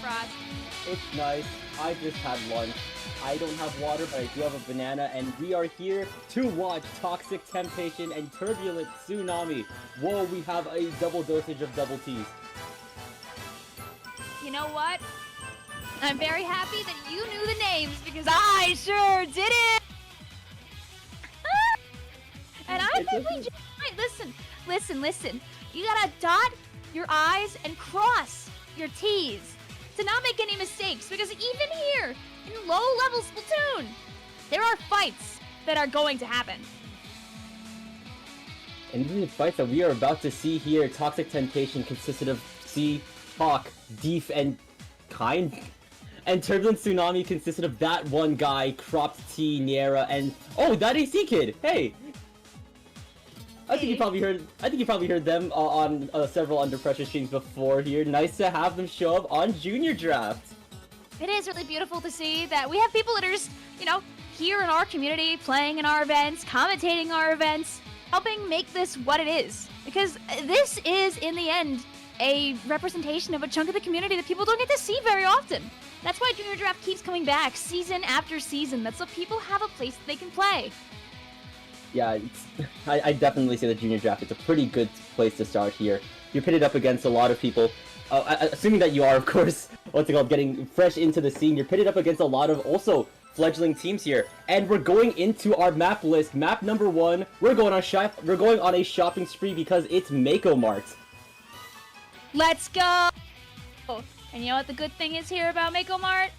Frost? It's nice. I just had lunch. I don't have water, but I do have a banana, and we are here to watch Toxic Temptation and Turbulent Tsunami. Whoa, we have a double dosage of double T's. You know what? I'm very happy that you knew the names, because I sure didn't! And I think we just might. Listen. You gotta dot your I's and cross your T's to not make any mistakes, because even here, in low-level Splatoon, there are fights that are going to happen. And in the fights that we are about to see here, Toxic Temptation consisted of C, Hawk, Deef, and Kind. And Turbulent Tsunami consisted of that one guy, Cropped T, Niera, and oh, that AC kid. Hey, I think you probably heard them on several Under Pressure streams before here. Nice to have them show up on Junior Draft. It is really beautiful to see that we have people that are just, you know, here in our community, playing in our events, commentating our events, helping make this what it is. Because this is, in the end, a representation of a chunk of the community that people don't get to see very often. That's why Junior Draft keeps coming back season after season. That's so people have a place that they can play. Yeah, I definitely say the Junior Draft is a pretty good place to start here. You're pitted up against a lot of people. Assuming that you are, of course, getting fresh into the scene, you're pitted up against a lot of also fledgling teams here. And we're going into our map list. Map number 1, we're going on a shopping spree because it's Mako Mart. Let's go! And you know what the good thing is here about Mako Mart?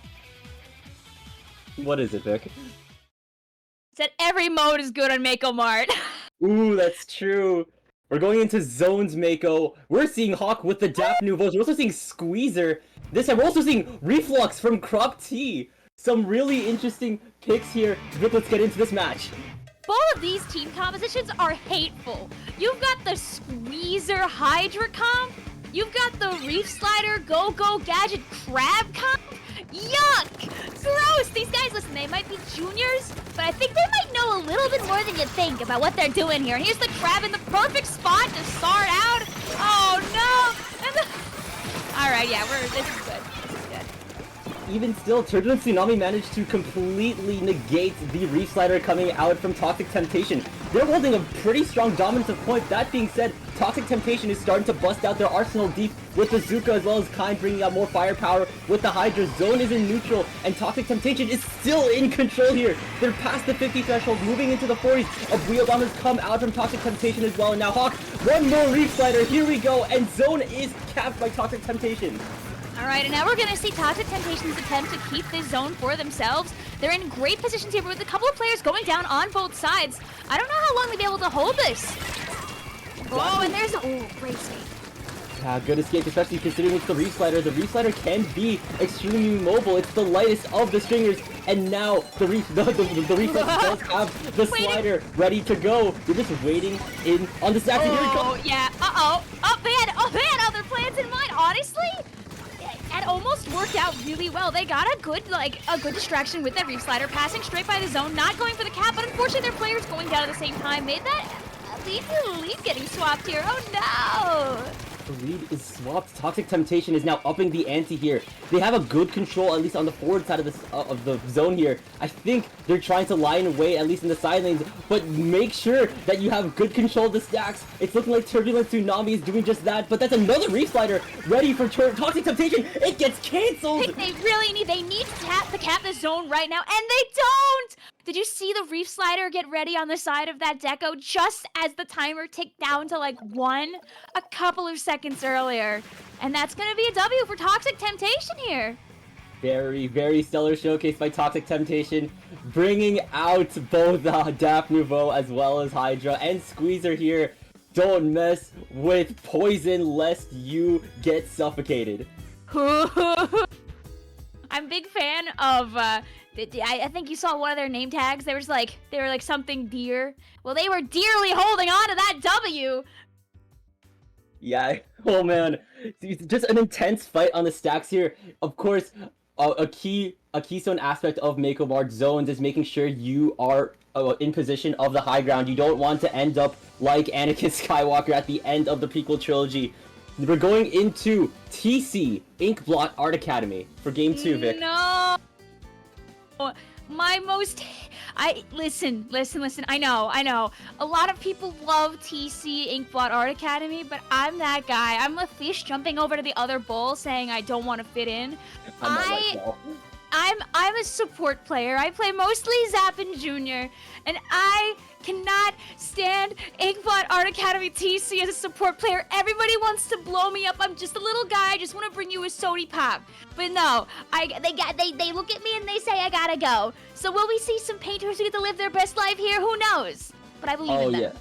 What is it, Vic? It's that every mode is good on Mako Mart. Ooh, that's true. We're going into Zones Mako. We're seeing Hawk with the Daft Nouveaux. We're also seeing Squeezer. This time we're also seeing Reflux from Crop T. Some really interesting picks here. Vic, let's get into this match. Both of these team compositions are hateful. You've got the Squeezer Hydra comp. You've got the Reef Slider Go-Go Gadget Crab comp. Yuck! Gross! These guys, listen, they might be juniors, but I think they might know a little bit more than you think about what they're doing here. And here's the crab in the perfect spot to start out. Oh no! And alright, yeah, this is good. This is good. Even still, Turbulent Tsunami managed to completely negate the Reef Slider coming out from Toxic Temptation. They're holding a pretty strong dominance of points. That being said, Toxic Temptation is starting to bust out their arsenal deep with the Zuka as well as Kind bringing out more firepower with the Hydra. Zone is in neutral and Toxic Temptation is still in control here. They're past the 50 threshold, moving into the 40s. A Wheeldom has come out from Toxic Temptation as well. And now Hawk, one more Reef Slider, here we go, and Zone is capped by Toxic Temptation. Alright, and now we're gonna see Toxic Temptation's attempt to keep this zone for themselves. They're in great positions here, but with a couple of players going down on both sides, I don't know how long they'll be able to hold this. Oh, and there's great escape. Yeah, good escape, especially considering it's the Reef Slider. The Reef Slider can be extremely mobile. It's the lightest of the stringers, and now the Reef Slider does have the slider ready to go. They're just waiting in on the stacks. Here we go. Oh, yeah. Uh-oh. They had other plans in mind, honestly. It almost worked out really well. They got a good distraction with that Reef Slider, passing straight by the zone, not going for the cap, but unfortunately their players going down at the same time made that lead getting swapped here. Oh no! The lead is swapped. Toxic Temptation is now upping the ante here. They have a good control, at least on the forward side of the zone here. I think they're trying to line away, at least in the side lanes, but make sure that you have good control of the stacks. It's looking like Turbulent Tsunami is doing just that, but that's another Reef Slider ready for Toxic Temptation. It gets cancelled! They need to cap the zone right now, and they don't! Did you see the Reef Slider get ready on the side of that deco just as the timer ticked down to like 1 a couple of seconds earlier? And that's gonna be a W for Toxic Temptation here. Very, very stellar showcase by Toxic Temptation, bringing out both Daft Nouveau as well as Hydra and Squeezer here. Don't mess with poison lest you get suffocated. I'm a big fan of, I think you saw one of their name tags. They were like something dear. Well, they were dearly holding on to that W. Yeah, oh man, it's just an intense fight on the stacks here. Of course, a keystone aspect of Mako Mart zones is making sure you are in position of the high ground. You don't want to end up like Anakin Skywalker at the end of the prequel trilogy. We're going into TC Inkblot Art Academy for Game 2, Vic. No! Listen. I know. A lot of people love TC Inkblot Art Academy, but I'm that guy. I'm a fish jumping over to the other bowl saying I don't want to fit in. I'm a support player. I play mostly Zappin Jr. and I cannot stand Inkblot Art Academy TC as a support player. Everybody wants to blow me up. I'm just a little guy. I just want to bring you a sody pop. But no, they look at me and they say I gotta go. So will we see some painters who get to live their best life here? Who knows? But I believe in them. Yeah.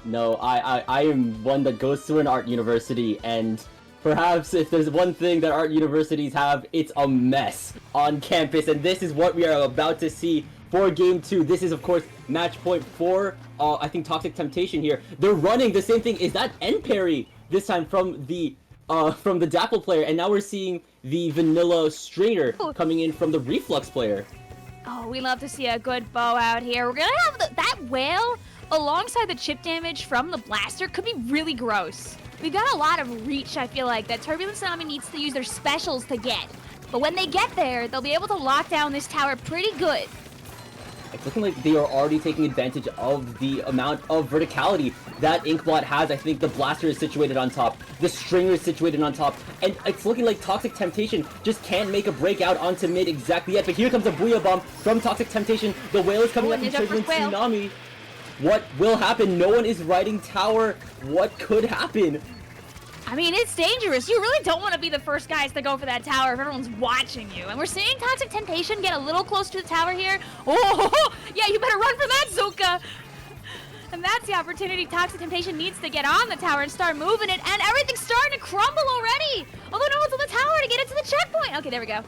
No, I am one that goes to an art university, and perhaps if there's one thing that art universities have, it's a mess on campus, and this is what we are about to see for Game 2. This is, of course, match point 4, I think Toxic Temptation here. They're running the same thing. Is that end parry this time from the from the Dapple player, and now we're seeing the Vanilla Stringer coming in from the Reflux player. Oh, we love to see a good bow out here. We're gonna have that whale alongside the chip damage from the blaster could be really gross. We've got a lot of reach, I feel like, that Turbulent Tsunami needs to use their specials to get. But when they get there, they'll be able to lock down this tower pretty good. It's looking like they are already taking advantage of the amount of verticality that Inkbot has. I think the Blaster is situated on top, the Stringer is situated on top, and it's looking like Toxic Temptation just can't make a breakout onto mid exactly yet. But here comes a Booyah Bomb from Toxic Temptation. The whale is coming up from Turbulent Tsunami. What will happen? No one is riding tower. What could happen? I mean, it's dangerous. You really don't want to be the first guys to go for that tower if everyone's watching you. And we're seeing Toxic Temptation get a little close to the tower here. Oh, yeah, you better run for that, Zuka. And that's the opportunity Toxic Temptation needs to get on the tower and start moving it. And everything's starting to crumble already. Although no one's on the tower to get into the checkpoint. Okay, there we go.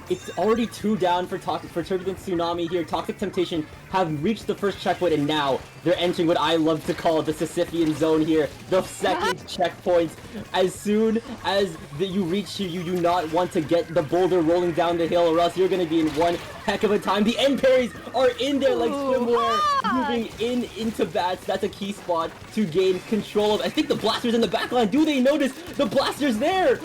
It's already 2 down for Turbulent Tsunami here. Toxic Temptation have reached the first checkpoint, and now they're entering what I love to call the Sisyphean zone here. The second checkpoint. As soon as you reach here, you do not want to get the boulder rolling down the hill, or else you're going to be in one heck of a time. The end parries are in there like swimwear, moving into bats. That's a key spot to gain control of. I think the Blaster's in the backline. Do they notice the Blaster's there?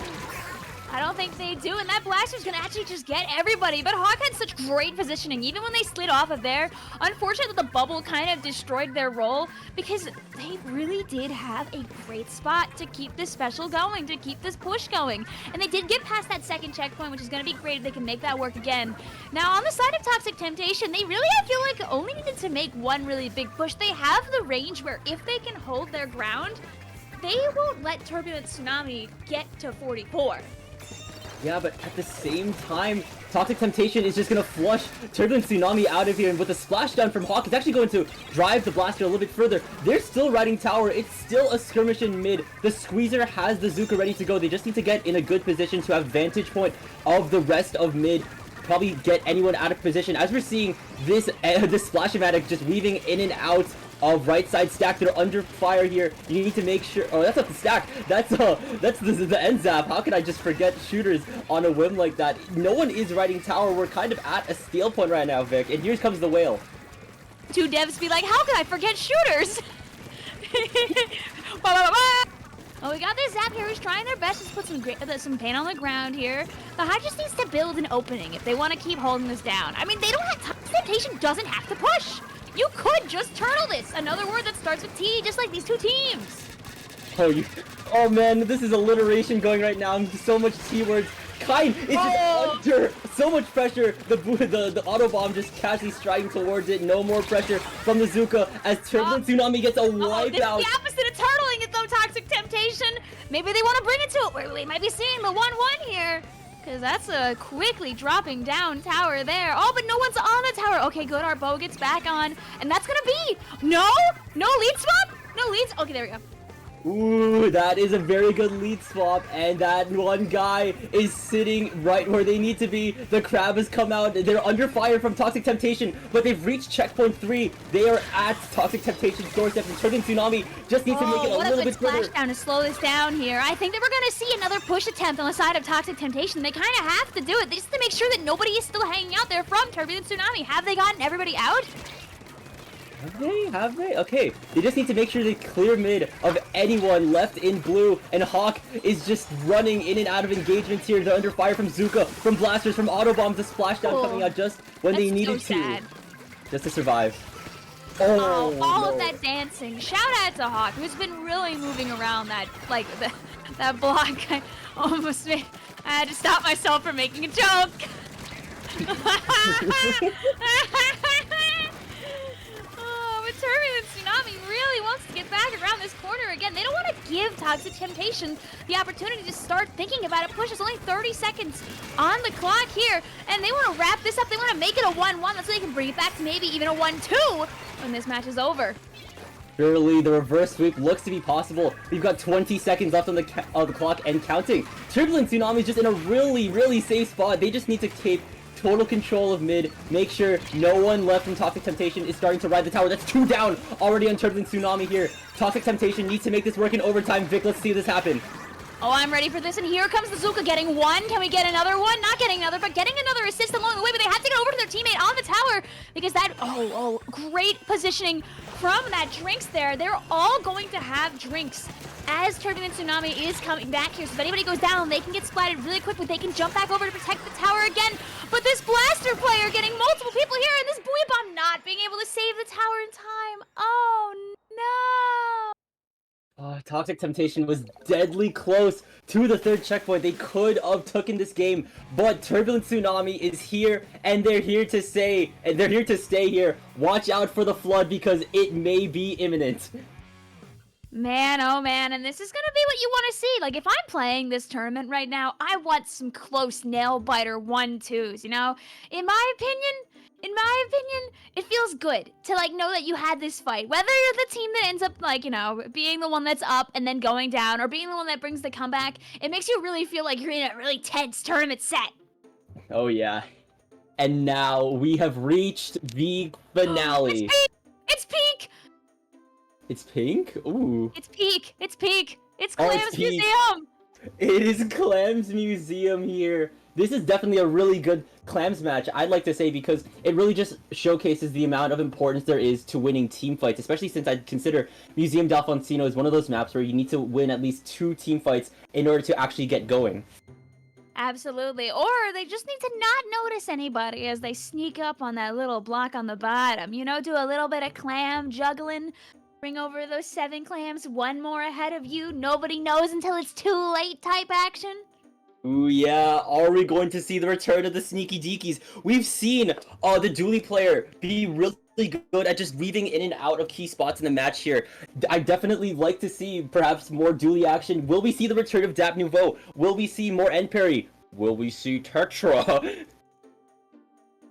I don't think they do, and that Blaster's gonna actually just get everybody. But Hawk had such great positioning, even when they slid off of there. Unfortunately, the bubble kind of destroyed their roll because they really did have a great spot to keep this special going, to keep this push going. And they did get past that second checkpoint, which is gonna be great if they can make that work again. Now, on the side of Toxic Temptation, they really, I feel like, only needed to make one really big push. They have the range where if they can hold their ground, they won't let Turbulent Tsunami get to 44. Yeah, but at the same time, Toxic Temptation is just gonna flush Turbulent Tsunami out of here, and with a splashdown from Hawk, it's actually going to drive the Blaster a little bit further. They're still riding tower. It's still a skirmish in mid. The Squeezer has the Zuka ready to go. They just need to get in a good position to have vantage point of the rest of mid. Probably get anyone out of position. As we're seeing this Splash-O-Matic just weaving in and out of right side stack. They're under fire here. You need to make sure. Oh, that's not the stack. That's the end zap. How can I just forget shooters on a whim like that? No one is riding tower. We're kind of at a steal point right now, Vic. And here comes the whale. Two devs be like, how can I forget shooters? Oh, we got this Zap here who's trying their best to put some pain on the ground here. The Hive just needs to build an opening if they want to keep holding this down. I mean, they don't have Temptation doesn't have to push. You could just turtle this. Another word that starts with T, just like these two teams. Oh man, this is alliteration going right now. So much T words. Kind is just under so much pressure. The auto bomb just casually striding towards it. No more pressure from the Zuka as Turbulent Tsunami gets a wipe out. This is the opposite of turtling it though, Toxic Temptation. Maybe they want to bring it to it where we might be seeing the 1-1 here. Because that's a quickly dropping down tower there. Oh, but no one's on the tower. Okay, good. Our bow gets back on. And that's going to be... No lead swap? No leads? Okay, there we go. Ooh, that is a very good lead swap, and that one guy is sitting right where they need to be. The crab has come out. They're under fire from Toxic Temptation, but they've reached checkpoint 3. They are at Toxic Temptation's doorstep, and Turbulent Tsunami just needs to make it a little bit quicker. Splashdown to slow this down here. I think that we're going to see another push attempt on the side of Toxic Temptation. They kind of have to do it. They just have to make sure that nobody is still hanging out there from Turbulent Tsunami. Have they gotten everybody out? Have they? Okay, they just need to make sure they clear mid of anyone left in blue, and Hawk is just running in and out of engagements here. They're under fire from Zuka, from blasters, from auto bombs, the splashdown coming out just when they needed to. Just to survive. Oh, all of that dancing. Shout out to Hawk, who's been really moving around that, like, that block. I had to stop myself from making a joke. Turbulent Tsunami really wants to get back around this corner again. They don't want to give Toxic Temptation the opportunity to start thinking about a push. There's only 30 seconds on the clock here, and they want to wrap this up. They want to make it a 1-1. That's so they can bring it back to maybe even a 1-2 when this match is over. Surely the reverse sweep looks to be possible. We've got 20 seconds left on the clock and counting. Turbulent Tsunami is just in a really safe spot. They just need to keep total control of mid. Make sure no one left from Toxic Temptation is starting to ride the tower. That's 2 down already on Turbulent Tsunami here. Toxic Temptation needs to make this work in overtime. Vic, let's see this happen. Oh, I'm ready for this, and here comes the Zuka getting one. Can we get another one? Not getting another, but getting another assist along the way, but they have to get over to their teammate on the tower because that, great positioning from that drinks there. They're all going to have drinks as Turbulent Tsunami is coming back here. So if anybody goes down, they can get splatted really quick, but they can jump back over to protect the tower again. But this Blaster player getting multiple people here, and this Booyah Bomb not being able to save the tower in time. Oh, no. Toxic Temptation was deadly close to the third checkpoint. They could have taken this game, but Turbulent Tsunami is here, and they're here to stay here. Watch out for the flood because it may be imminent. Man, oh man, and this is gonna be what you want to see. Like, if I'm playing this tournament right now, I want some close nail-biter 1-2s, you know? In my opinion, it feels good to, like, know that you had this fight. Whether you're the team that ends up, like, you know, being the one that's up and then going down, or being the one that brings the comeback, it makes you really feel like you're in a really tense tournament set. Oh yeah. And now we have reached the finale. It's peak! It's pink? Ooh. It's peak! It's peak! It's Oh, Clams it's peak. Museum! It is Clams Museum here. This is definitely a really good Clams match, I'd like to say, because it really just showcases the amount of importance there is to winning team fights, especially since I consider Museum d'Alfonsino is one of those maps where you need to win at least 2 team fights in order to actually get going. Absolutely. Or they just need to not notice anybody as they sneak up on that little block on the bottom. You know, do a little bit of clam juggling. Bring over those 7 clams, 1 more ahead of you. Nobody knows until it's too late type action. Ooh, yeah. Are we going to see the return of the Sneaky Deekies? We've seen the Dooley player be really good at just weaving in and out of key spots in the match here. I definitely like to see perhaps more Dooley action. Will we see the return of Dap Nouveau? Will we see more End Parry? Will we see Tetra?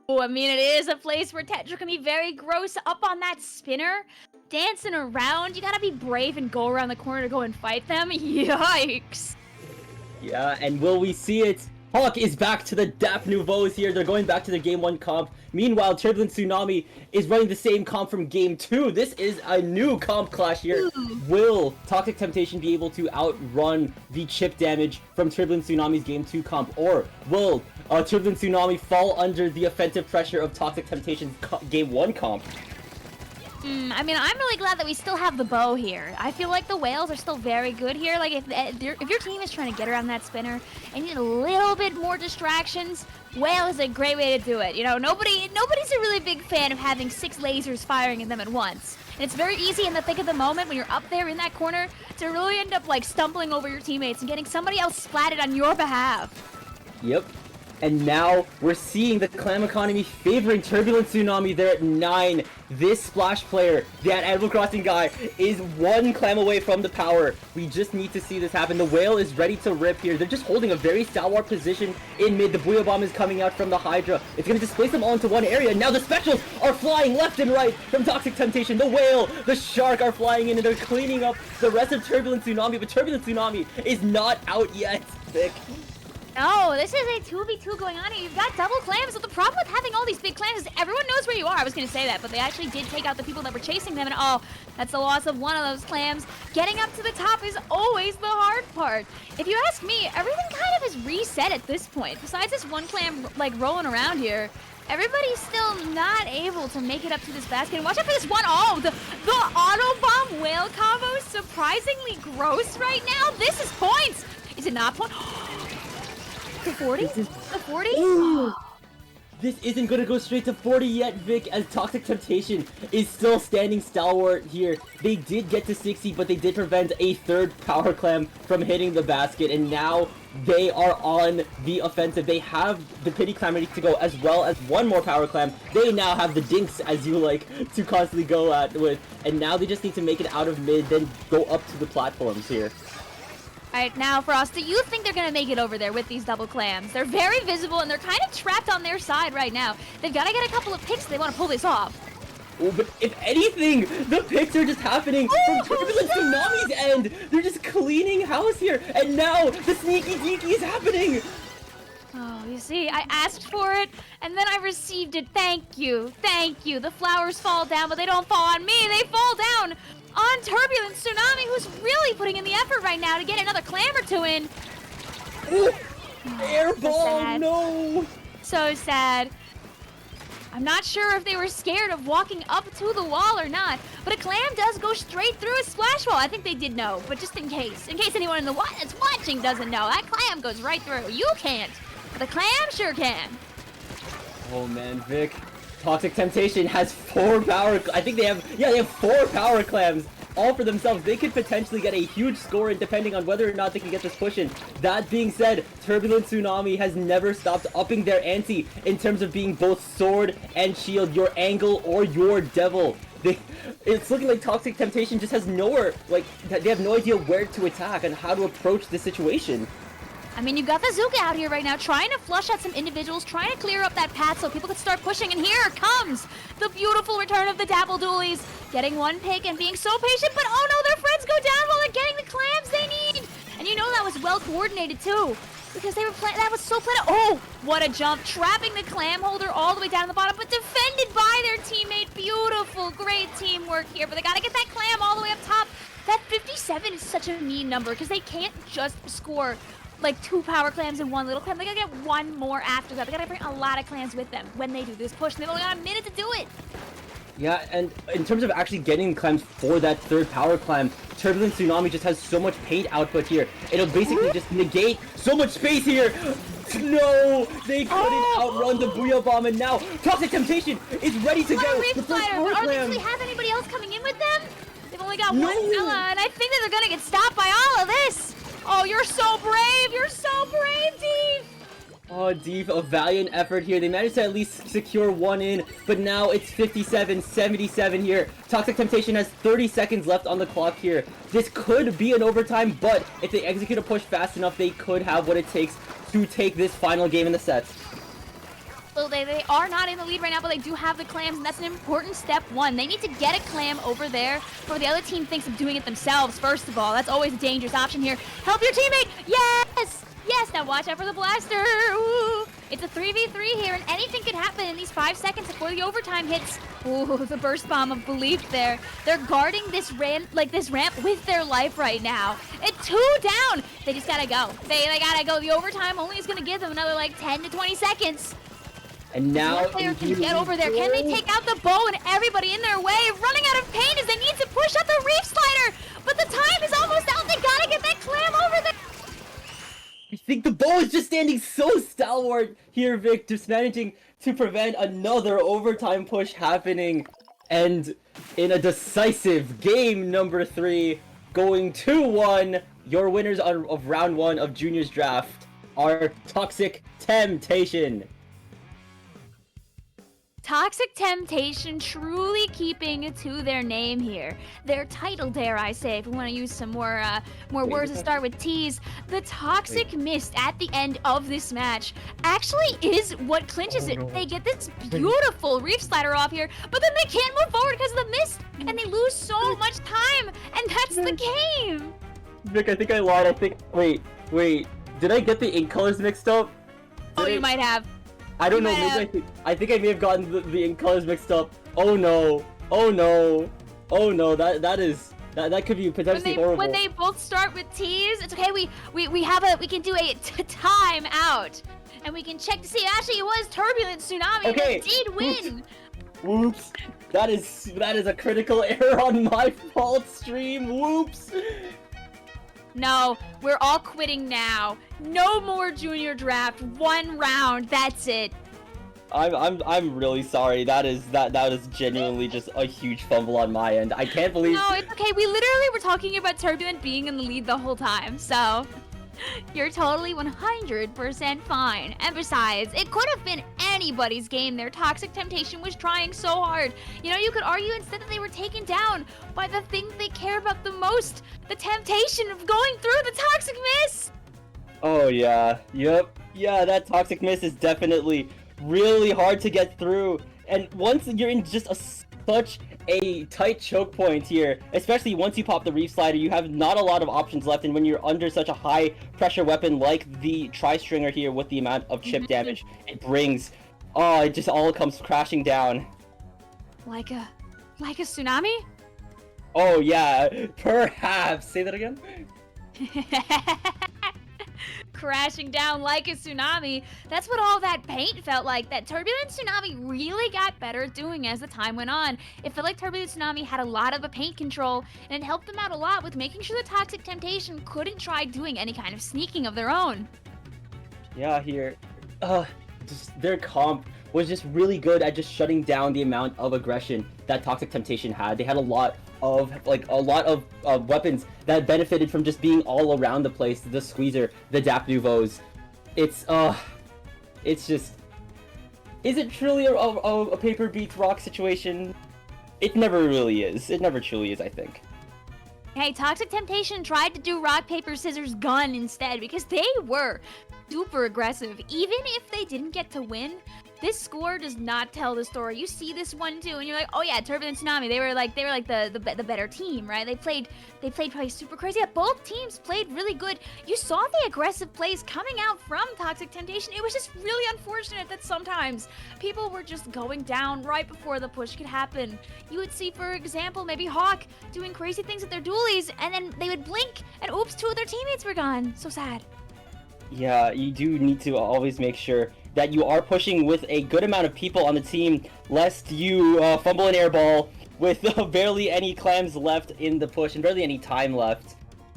Oh, I mean, it is a place where Tetra can be very gross up on that spinner. Dancing around. You gotta be brave and go around the corner to go and fight them. Yikes. Yeah, and will we see it? Hawk is back to the Dap Nouveaux here. They're going back to the Game 1 comp. Meanwhile, Turbulent Tsunami is running the same comp from Game 2. This is a new comp clash here. Ooh. Will Toxic Temptation be able to outrun the chip damage from Turbulent Tsunami's Game 2 comp? Or will Turbulent Tsunami fall under the offensive pressure of Toxic Temptation's Game 1 comp? I mean, I'm really glad that we still have the bow here. I feel like the whales are still very good here. Like, if your team is trying to get around that spinner and you need a little bit more distractions, whale is a great way to do it. You know, nobody's a really big fan of having 6 lasers firing at them at once. And it's very easy in the thick of the moment when you're up there in that corner to really end up, like, stumbling over your teammates and getting somebody else splatted on your behalf. Yep. And now we're seeing the Clam economy favoring Turbulent Tsunami. They're at 9. This Splash player, that Animal Crossing guy, is 1 clam away from the power. We just need to see this happen. The whale is ready to rip here. They're just holding a very stalwart position in mid. The Booyah Bomb is coming out from the Hydra. It's going to displace them all into one area. Now the specials are flying left and right from Toxic Temptation. The whale, the shark are flying in and they're cleaning up the rest of Turbulent Tsunami. But Turbulent Tsunami is not out yet, Vic. No, this is a 2v2 going on here. You've got double clams, so the problem with having all these big clams is everyone knows where you are. I was going to say that, but they actually did take out the people that were chasing them, and oh, that's the loss of one of those clams. Getting up to the top is always the hard part. If you ask me, everything kind of is reset at this point. Besides this one clam, like, rolling around here, everybody's still not able to make it up to this basket. And watch out for this one. Oh, the auto bomb whale combo is surprisingly gross right now. This is points. Is it not points? To 40? To 40? Ooh. This isn't gonna go straight to 40 yet, Vic, as Toxic Temptation is still standing stalwart here. They did get to 60, but they did prevent a 3rd power clam from hitting the basket, and now they are on the offensive. They have the pity clam ready to go, as well as 1 more power clam. They now have the dinks, as you like to constantly go at with, and now they just need to make it out of mid, then go up to the platforms here. Alright, now Frost, do you think they're gonna make it over there with these double clams? They're very visible and they're kind of trapped on their side right now. They've got to get a couple of picks if they want to pull this off. Oh, but if anything, the picks are just happening from Turbulent Tsunami's end. They're just cleaning house here, and now the Sneaky Deeky is happening. Oh, you see, I asked for it, and then I received it. Thank you, thank you. The flowers fall down, but they don't fall on me. They fall down on Turbulent Tsunami, who's really putting in the effort right now to get another clam or two in. Ooh, So airball, sad. no! So sad. I'm not sure if they were scared of walking up to the wall or not, but a clam does go straight through a splash wall. I think they did know, but just in case anyone in the that's watching doesn't know, that clam goes right through. You can't, but the clam sure can. Oh man, Vic. Toxic Temptation has 4 power. I think they have 4 power clams all for themselves. They could potentially get a huge score in depending on whether or not they can get this push in. That being said, Turbulent Tsunami has never stopped upping their ante in terms of being both sword and shield, your angle or your devil. It's looking like Toxic Temptation just has nowhere, like, they have no idea where to attack and how to approach the situation. I mean, you've got the Zuka out here right now trying to flush out some individuals, trying to clear up that path so people can start pushing, and here comes the beautiful return of the Dapple Doolies, getting one pick and being so patient, but oh no, their friends go down while they're getting the clams they need! And you know that was well coordinated too, because they were that was so planned. Oh, what a jump, trapping the clam holder all the way down to the bottom, but defended by their teammate. Beautiful, great teamwork here, but they gotta get that clam all the way up top. That 57 is such a mean number, because they can't just score like 2 power clams and 1 little clam. They gotta get 1 more after that. They gotta bring a lot of clams with them when they do this push, and they've only got a minute to do it. Yeah, and in terms of actually getting clams for that 3rd power clam, Turbulent Tsunami just has so much paint output here. It'll basically just negate so much space here. No, they couldn't outrun the Booyah Bomb, and now Toxic Temptation is ready to go. Reef Slider, but are they actually have anybody else coming in with them? They've only got 1 fella, and I think that they're gonna get stopped by all of this. Oh, you're so brave! You're so brave, Deep! Oh, Deep, a valiant effort here. They managed to at least secure 1 in, but now it's 57-77 here. Toxic Temptation has 30 seconds left on the clock here. This could be an overtime, but if they execute a push fast enough, they could have what it takes to take this final game in the set. So they are not in the lead right now, but they do have the clams, and that's an important step 1. They need to get a clam over there before the other team thinks of doing it themselves, first of all. That's always a dangerous option here. Help your teammate! Yes! Yes, now watch out for the blaster! Ooh. It's a 3v3 here, and anything could happen in these 5 seconds before the overtime hits. Ooh, the burst bomb of belief there. They're guarding this ramp with their life right now. It's 2 down! They just gotta go. They gotta go. The overtime only is gonna give them another like 10 to 20 seconds. And now player can get over there. Can they take out the bow and everybody in their way? Running out of paint as they need to push up the Reef Slider, but the time is almost out. They gotta get that clam over there. I think the bow is just standing so stalwart here, Vic, just managing to prevent another overtime push happening. And in a decisive game number 3, going 2-1, your winners of round 1 of Juniors Draft are Toxic Temptation. Toxic Temptation truly keeping to their name here. Their title, dare I say, if we want to use some more words that start with T's. The Toxic Mist at the end of this match actually is what clinches it. They get this beautiful Reef Slider off here, but then they can't move forward because of the mist, and they lose so much time, and that's the game. Vic, I think I lied. Wait. Did I get the ink colors mixed up? You might have. I don't know, maybe I think I may have gotten the ink colors mixed up. Oh no, that could be potentially horrible. When they both start with T's, it's okay, we can do a time out. And we can check to see, actually it was Turbulent Tsunami that did win. Whoops. That is a critical error on my fault, stream. Whoops. No, we're all quitting now. No more junior draft. 1 round. That's it. I'm really sorry. That is genuinely just a huge fumble on my end. I can't believe. No, it's okay. We literally were talking about Turbulent being in the lead the whole time, so you're totally 100% fine. And besides, it could have been anybody's game there. Toxic Temptation was trying so hard. You know, you could argue instead that they were taken down by the thing they care about the most, the temptation of going through the Toxic Mist. Oh yeah, yep, yeah, that Toxic Mist is definitely really hard to get through. And once you're in just such a tight choke point here, especially once you pop the Reef Slider, you have not a lot of options left, and when you're under such a high pressure weapon like the Tri-Stringer here with the amount of chip damage it brings, oh, it just all comes crashing down. Like a tsunami? Oh yeah, perhaps. Say that again. Crashing down like a tsunami. That's what all that paint felt like. That Turbulent Tsunami really got better at doing as the time went on. It felt like Turbulent Tsunami had a lot of a paint control, and it helped them out a lot with making sure the Toxic Temptation couldn't try doing any kind of sneaking of their own. Yeah, here. Just their comp was just really good at just shutting down the amount of aggression that Toxic Temptation had. They had a lot of weapons that benefited from just being all around the place. The Squeezer, the Dap Nouveaux. It's just. Is it truly a paper beats rock situation? It never really is. It never truly is, I think. Hey, Toxic Temptation tried to do rock, paper, scissors, gun instead because they were super aggressive. Even if they didn't get to win, this score does not tell the story. You see this one too, and you're like, oh yeah, Turbulent Tsunami. They were like the better team, right? They played probably super crazy. Yeah, both teams played really good. You saw the aggressive plays coming out from Toxic Temptation. It was just really unfortunate that sometimes people were just going down right before the push could happen. You would see, for example, maybe Hawk doing crazy things at their dualies, and then they would blink, and oops, two of their teammates were gone. So sad. Yeah, you do need to always make sure that you are pushing with a good amount of people on the team, lest you fumble an air ball with barely any clams left in the push and barely any time left.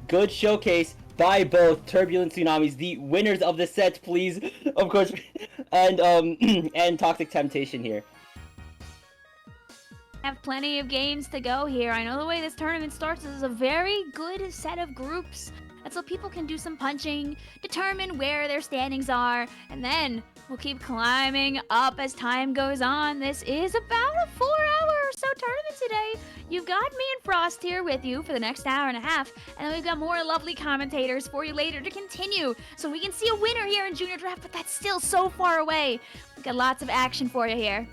Good showcase by both Turbulent Tsunamis, the winners of the set, please, of course, and and Toxic Temptation here. Have plenty of games to go here. I know the way this tournament starts is a very good set of groups. And so people can do some punching, determine where their standings are, and then we'll keep climbing up as time goes on. This is about a 4-hour or so tournament today. You've got me and Frost here with you for the next hour and a half, and then we've got more lovely commentators for you later to continue, so we can see a winner here in Junior Draft, but that's still so far away. We've got lots of action for you here.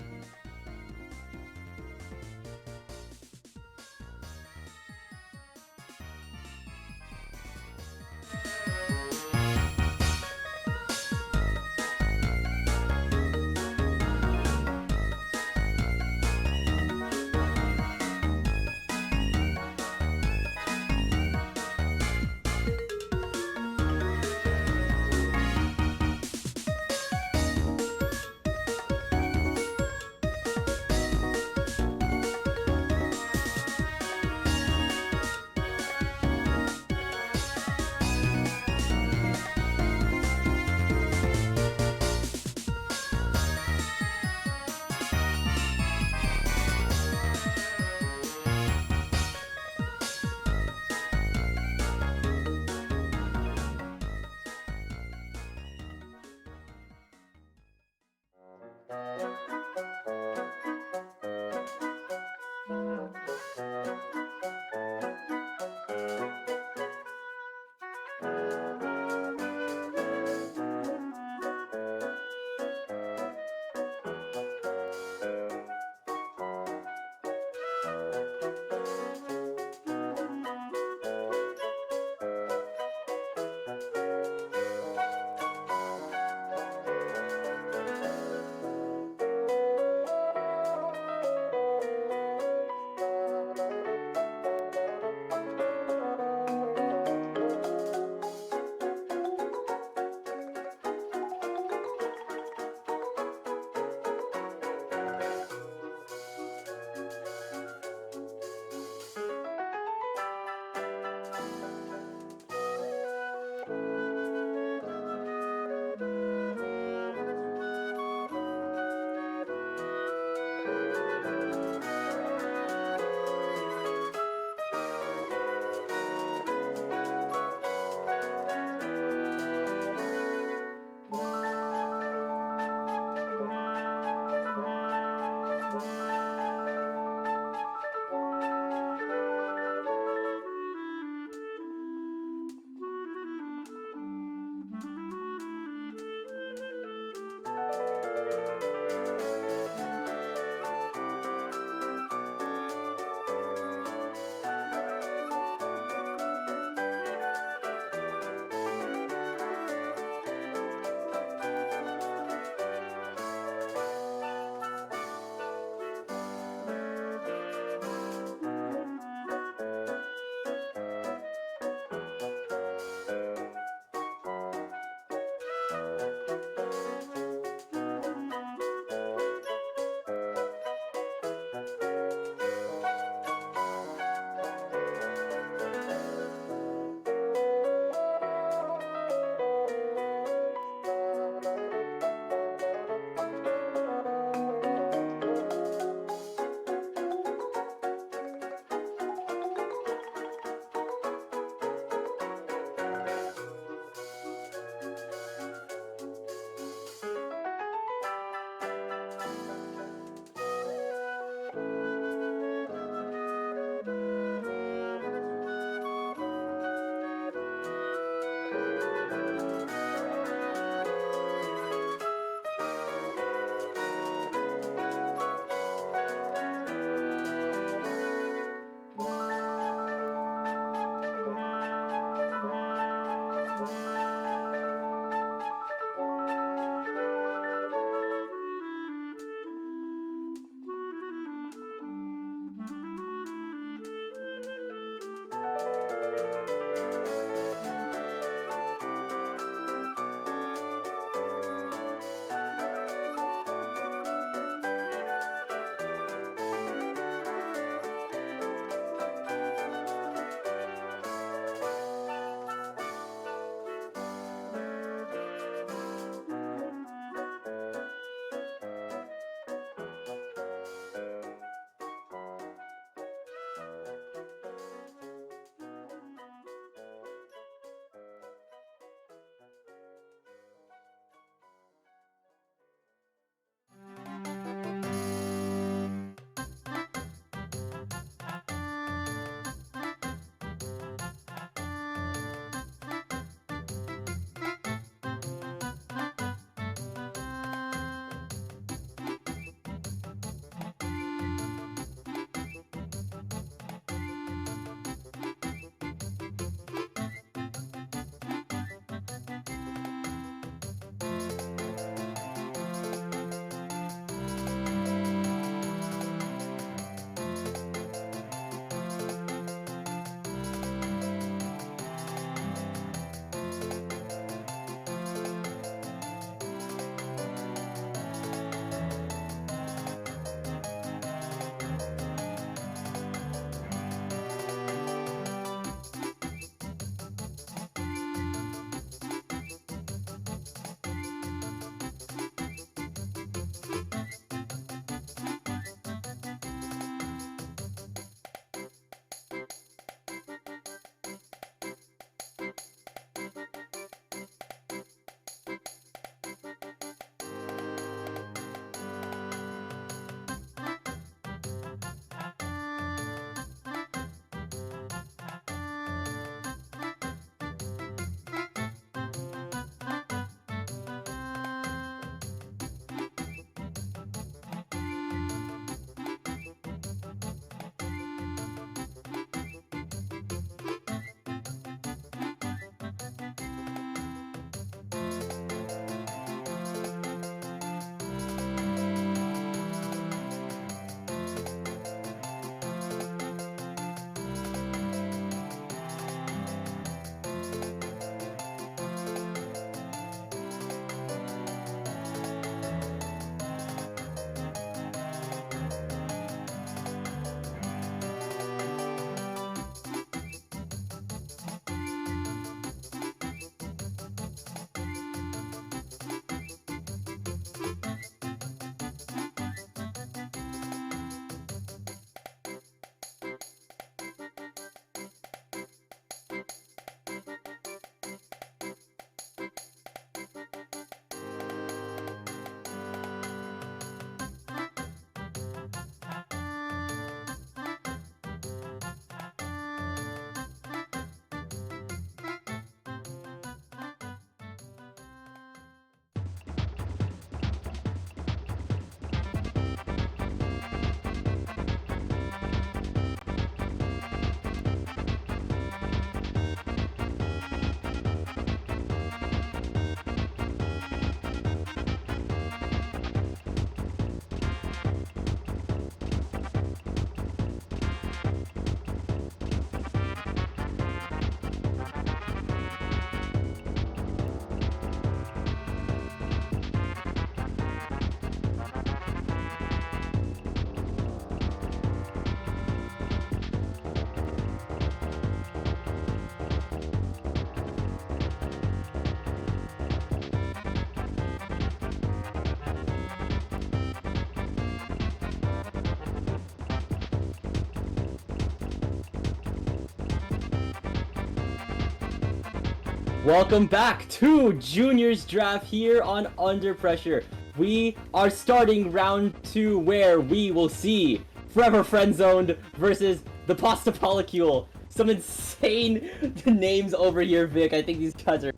Welcome back to Juniors Draft here on Under Pressure. We are starting round 2 where we will see Forever Friendzoned versus the Pasta Polycule. Some insane names over here, Vic. I think these guys are...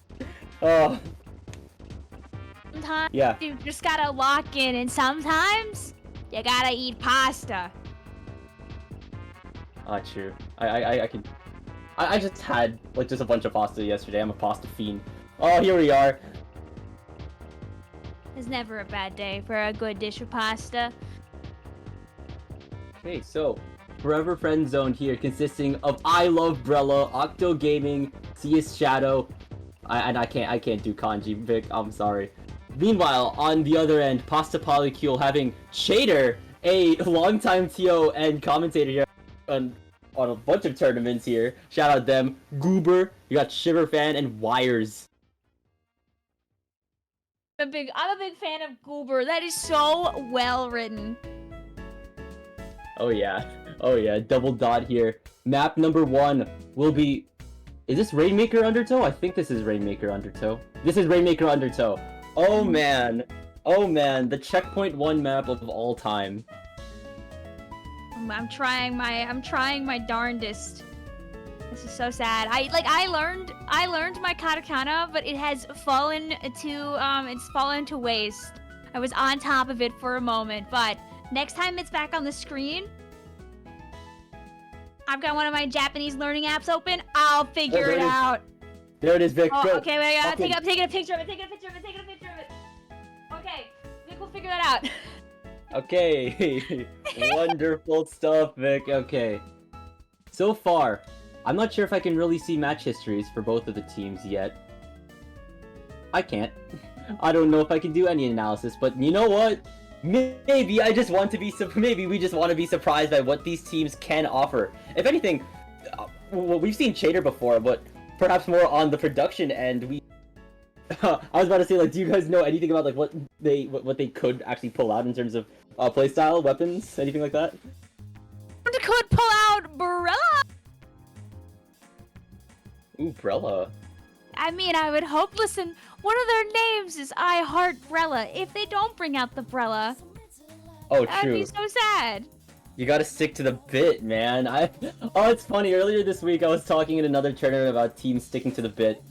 Oh. Sometimes Yeah. you just gotta lock in, and sometimes you gotta eat pasta. True. I can... I just had, like, just a bunch of pasta yesterday. I'm a pasta fiend. Oh, here we are. It's never a bad day for a good dish of pasta. Okay, so Forever Friendzone here, consisting of I Love Brella, Octo Gaming, CS Shadow, and I can't do kanji, Vic. I'm sorry. Meanwhile, on the other end, Pasta Polycule having Shader, a longtime TO and commentator here on a bunch of tournaments here. Shout out them. Goober, you got Shiverfan and Wires. I'm a big fan of Goober. That is so well written. Oh yeah, double dot here. Map number 1 will be... Is this Rainmaker Undertow? I think this is Rainmaker Undertow. This is Rainmaker Undertow. Oh man, the Checkpoint 1 map of all time. I'm trying my darndest. This is so sad. I learned my katakana, but it has fallen to waste. I was on top of it for a moment, but next time it's back on the screen, I've got one of my Japanese learning apps open. I'll figure it out. There it is, Vic. Oh, Go. okay, wait, I'm taking a picture of it. Okay, Vic will figure that out. Okay, wonderful stuff, Vic. Okay. So far, I'm not sure if I can really see match histories for both of the teams yet. I can't. I don't know if I can do any analysis, but you know what? Maybe I just want to be maybe we just want to be surprised by what these teams can offer. If anything, well, we've seen Shader before, but perhaps more on the production end. I was about to say, like, do you guys know anything about like what they could actually pull out in terms of playstyle, weapons, anything like that? They could pull out Barella. Ooh, Brella. I mean, I would hope. Listen, one of their names is I Heart Brella. If they don't bring out the Brella, Oh, that'd true. be so sad. You gotta stick to the bit, man. Oh, it's funny. Earlier this week, I was talking in another tournament about teams sticking to the bit.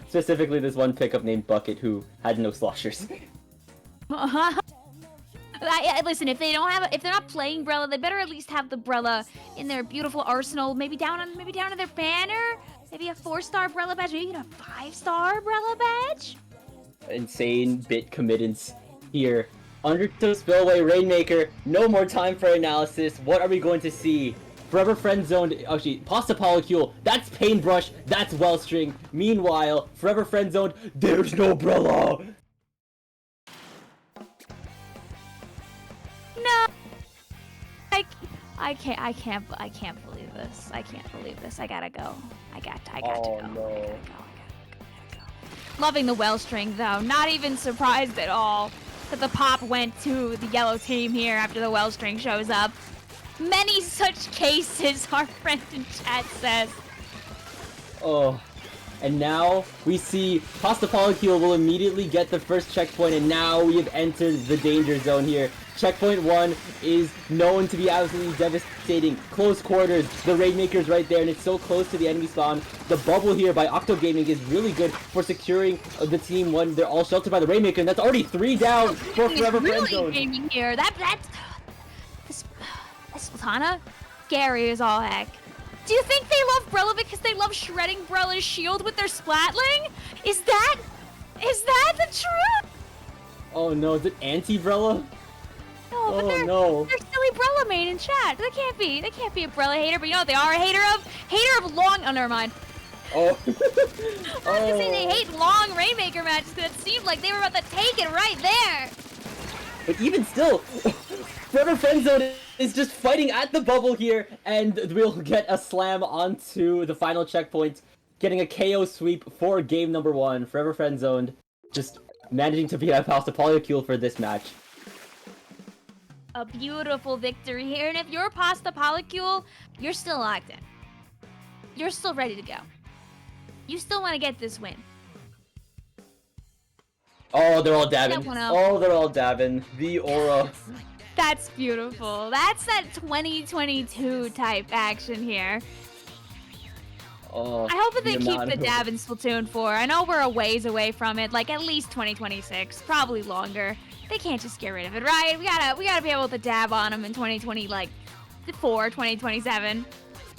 Specifically, this one pickup named Bucket who had no sloshers. Listen, if they're not playing Brella, they better at least have the Brella in their beautiful arsenal. Maybe down on their banner. Maybe a 4-star Brella badge. Maybe even a 5-star Brella badge. Insane bit committance here. Undertow Spillway Rainmaker. No more time for analysis. What are we going to see? Forever Friendzoned. Actually, Pasta Polycule. That's Paintbrush. That's Wellstring. Meanwhile, Forever Friendzoned. There's no Brella. No. I can't believe this. I can't believe this. I gotta go. I got to go. No. I gotta go. Loving the Wellstring though. Not even surprised at all that the pop went to the yellow team here after the Wellstring shows up. Many such cases, our friend in chat says. Oh. And now we see Pasta Polycule will immediately get the first checkpoint, and now we have entered the danger zone here. Checkpoint 1 is known to be absolutely devastating. Close quarters, the Rainmaker's right there, and it's so close to the enemy spawn. The bubble here by Octo Gaming is really good for securing the team when they're all sheltered by the Rainmaker, and that's already 3 down for Forever Friendzone. Gaming here. This Sultana, scary as all heck. Do you think they love Brella because they love shredding Brella's shield with their splatling? Is that the truth? Oh no, is it anti-Brella? No, but they're silly Brella main in chat. They can't be a Brella hater, but you know what they are a hater of long. Oh, never mind. Oh. I was gonna say they hate long Rainmaker matches because it seemed like they were about to take it right there. But even still, Forever Friendzone is just fighting at the bubble here, and we'll get a slam onto the final checkpoint, getting a KO sweep for game number 1. Forever Friendzone just managing to beat out Pasta Polycule for this match. A beautiful victory here, and if you're Pasta Polycule, you're still locked in. You're still ready to go. You still want to get this win. Oh, they're all dabbing. That one up. Oh, they're all dabbing. The aura. That's beautiful. That's that 2022 type action here. Oh, I hope that they the keep amount the of- dab in Splatoon 4. I know we're a ways away from it, like at least 2026, probably longer. They can't just get rid of it, right? We gotta be able to dab on them in 2020, like 2027.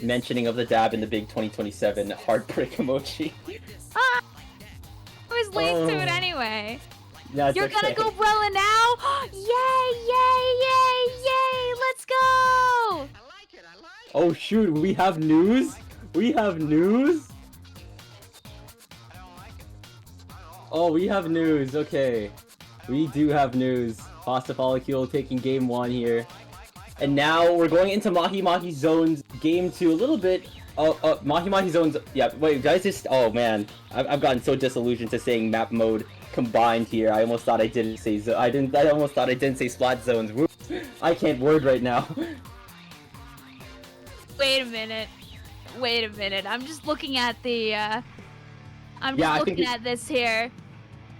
Mentioning of the dab in the big 2027 heartbreak emoji. Ah, I was linked to it Oh. anyway. That's You're okay. gonna go Brella now? Yay, yay, yay, yay! Let's go! Oh shoot, we have news? We have news? Oh, we have news, okay. We do have news. Pasta Polycule taking game 1 here. And now we're going into Mahi Mahi Zones game 2 a little bit. Mahi Mahi Zones, yeah, wait, guys, just, oh man. I've gotten so disillusioned to saying map mode combined here. I almost thought I didn't say, I almost thought I didn't say Splat Zones. Whoops. I can't word right now. Wait a minute. Wait a minute. I'm just looking at the, I'm just Yeah, I think looking at this here.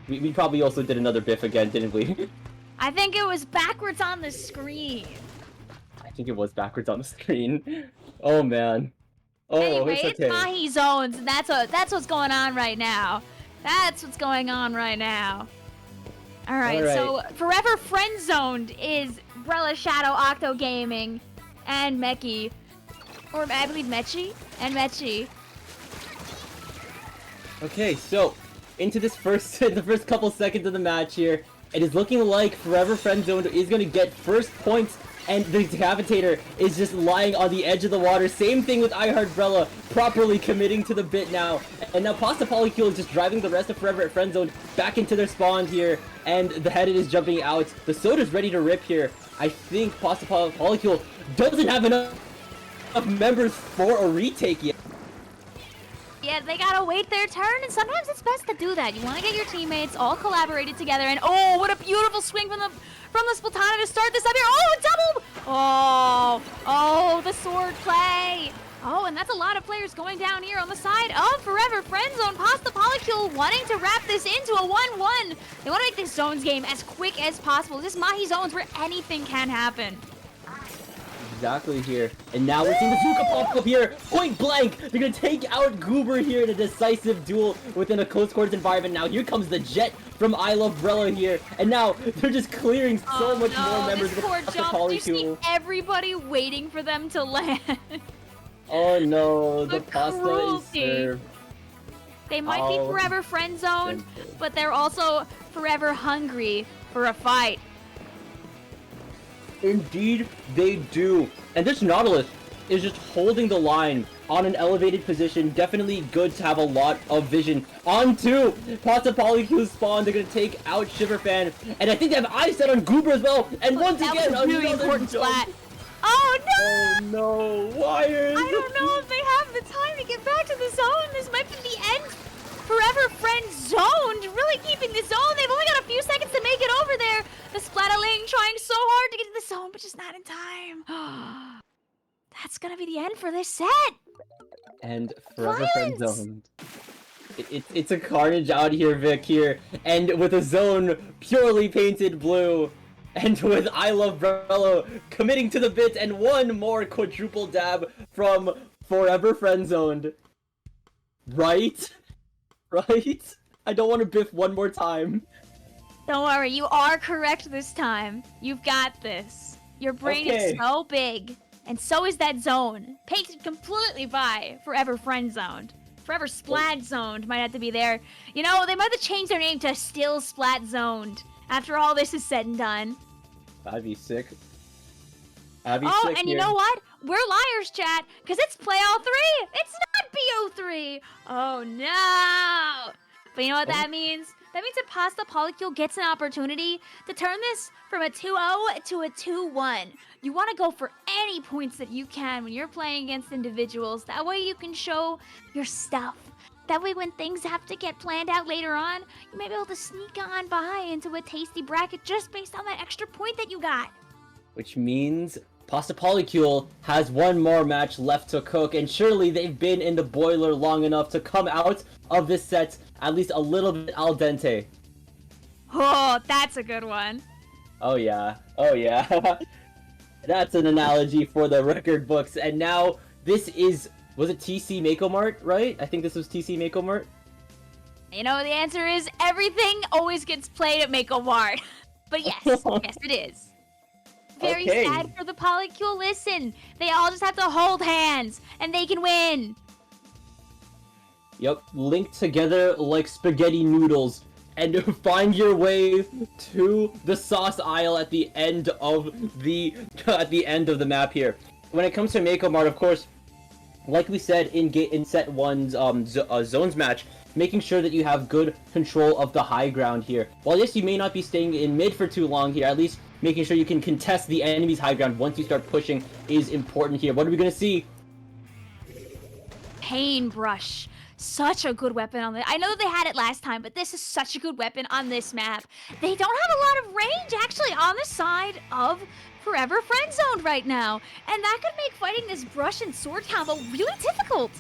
We probably also did another biff again, didn't we? I think it was backwards on the screen. I think it was backwards on the screen. Oh man. Oh, Anyway, it's it's okay. Mahi Zones, and that's what's going on right now. That's what's going on right now. Alright, so Forever Friend Zoned is Brella Shadow Octo Gaming and Meki. Or I believe Mechi and Mechi. Okay, so into this the first couple seconds of the match here, it is looking like Forever Friend Zone is going to get first points, and the Decapitator is just lying on the edge of the water. Same thing with iHeartBrella, properly committing to the bit now. And now Pasta Polycule is just driving the rest of Forever Friend Zone back into their spawn here, and the Headed is jumping out. The Soda's ready to rip here. I think Pasta Polycule doesn't have enough members for a retake yet. Yeah, they gotta wait their turn, and sometimes it's best to do that. You want to get your teammates all collaborated together, and oh, what a beautiful swing from the Splatana to start this up here. Oh, double! Oh, the sword play. Oh, and that's a lot of players going down here on the side of Forever Friend Zone. Pasta Polycule wanting to wrap this into a 1-1. They want to make this Zones game as quick as possible. This Mahi Zones where anything can happen. Exactly here. And now we're seeing the Zuka pop up here, point blank! They're gonna take out Goober here in a decisive duel within a close quarters environment. Now here comes the Jet from I Love Brella here, and now they're just clearing so much more members this of poor the jump. You see Polycule. everybody waiting for them to land. Oh no, the pasta cruelty. is served. They might be forever friend zoned, but they're also forever hungry for a fight. Indeed, they do. And this Nautilus is just holding the line on an elevated position. Definitely good to have a lot of vision. Onto Pasta Polycule's spawn. They're going to take out Shiverfan. And I think they have eyes set on Goober as well. And once that again, was a really another important jump. splat. Oh no! Oh no, Wires! I don't know if they have the time to get back to the zone. This might be the end. Forever friend zoned, really keeping the zone. They've only got a few seconds to make it over there. The Splataling trying so hard to get to the zone, but just not in time. That's gonna be the end for this set. And Forever Friend Zoned. It's a carnage out here, Vic, here. And with a zone purely painted blue. And with I Love Brella committing to the bit, and one more quadruple dab from Forever Friend Zoned. Right? Right? I don't want to biff one more time. Don't worry, you are correct this time. You've got this. Your brain is so big. And so is that zone. Painted completely by Forever Friend Zoned. Forever Splat Zoned might have to be there. You know, they might have changed their name to Still Splat Zoned after all this is said and done. That'd be sick. That'd be sick and here. you know what? We're liars, chat, because it's Play All 3. It's not BO3. Oh, no. But you know what that means? That means that Pasta Polycule gets an opportunity to turn this from a 2-0 to a 2-1. You want to go for any points that you can when you're playing against individuals. That way you can show your stuff. That way when things have to get planned out later on, you may be able to sneak on by into a tasty bracket just based on that extra point that you got. Which means Pasta Polycule has one more match left to cook, and surely they've been in the boiler long enough to come out of this set at least a little bit al dente. Oh, that's a good one. Oh yeah. Oh yeah. That's an analogy for the record books. And now this is, was it TC Mako Mart, right? I think this was TC Mako Mart. You know, the answer is everything always gets played at Mako Mart. But yes, yes it is. Very Okay. sad for the Polycule. Listen, they all just have to hold hands, and they can win. Yep, linked together like spaghetti noodles, and find your way to the sauce aisle at the end of the map here. When it comes to Mako Mart, of course, like we said in set one's zones match, making sure that you have good control of the high ground here. While yes, you may not be staying in mid for too long here, at least making sure you can contest the enemy's high ground once you start pushing is important here. What are we gonna see? Paintbrush. Such a good weapon on this. I know they had it last time, but this is such a good weapon on this map. They don't have a lot of range, actually, on the side of Forever Friend Zoned right now. And that could make fighting this brush and sword combo really difficult.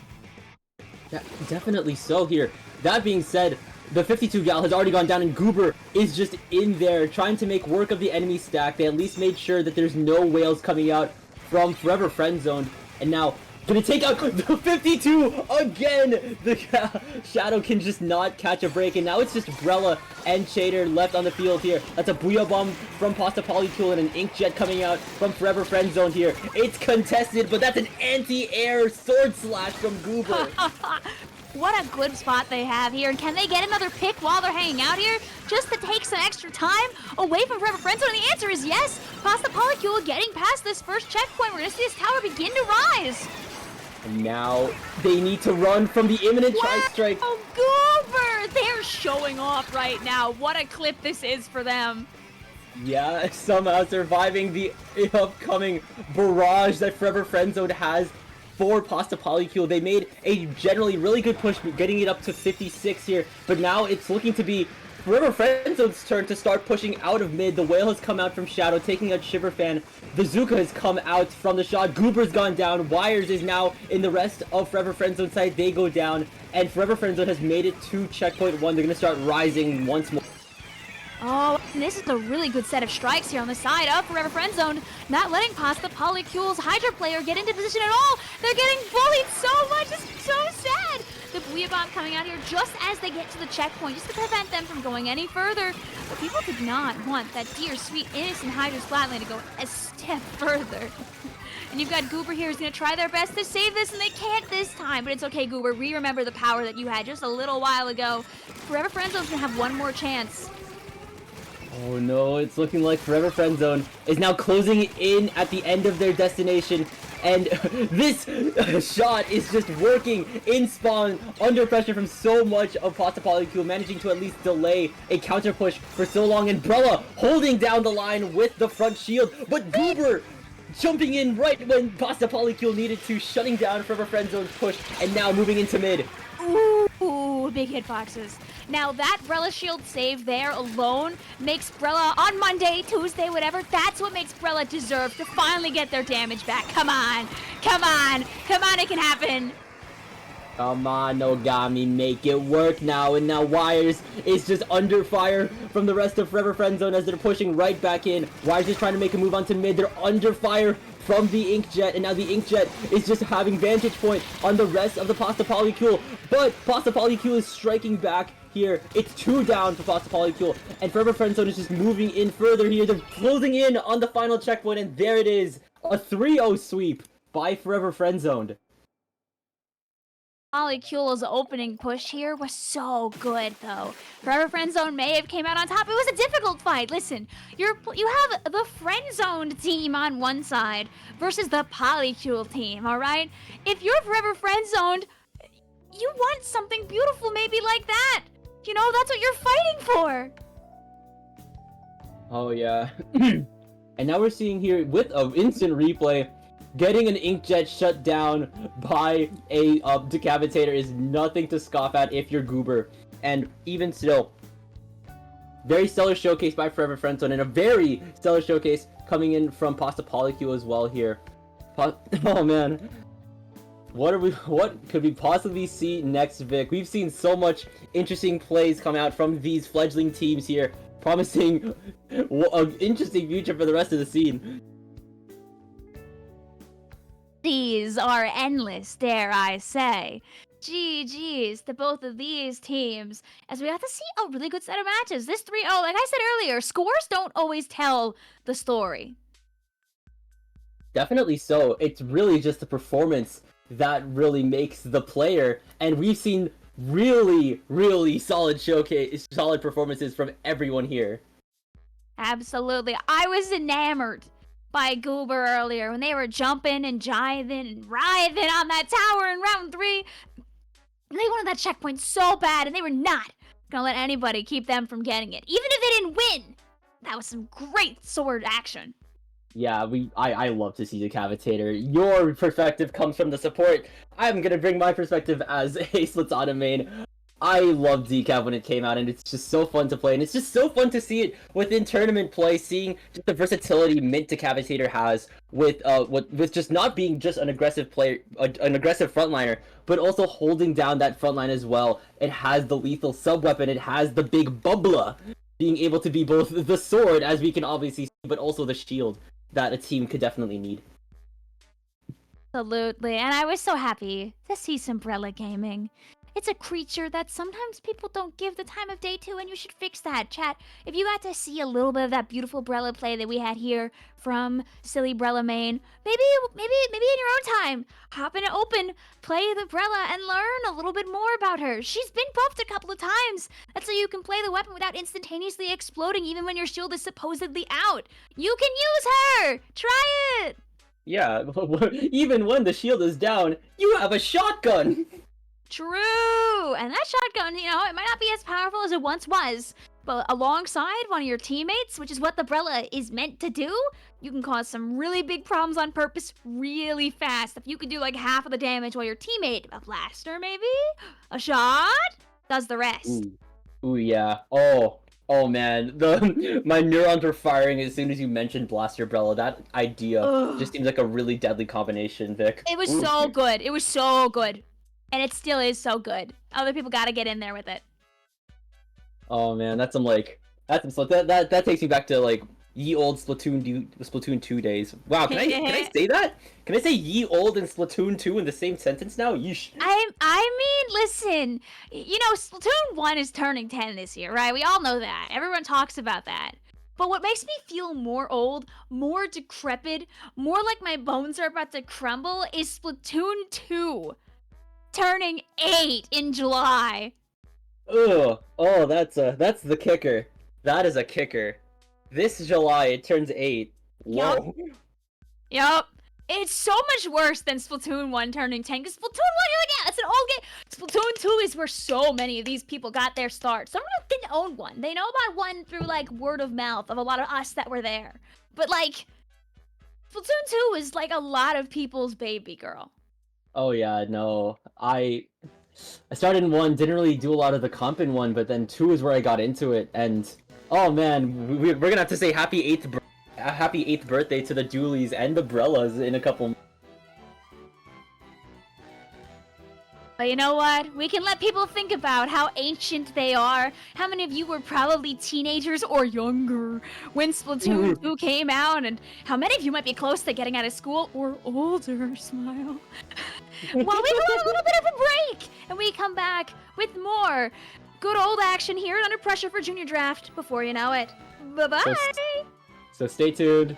Yeah, definitely so here. That being said, the 52 gal has already gone down, and Goober is just in there trying to make work of the enemy stack. They at least made sure that there's no whales coming out from Forever Friend Zoned, and now gonna take out the 52 again! The Shadow can just not catch a break, and now it's just Brella and Chader left on the field here. That's a Booyah Bomb from Pasta Polycule and an Inkjet coming out from Forever Friend Zone here. It's contested, but that's an anti-air sword slash from Goober. What a good spot they have here. And can they get another pick while they're hanging out here? Just to take some extra time away from Forever Friend Zone? And the answer is yes. Pasta Polycule getting past this first checkpoint. We're going to see this tower begin to rise. And now they need to run from the imminent tri-strike. Oh, Goober! They're showing off right now. What a clip this is for them. Yeah, somehow surviving the upcoming barrage that Forever Friend Zone has for Pasta Polycule. They made a generally really good push, getting it up to 56 here, but now it's looking to be Forever Friend Zone's turn to start pushing out of mid. The Whale has come out from Shadow, taking out Shiverfan. The Zuka has come out from the shot. Goober's gone down. Wires is now in the rest of Forever Friend Zone side. They go down, and Forever Friend Zone has made it to checkpoint 1. They're going to start rising once more. Oh, and this is a really good set of strikes here on the side of Forever Friend Zone, not letting Pasta Polycule's Hydra player get into position at all. They're getting bullied so much. It's so sad. The Booyah Bomb coming out here just as they get to the checkpoint, just to prevent them from going any further. But people did not want that dear, sweet, innocent Hydra's flatline to go a step further. And you've got Goober here who's going to try their best to save this, and they can't this time. But it's okay, Goober. We remember the power that you had just a little while ago. Forever Friend Zone's going to have one more chance. Oh no, it's looking like Forever Friend Zone is now closing in at the end of their destination, and this shot is just working in spawn under pressure from so much of Pasta Polycule, managing to at least delay a counter push for so long, and Brella holding down the line with the front shield, but Goober jumping in right when Pasta Polycule needed to, shutting down Forever Friend Zone's push, and now moving into mid. Ooh, big hitboxes. Now that Brella shield save there alone makes Brella on Monday, Tuesday, whatever, that's what makes Brella deserve to finally get their damage back. Come on, come on, come on, it can happen. Come on, Nogami, make it work now. And now Wires is just under fire from the rest of Forever Friend Zone as they're pushing right back in. Wires is trying to make a move onto mid. They're under fire from the Inkjet, and now the Inkjet is just having vantage point on the rest of the Pasta Polycule. But Pasta Polycule is striking back here. It's 2 down for Pasta Polycule, and Forever Friend Zone is just moving in further here. They're closing in on the final checkpoint, and there it is. A 3-0 sweep by Forever Friend Zoned. Polycule's opening push here was so good, though. Forever Friend Zone may have came out on top. It was a difficult fight. Listen, you have the Friend Zoned team on one side versus the Polycule team, all right? If you're Forever Friend Zoned, you want something beautiful maybe like that. You know, that's what you're fighting for. Oh, yeah. And now we're seeing here, with an instant replay, getting an Inkjet shut down by a Decapitator is nothing to scoff at if you're Goober. And even still, very stellar showcase by Forever Friend Zone, and a very stellar showcase coming in from Pasta Polycule as well here. Oh man. What could we possibly see next, Vic? We've seen so much interesting plays come out from these fledgling teams here. promising an interesting future for the rest of the scene. These are endless, dare I say. GG's to both of these teams, as we have to see a really good set of matches. This 3-0, like I said earlier, scores don't always tell the story. Definitely so. It's really just the performance that really makes the player, and we've seen really, really solid performances from everyone here. Absolutely. I was enamored by Goober earlier when they were jumping and jiving and writhing on that tower in round 3. They wanted that checkpoint so bad, and they were not gonna let anybody keep them from getting it, even if they didn't win. That was some great sword action. Yeah, I love to see the Cavitator. Your perspective comes from the support. I'm gonna bring my perspective as a Splatoon main. I loved Decav when it came out, and it's just so fun to play, and it's just so fun to see it within tournament play, seeing just the versatility Mint Decapitator has with just not being just an aggressive player, an aggressive frontliner, but also holding down that frontline as well. It has the lethal sub-weapon, it has the big bubbler, being able to be both the sword, as we can obviously see, but also the shield that a team could definitely need. Absolutely, and I was so happy to see Sombrella Gaming. It's a creature that sometimes people don't give the time of day to, and you should fix that, chat. If you got to see a little bit of that beautiful Brella play that we had here from Silly Brella main, maybe in your own time, hop in and open, play the Brella, and learn a little bit more about her. She's been buffed a couple of times. That's so you can play the weapon without instantaneously exploding, even when your shield is supposedly out. You can use her. Try it. Yeah, even when the shield is down, you have a shotgun. True! And that shotgun, you know, it might not be as powerful as it once was, but alongside one of your teammates, which is what the Brella is meant to do, you can cause some really big problems on purpose really fast. If you could do like half of the damage while your teammate, a blaster maybe, a shot, does the rest. Ooh, yeah. Oh man, my neurons were firing as soon as you mentioned Blaster Brella. That idea just seems like a really deadly combination, Vic. It was so good. It was so good. And it still is so good. Other people gotta get in there with it. Oh man, that takes me back to like ye old Splatoon 2 days. Wow, can I say that? Can I say ye old and Splatoon 2 in the same sentence now? Yeesh. I mean, listen, you know, Splatoon 1 is turning 10 this year, right? We all know that. Everyone talks about that. But what makes me feel more old, more decrepit, more like my bones are about to crumble is Splatoon 2. Turning 8 in July. Ugh. Oh, that's the kicker. That is a kicker. This July it turns 8. Whoa. Yup. It's so much worse than Splatoon 1 turning 10, because Splatoon 1, you're like, yeah, it's an old game. Splatoon 2 is where so many of these people got their start. Some of them didn't own one. They know about one through, like, word of mouth of a lot of us that were there. But, like, Splatoon 2 is, like, a lot of people's baby girl. Oh yeah, no. I started in 1, didn't really do a lot of the comp in 1, but then 2 is where I got into it, and oh man, we're gonna have to say happy 8th birthday to the Doolies and the Brellas in a couple. But you know what? We can let people think about how ancient they are. How many of you were probably teenagers or younger when Splatoon 2 came out, and how many of you might be close to getting out of school or older, smile. While we go on a little bit of a break, and we come back with more good old action here at Under Pressure for Junior Draft before you know it. Bye-bye! So stay tuned.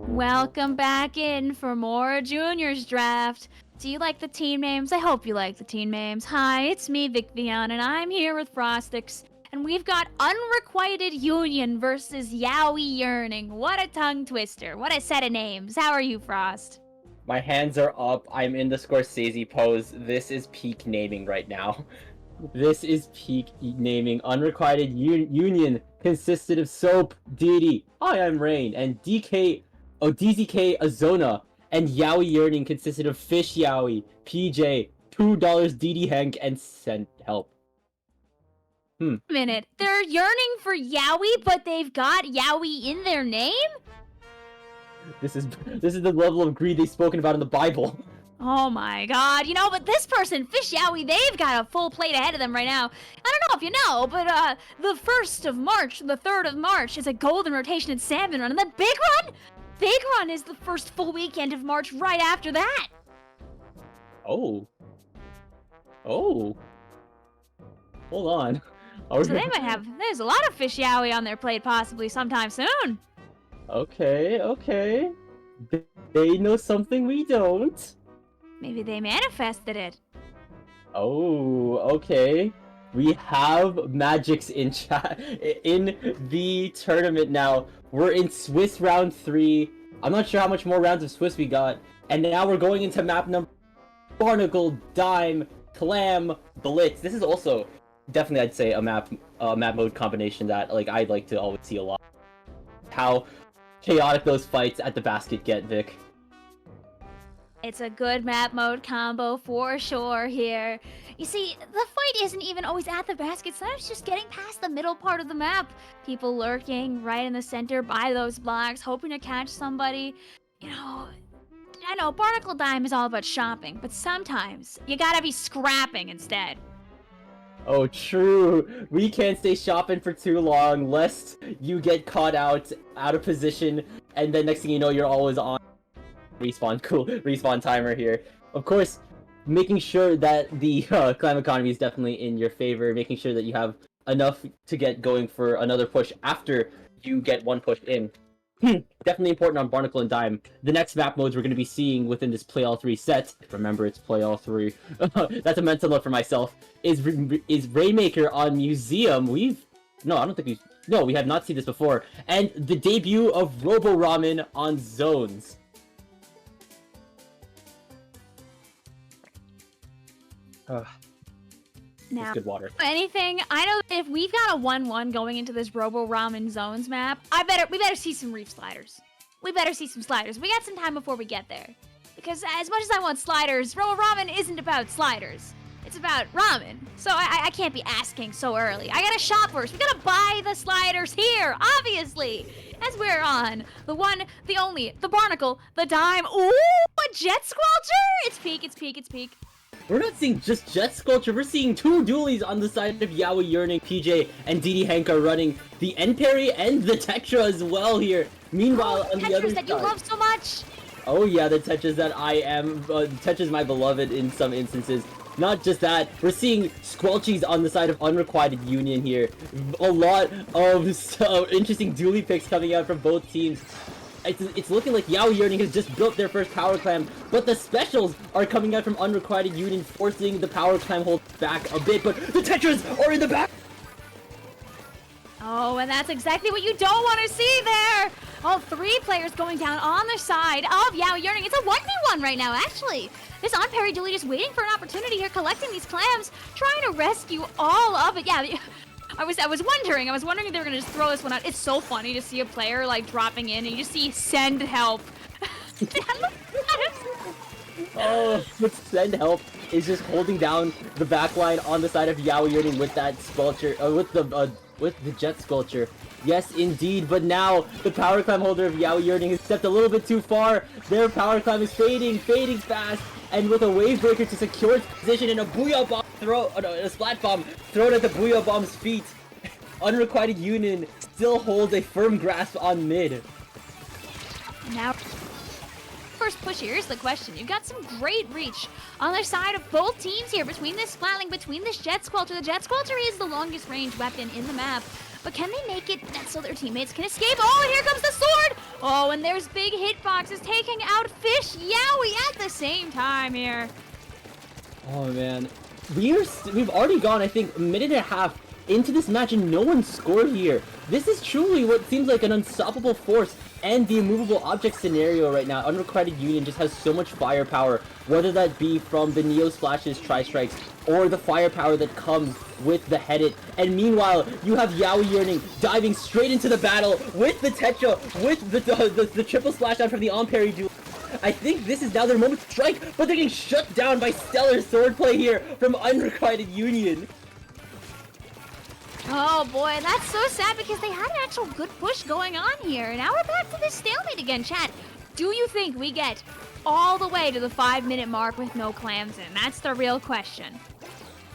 Welcome back in for more Juniors Draft. Do you like the team names? I hope you like the team names. Hi, it's me, Vic Vion, and I'm here with Frostix. And we've got Unrequited Union versus Yowie Yearning. What a tongue twister. What a set of names. How are you, Frost? My hands are up. I'm in the Scorsese pose. This is peak naming right now. This is peak naming. Unrequited Union consisted of Soap, Deity, I Am Rain, and DZK Azona, and Yowie Yearning consisted of Fish Yowie, PJ, $2 DD Hank, and Sent Help. Minute. They're yearning for Yowie, but they've got Yowie in their name? This is the level of greed they've spoken about in the Bible. Oh my god, you know, but this person, Fish Yowie, they've got a full plate ahead of them right now. I don't know if you know, but the 1st of March, the 3rd of March is a golden rotation and salmon run, and the Big Run is the first full weekend of March right after that. Oh. Hold on. So they might have, there's a lot of Fish Yowie on their plate possibly sometime soon. Okay. They know something we don't. Maybe they manifested it. Oh, okay. We have Magics in chat in the tournament now. We're in Swiss round 3. I'm not sure how much more rounds of Swiss we got. And now we're going into map number Barnacle, Dime, Clam, Blitz. This is also definitely, I'd say, a map mode combination that I'd like to always see a lot. How chaotic those fights at the basket get, Vic. It's a good map mode combo for sure here. You see, the fight isn't even always at the basket. Sometimes just getting past the middle part of the map. People lurking right in the center by those blocks, hoping to catch somebody. You know, I know Barnacle Dime is all about shopping, but sometimes you gotta be scrapping instead. Oh, true. We can't stay shopping for too long, lest you get caught out of position, and then next thing you know, you're always on respawn. Cool respawn timer here. Of course, making sure that the climb economy is definitely in your favor, making sure that you have enough to get going for another push after you get one push in. Definitely important on Barnacle and Dime. The next map modes we're going to be seeing within this Play All 3 set, remember it's Play All 3, that's a mental note for myself, is Rainmaker on Museum. We have not seen this before. And the debut of Robo Ramen on Zones. Now, good water. Anything, I know if we've got a 1-1 going into this Robo Ramen Zones map, we better see some reef sliders. We better see some sliders. We got some time before we get there. Because as much as I want sliders, Robo Ramen isn't about sliders. It's about ramen. So I can't be asking so early. I gotta shop first. We gotta buy the sliders here, obviously. As we're on the one, the only, the Barnacle, the Dime. Ooh, a Jet Squelcher! It's peak, it's peak, it's peak. We're not seeing just Jet Sculpture, we're seeing two dualies on the side of Yaoi Yearning. PJ and DD Hank are running the End Parry and the Tetra as well here. Meanwhile, on the other side... that you love so much! Oh yeah, the Tetras that I am... Tetras my beloved in some instances. Not just that, we're seeing Squelchies on the side of Unrequited Union here. A lot of interesting dually picks coming out from both teams. It's looking like Yaoi Yearning has just built their first power clam, but the specials are coming out from Unrequited Union, forcing the power clam hold back a bit, but the Tetras are in the back! Oh, and that's exactly what you don't want to see there! All three players going down on the side of Yaoi Yearning. It's a 1v1 right now, actually! This on-parry dually just waiting for an opportunity here, collecting these clams, trying to rescue all of it. Yeah, I was wondering if they were gonna just throw this one out. It's so funny to see a player like dropping in and you just see send help. Oh, but send help is just holding down the backline on the side of Yaoi Yearning with that sculpture, with the Jet Sculpture. Yes, indeed, but now the power climb holder of Yaoi Yearning has stepped a little bit too far. Their power climb is fading fast, and with a wave breaker to secure its position and a Booyah Bomb a Splat Bomb thrown at the Booyah Bomb's feet, Unrequited Union still holds a firm grasp on mid. Now, first push here is the question. You've got some great reach on the side of both teams here between this Splatling, between this Jet Squelcher. The Jet Squelcher is the longest range weapon in the map. But can they make it so their teammates can escape? Oh, and here comes the sword! Oh, and there's big hitboxes taking out Fish Yaoi at the same time here. Oh man, we've already gone, I think, a minute and a half into this match and no one scored here. This is truly what seems like an unstoppable force and the immovable object scenario right now. Unrequited Union just has so much firepower, whether that be from the Neo Splashes, Tri-Strikes, or the firepower that comes with the Headit. And meanwhile, you have Yaoi Yearning diving straight into the battle with the Tetra, with the triple splashdown from the on-parry duel. I think this is now their moment to strike, but they're getting shut down by stellar swordplay here from Unrequited Union. Oh boy, that's so sad because they had an actual good push going on here. Now we're back to this stalemate again, chat. Do you think we get all the way to the 5-minute mark with no clams in? That's the real question.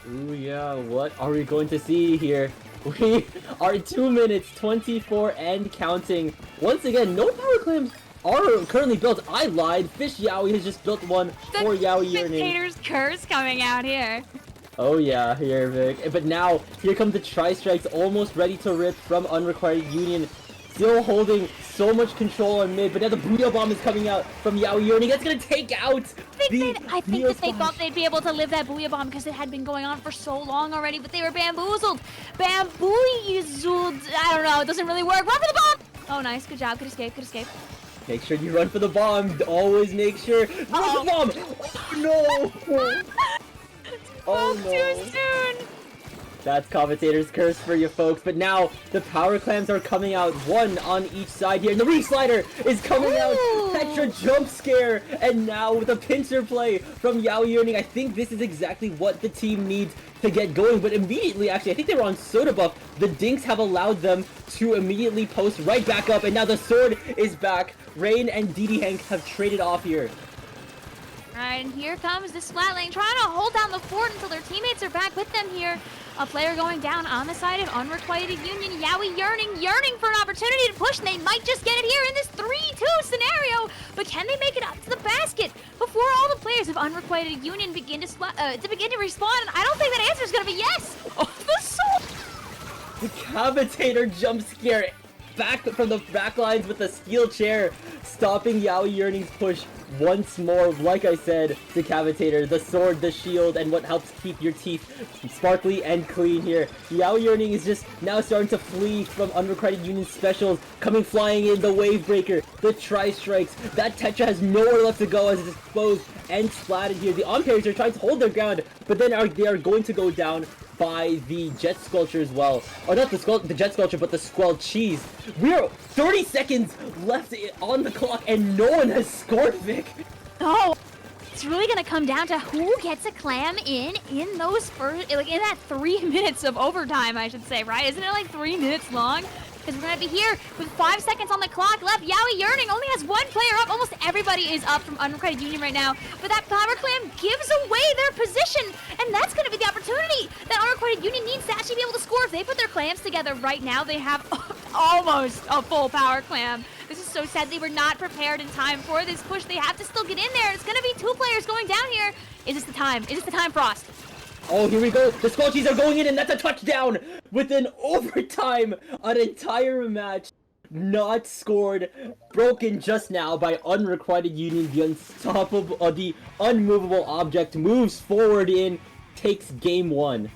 Ooh yeah, what are we going to see here? We are 2 minutes 24 and counting. Once again, no power clams are currently built. I lied. Fish Yaoi has just built one for Yaoi Yearning. The Spectator's Curse coming out here. Oh yeah, here Vic. But now, here come the Tri-Strikes almost ready to rip from Unrequited Union. Still holding so much control on mid, but now the Booyah Bomb is coming out from Yaoi Yearning. That's gonna take out I think that they thought they'd be able to live that Booyah Bomb because it had been going on for so long already, but they were bamboozled. Bamboozled. I don't know, it doesn't really work. Run for the bomb! Oh nice, good job, good escape, good escape. Make sure you run for the bomb. Always make sure. Run for the bomb! Oh no! Oh no. Too soon! That's commentator's curse for you folks. But now the power clams are coming out, one on each side here. And the re-slider is coming out. Extra jump scare. And now with a pincer play from Yaoi Yearning, I think this is exactly what the team needs to get going. But immediately, actually, I think they were on soda buff. The dinks have allowed them to immediately post right back up. And now the sword is back. Rain and DD Hank have traded off here. Alright, and here comes this flat lane, trying to hold down the fort until their teammates are back with them here. A player going down on the side of Unrequited Union. Yaoi yearning for an opportunity to push, and they might just get it here in this 3-2 scenario. But can they make it up to the basket before all the players of Unrequited Union begin to respawn? I don't think that answer is going to be yes. Oh, the soul! The Cavitator jump scare back from the back lines with the steel chair, stopping Yaoi Yearning's push once more. Like I said, the Cavitator, the sword, the shield, and what helps keep your teeth sparkly and clean here. Yaoi Yearning is just now starting to flee from Unrequited Union specials, coming flying in the Wave Breaker, the Tri-Strikes. That Tetra has nowhere left to go as it's exposed and splatted here. The Ampères are trying to hold their ground, but then they are going to go down by the Jet Sculpture as well. Or not the Jet Sculpture, but the Squall Cheese. We are 30 seconds left on the clock, and no one has scored, Vic. No, it's really gonna come down to who gets a clam in those first, like in that 3 minutes of overtime, I should say, right? Isn't it like 3 minutes long? Because we're gonna be here with 5 seconds on the clock left. Yaoi Yearning only has one player up. Almost everybody is up from Unrequited Union right now. But that power clam gives away their position. And that's gonna be the opportunity that Unrequited Union needs to actually be able to score. If they put their clams together right now, they have almost a full power clam. This is so sad. They were not prepared in time for this push. They have to still get in there. It's gonna be 2 players going down here. Is this the time? Is this the time, Frost? Oh, here we go. The Squall Cheese are going in, and that's a touchdown within overtime. An entire match not scored, broken just now by Unrequited Union. The unstoppable, the unmovable object moves forward in, takes game 1.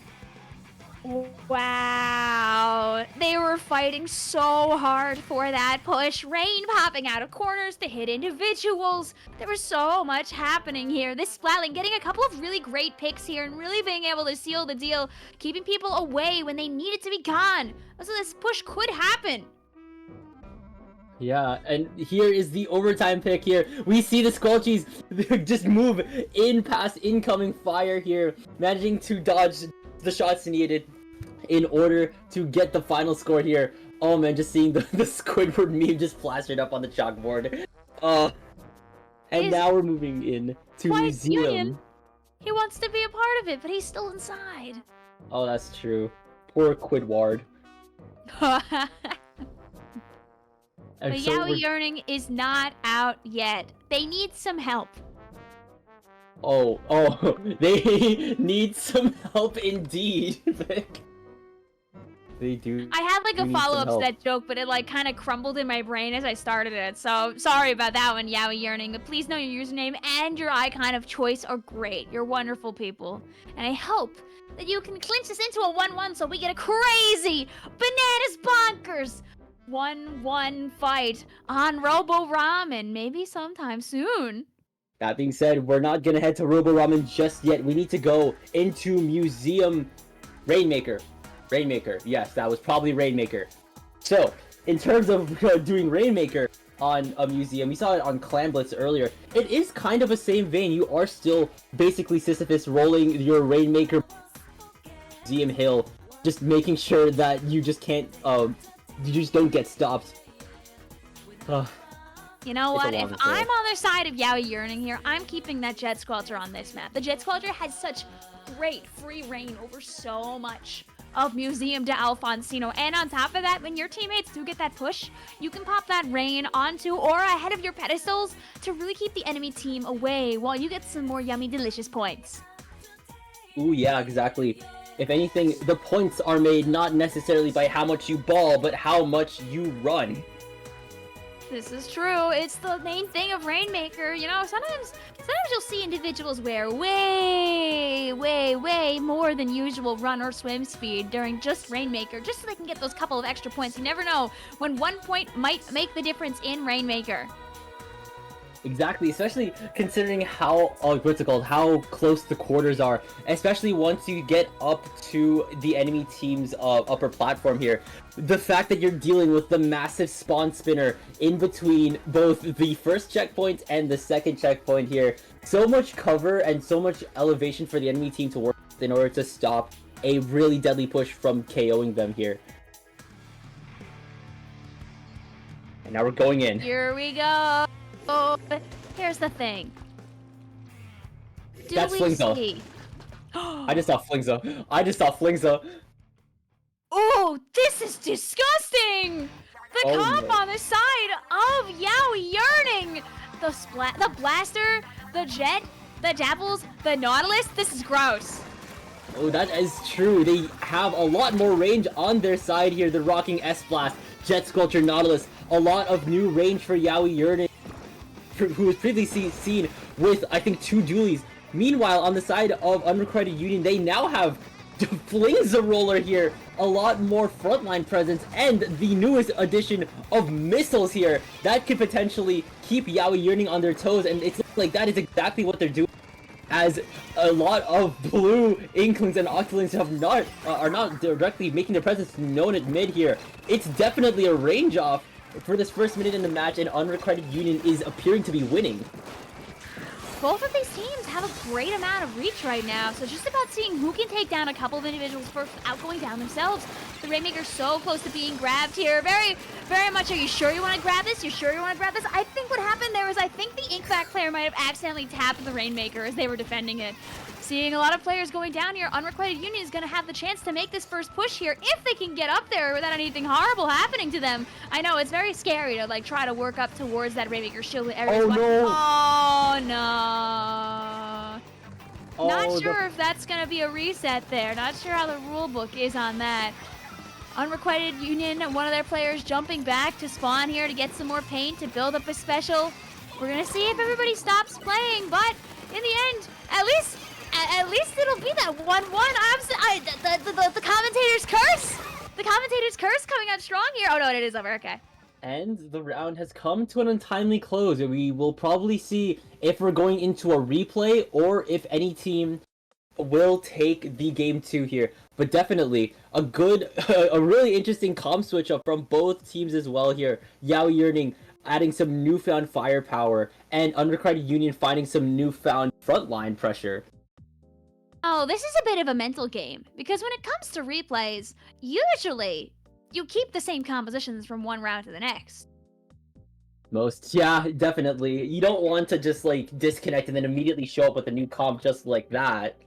Wow, they were fighting so hard for that push. Rain popping out of corners to hit individuals. There was so much happening here. This Splatling getting a couple of really great picks here and really being able to seal the deal, keeping people away when they needed to be gone. So this push could happen. Yeah, and here is the overtime pick here. We see the Squall Cheese just move in past incoming fire here, managing to dodge the shots needed in order to get the final score here. Oh man, just seeing the Squidward meme just plastered up on the chalkboard. And now we're moving in to Museum. Union. He wants to be a part of it, but he's still inside. Oh, that's true. Poor Quidward. But Yaoi Yearning is not out yet. They need some help. Oh, they need some help indeed, Vic. They do. I had like a follow-up to that joke, but it like kind of crumbled in my brain as I started it. So sorry about that one, Yaoi Yearning. But please know your username and your icon of choice are great. You're wonderful people. And I hope that you can clinch this into a 1-1 so we get a crazy, bananas bonkers 1-1 fight on Robo Ramen maybe sometime soon. That being said, we're not gonna head to Robo Ramen just yet. We need to go into Museum Rainmaker. Rainmaker, yes, that was probably Rainmaker. So, in terms of doing Rainmaker on a museum, we saw it on Clan Blitz earlier. It is kind of a same vein. You are still basically Sisyphus rolling your Rainmaker Museum Hill, just making sure that you just can't, you just don't get stopped. You know what? If I'm on the side of Yaoi Yearning here, I'm keeping that Jet Squelcher on this map. The Jet Squelcher has such great free reign over so much of Museum de Alfonsino. And on top of that, when your teammates do get that push, you can pop that rain onto or ahead of your pedestals to really keep the enemy team away while you get some more yummy, delicious points. Ooh, yeah, exactly. If anything, the points are made not necessarily by how much you ball, but how much you run. This is true. It's the main thing of Rainmaker. You know, sometimes you'll see individuals wear way more than usual run or swim speed during just Rainmaker, just so they can get those couple of extra points. You never know when 1 point might make the difference in Rainmaker. Exactly, especially considering how what's it called? How close the quarters are. Especially once you get up to the enemy team's upper platform here. The fact that you're dealing with the massive spawn spinner in between both the first checkpoint and the second checkpoint here. So much cover and so much elevation for the enemy team to work with in order to stop a really deadly push from KOing them here. And now we're going in. Here we go. Oh, here's the thing. That's Flingzo. I just saw Flingzo. Oh, this is disgusting! The comp on the side of Yowie Yearning! The Blaster, the Jet, the Dapples, the Nautilus, this is gross. Oh, that is true. They have a lot more range on their side here. They're rocking S-Blast, Jet Sculpture, Nautilus. A lot of new range for Yowie Yearning, who was previously seen with, I think, 2 dualies. Meanwhile, on the side of Unrequited Union, they now have Flingza Roller here, a lot more frontline presence, and the newest addition of missiles here that could potentially keep Yowie Yearning on their toes, and it's like that is exactly what they're doing, as a lot of blue Inklings and Octolings are not directly making their presence known at mid here. It's definitely a range off for this first minute in the match, and Unrequited Union is appearing to be winning. Both of these teams have a great amount of reach right now, so it's just about seeing who can take down a couple of individuals without going down themselves. The Rainmaker's so close to being grabbed here. Very, very much, are you sure you want to grab this? You sure you want to grab this? I think what happened there was I think the Inkback player might have accidentally tapped the Rainmaker as they were defending it. Seeing a lot of players going down here, Unrequited Union is going to have the chance to make this first push here if they can get up there without anything horrible happening to them. I know, it's very scary to like try to work up towards that Rainmaker shield. Oh no! Oh no! Not sure if that's going to be a reset there. Not sure how the rule book is on that. Unrequited Union, one of their players jumping back to spawn here to get some more paint to build up a special. We're going to see if everybody stops playing, but in the end, at least it'll be that 1-1. The commentator's curse! The commentator's curse coming out strong here. Oh no, it is over, okay. And the round has come to an untimely close. We will probably see if we're going into a replay or if any team will take the game 2 here. But definitely a really interesting comp switch up from both teams as well here. Yowie Yearning adding some newfound firepower, and Unrequited Union finding some newfound frontline pressure. Oh, this is a bit of a mental game, because when it comes to replays, usually you keep the same compositions from one round to the next. Yeah, definitely. You don't want to just like disconnect and then immediately show up with a new comp just like that.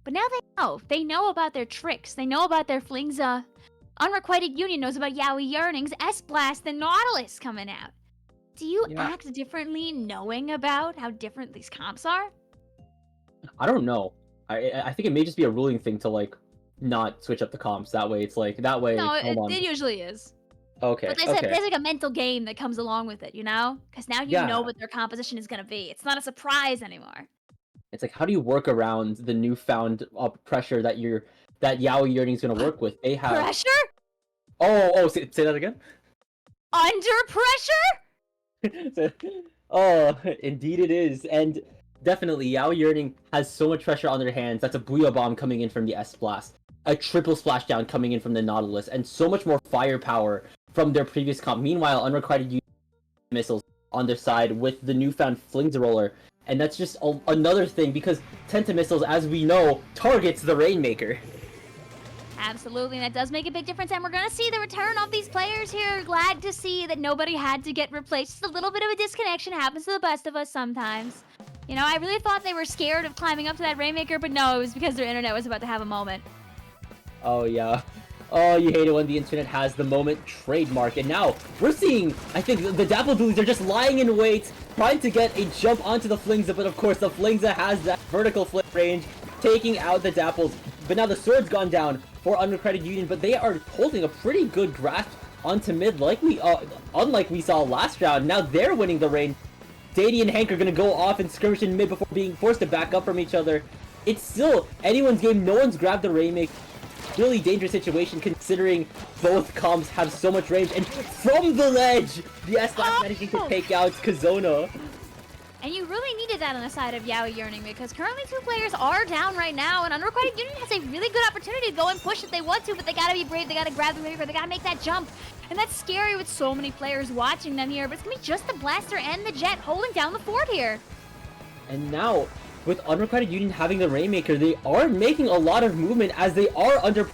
But now they know. They know about their tricks. They know about their Flingza. Unrequited Union knows about Yowie Yearning's S-Blast and Nautilus coming out. Do you act differently knowing about how different these comps are? I don't know. I think it may just be a ruling thing to like not switch up the comps. That way it's like that way. No, it usually is. Okay. But there's like a mental game that comes along with it, you know? Because now you know what their composition is gonna be. It's not a surprise anymore. It's like, how do you work around the newfound pressure that Yowie Yearning's gonna work with? They have pressure. Oh, say that again. Under pressure. Oh, indeed it is, and definitely Yowie Yearning has so much pressure on their hands. That's a Booyah Bomb coming in from the S-Blast, a triple splashdown coming in from the Nautilus, and so much more firepower from their previous comp. Meanwhile, Unrequited Union missiles on their side with the newfound Flingza Roller. And that's just another thing, because Tenta Missiles, as we know, targets the Rainmaker. Absolutely, and that does make a big difference, and we're going to see the return of these players here. Glad to see that nobody had to get replaced. Just a little bit of a disconnection happens to the best of us sometimes. You know, I really thought they were scared of climbing up to that Rainmaker, but no, it was because their internet was about to have a moment. Oh, yeah. Oh, you hate it when the internet has the moment trademark. And now, we're seeing, I think, the Dapple Dualies are just lying in wait, trying to get a jump onto the Flingza, but of course, the Flingza has that vertical flip range, taking out the Dapples. But now the sword's gone down for Unrequited Union, but they are holding a pretty good grasp onto mid, like unlike we saw last round. Now they're winning the range. Dadey and Hank are going to go off and skirmish in mid before being forced to back up from each other. It's still anyone's game. No one's grabbed the Rainmaker. really dangerous situation considering both comps have so much range. And from the ledge, the S-Blast managing to take out Kazona. And you really needed that on the side of Yaoi Yearning because currently 2 players are down right now, and Unrequited Union has a really good opportunity to go and push if they want to, but they gotta be brave, they gotta grab the Raker, they gotta make that jump. And that's scary with so many players watching them here, but it's gonna be just the Blaster and the Jet holding down the fort here. And now, with Unrequited Union having the Rainmaker, they are making a lot of movement as they are under...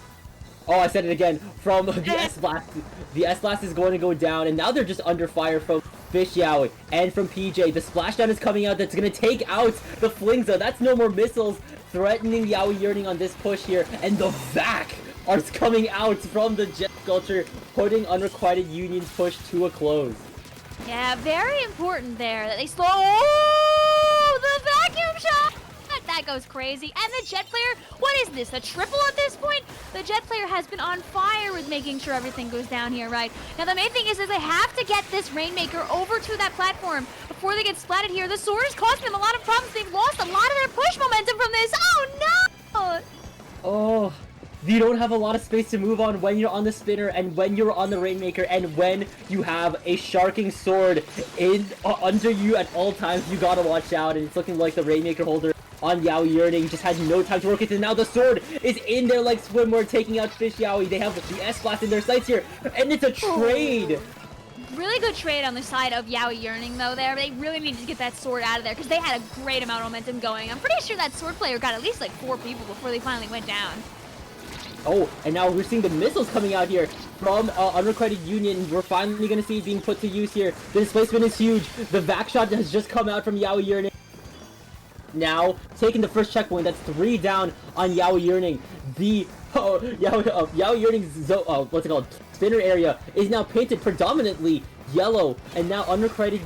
Oh, I said it again. From the S-Blast. The S-Blast is going to go down, and now they're just under fire from Fish Yaoi and from PJ. The splashdown is coming out that's going to take out the Flingza. That's no more missiles threatening Yaoi Yearning on this push here. And the Vac are coming out from the Jet Sculpture, putting Unrequited Union's push to a close. Yeah, very important there that they slow... Oh, the vacuum shot! That goes crazy. And the Jet player, what is this, a triple at this point? The Jet player has been on fire with making sure everything goes down here, right? Now the main thing is they have to get this Rainmaker over to that platform before they get splatted here. The sword is costing them a lot of problems. They've lost a lot of their push momentum from this. Oh no! Oh, you don't have a lot of space to move on when you're on the spinner and when you're on the Rainmaker and when you have a sharking sword in under you at all times. You gotta watch out, and it's looking like the Rainmaker holder on Yaoi Yearning just had no time to work it, and now the sword is in there like swimwear, taking out Fish Yaoi. They have the S-Blast in their sights here, and it's a trade! Really good trade on the side of Yaoi Yearning, though, there. They really needed to get that sword out of there, because they had a great amount of momentum going. I'm pretty sure that sword player got at least like 4 people before they finally went down. Oh, and now we're seeing the missiles coming out here from Unrequited Union. We're finally going to see it being put to use here. The displacement is huge. The vac shot has just come out from Yaoi Yearning. Now, taking the first checkpoint, that's 3 down on Yaoi Yearning. The Yaoi Yearning's what's it called? Spinner area is now painted predominantly yellow, and now Unrequited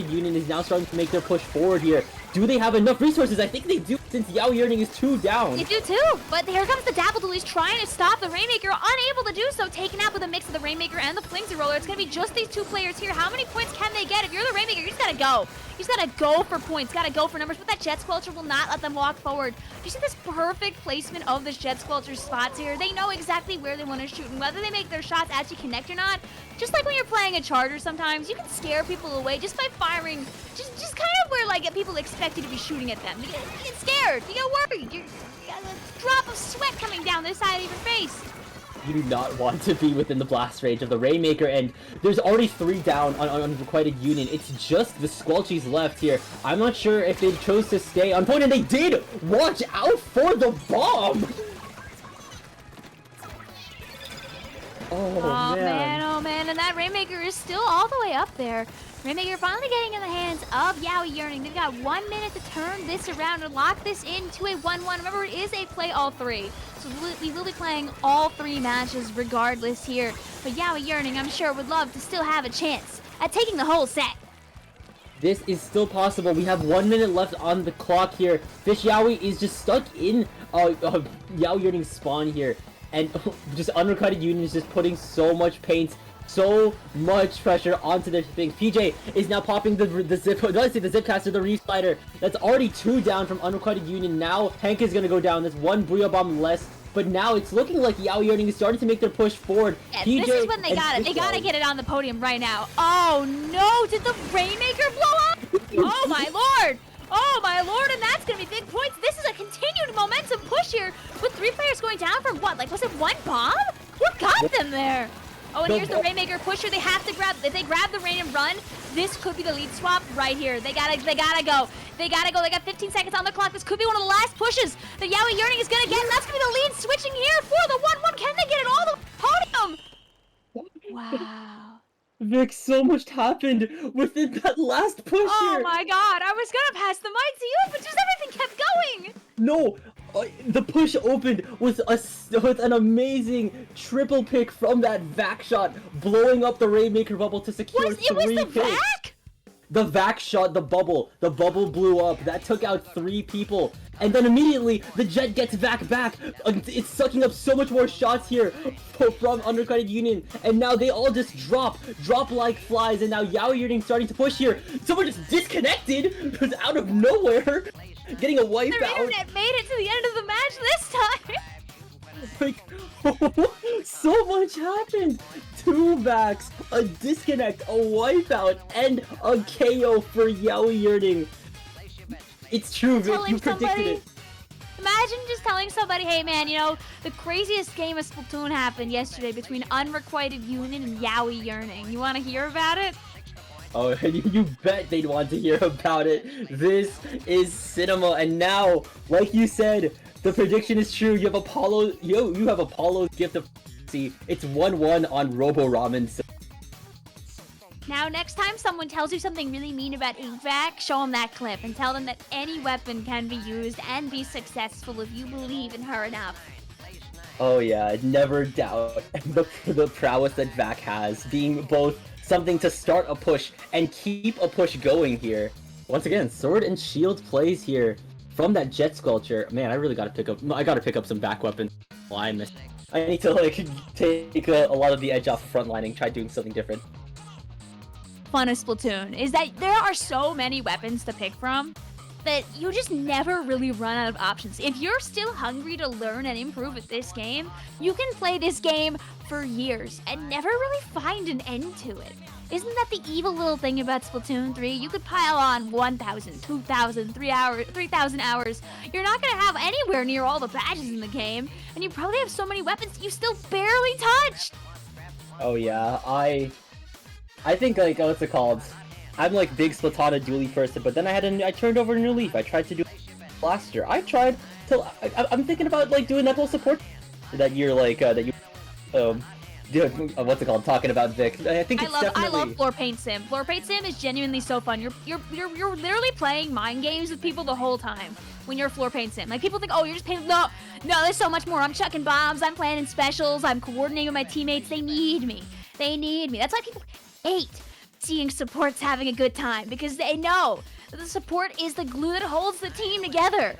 Union is now starting to make their push forward here. Do they have enough resources? I think they do, since Yaoi Yearning is 2 down. They do too, but here comes the Dapple Duel. He's trying to stop the Rainmaker, unable to do so, taken out with a mix of the Rainmaker and the Flingza Roller. It's gonna be just these 2 players here. How many points can they get? If you're the Rainmaker, you just gotta go. You just gotta go for points, gotta go for numbers, but that Jet Squelcher will not let them walk forward. Do you see this perfect placement of this Jet Squelcher spots here? They know exactly where they want to shoot, and whether they make their shots actually connect or not, just like when you're playing a Charger sometimes, you can scare people away just by firing, just kind of where like people expect you to be shooting at them. You get scared, you get worried, you got a drop of sweat coming down this side of your face. You do not want to be within the blast range of the Rainmaker, and there's already 3 down on Unrequited Union. It's just the Squelchies left here. I'm not sure if they chose to stay on point, and they did! Watch out for the bomb! Oh man, oh man, and that Rainmaker is still all the way up there. Rainmaker finally getting in the hands of Yaoi Yearning. They've got 1 minute to turn this around and lock this into a 1-1. Remember, it is a play all 3. So we will be playing all 3 matches regardless here. But Yaoi Yearning, I'm sure, would love to still have a chance at taking the whole set. this is still possible. We have 1 minute left on the clock here. Fish Yaoi is just stuck in Yaoi Yearning's spawn here. And just Unrequited Union is just putting so much paint, so much pressure onto their thing. PJ is now popping the zip, let's say the Zipcaster, the Reef Slider. That's already 2 down from Unrequited Union. Now Hank is gonna go down. There's 1 Booyah Bomb less. But now it's looking like Yaoi Yearning is starting to make their push forward. Yeah, PJ this is when they got it. They gotta get it on the podium right now. Oh no! Did the Rainmaker blow up? Oh my lord! Oh my lord! And that's gonna be big points. This is a continued momentum push here with 3 players going down from what? Like, was it 1 bomb? What got them there? Oh, and here's the Rainmaker pusher. They have to grab. If they grab the Rain and run, this could be the lead swap right here. They gotta go. They gotta go. They got 15 seconds on the clock. This could be one of the last pushes that Yaoi Yearning is gonna get, and that's gonna be the lead switching here for the 1-1. Can they get it all the podium? Wow. Vic, so much happened within that last push Oh here. my god, I was gonna pass the mic to you, but just everything kept going. No, the push opened with an amazing triple pick from that vac shot, blowing up the Rainmaker bubble to secure 3 It was the picks. vac? The vac shot the bubble. The bubble blew up. That took out 3 people. And then immediately, the Jet gets vac back. It's sucking up so much more shots here from Unrequited Union. And now they all just drop like flies. And now Yaoi Yearning starting to push here. Someone just disconnected out of nowhere. Getting a wipe Their out. internet made it to the end of the match this time. Like, so much happened! 2 backs, a disconnect, a wipeout, and a KO for Yaoi Yearning. It's true, Vic, you predicted it. Imagine just telling somebody, hey man, you know, the craziest game of Splatoon happened yesterday between Unrequited Union and Yaoi Yearning. You want to hear about it? Oh, you bet they'd want to hear about it. This is cinema, and now, like you said, the prediction is true. You have Apollo. You have Apollo's gift of see. It's 1-1 on Robo Ramen. So now, next time someone tells you something really mean about Inkvac, show them that clip and tell them that any weapon can be used and be successful if you believe in her enough. Oh yeah, never doubt the prowess that Vac has, being both something to start a push and keep a push going here. Once again, Sword and Shield plays here from that Jet Sculpture. Man, I really gotta pick up some back weapons. I need to like take a lot of the edge off frontlining, try doing something different. Fun of Splatoon is that there are so many weapons to pick from that you just never really run out of options. If you're still hungry to learn and improve at this game, you can play this game for years and never really find an end to it. Isn't that the evil little thing about Splatoon 3? You could pile on 1,000, 2,000, 3,000 hours. You're not gonna have anywhere near all the badges in the game, and you probably have so many weapons you still barely touched. Oh yeah, I think like what's it called? I'm like big Splatana dually person, but then I turned over a new leaf. I tried to do blaster. I tried to. I'm thinking about like doing that whole support that you're like what's it called? Talking about Vic. I think it's definitely. I love floor paint sim. Floor paint sim is genuinely so fun. You're literally playing mind games with people the whole time when you're floor paint sim. Like people think, oh, you're just painting. No, there's so much more. I'm chucking bombs. I'm planning specials. I'm coordinating with my teammates. They need me. That's why people hate seeing supports having a good time, because they know that the support is the glue that holds the team together.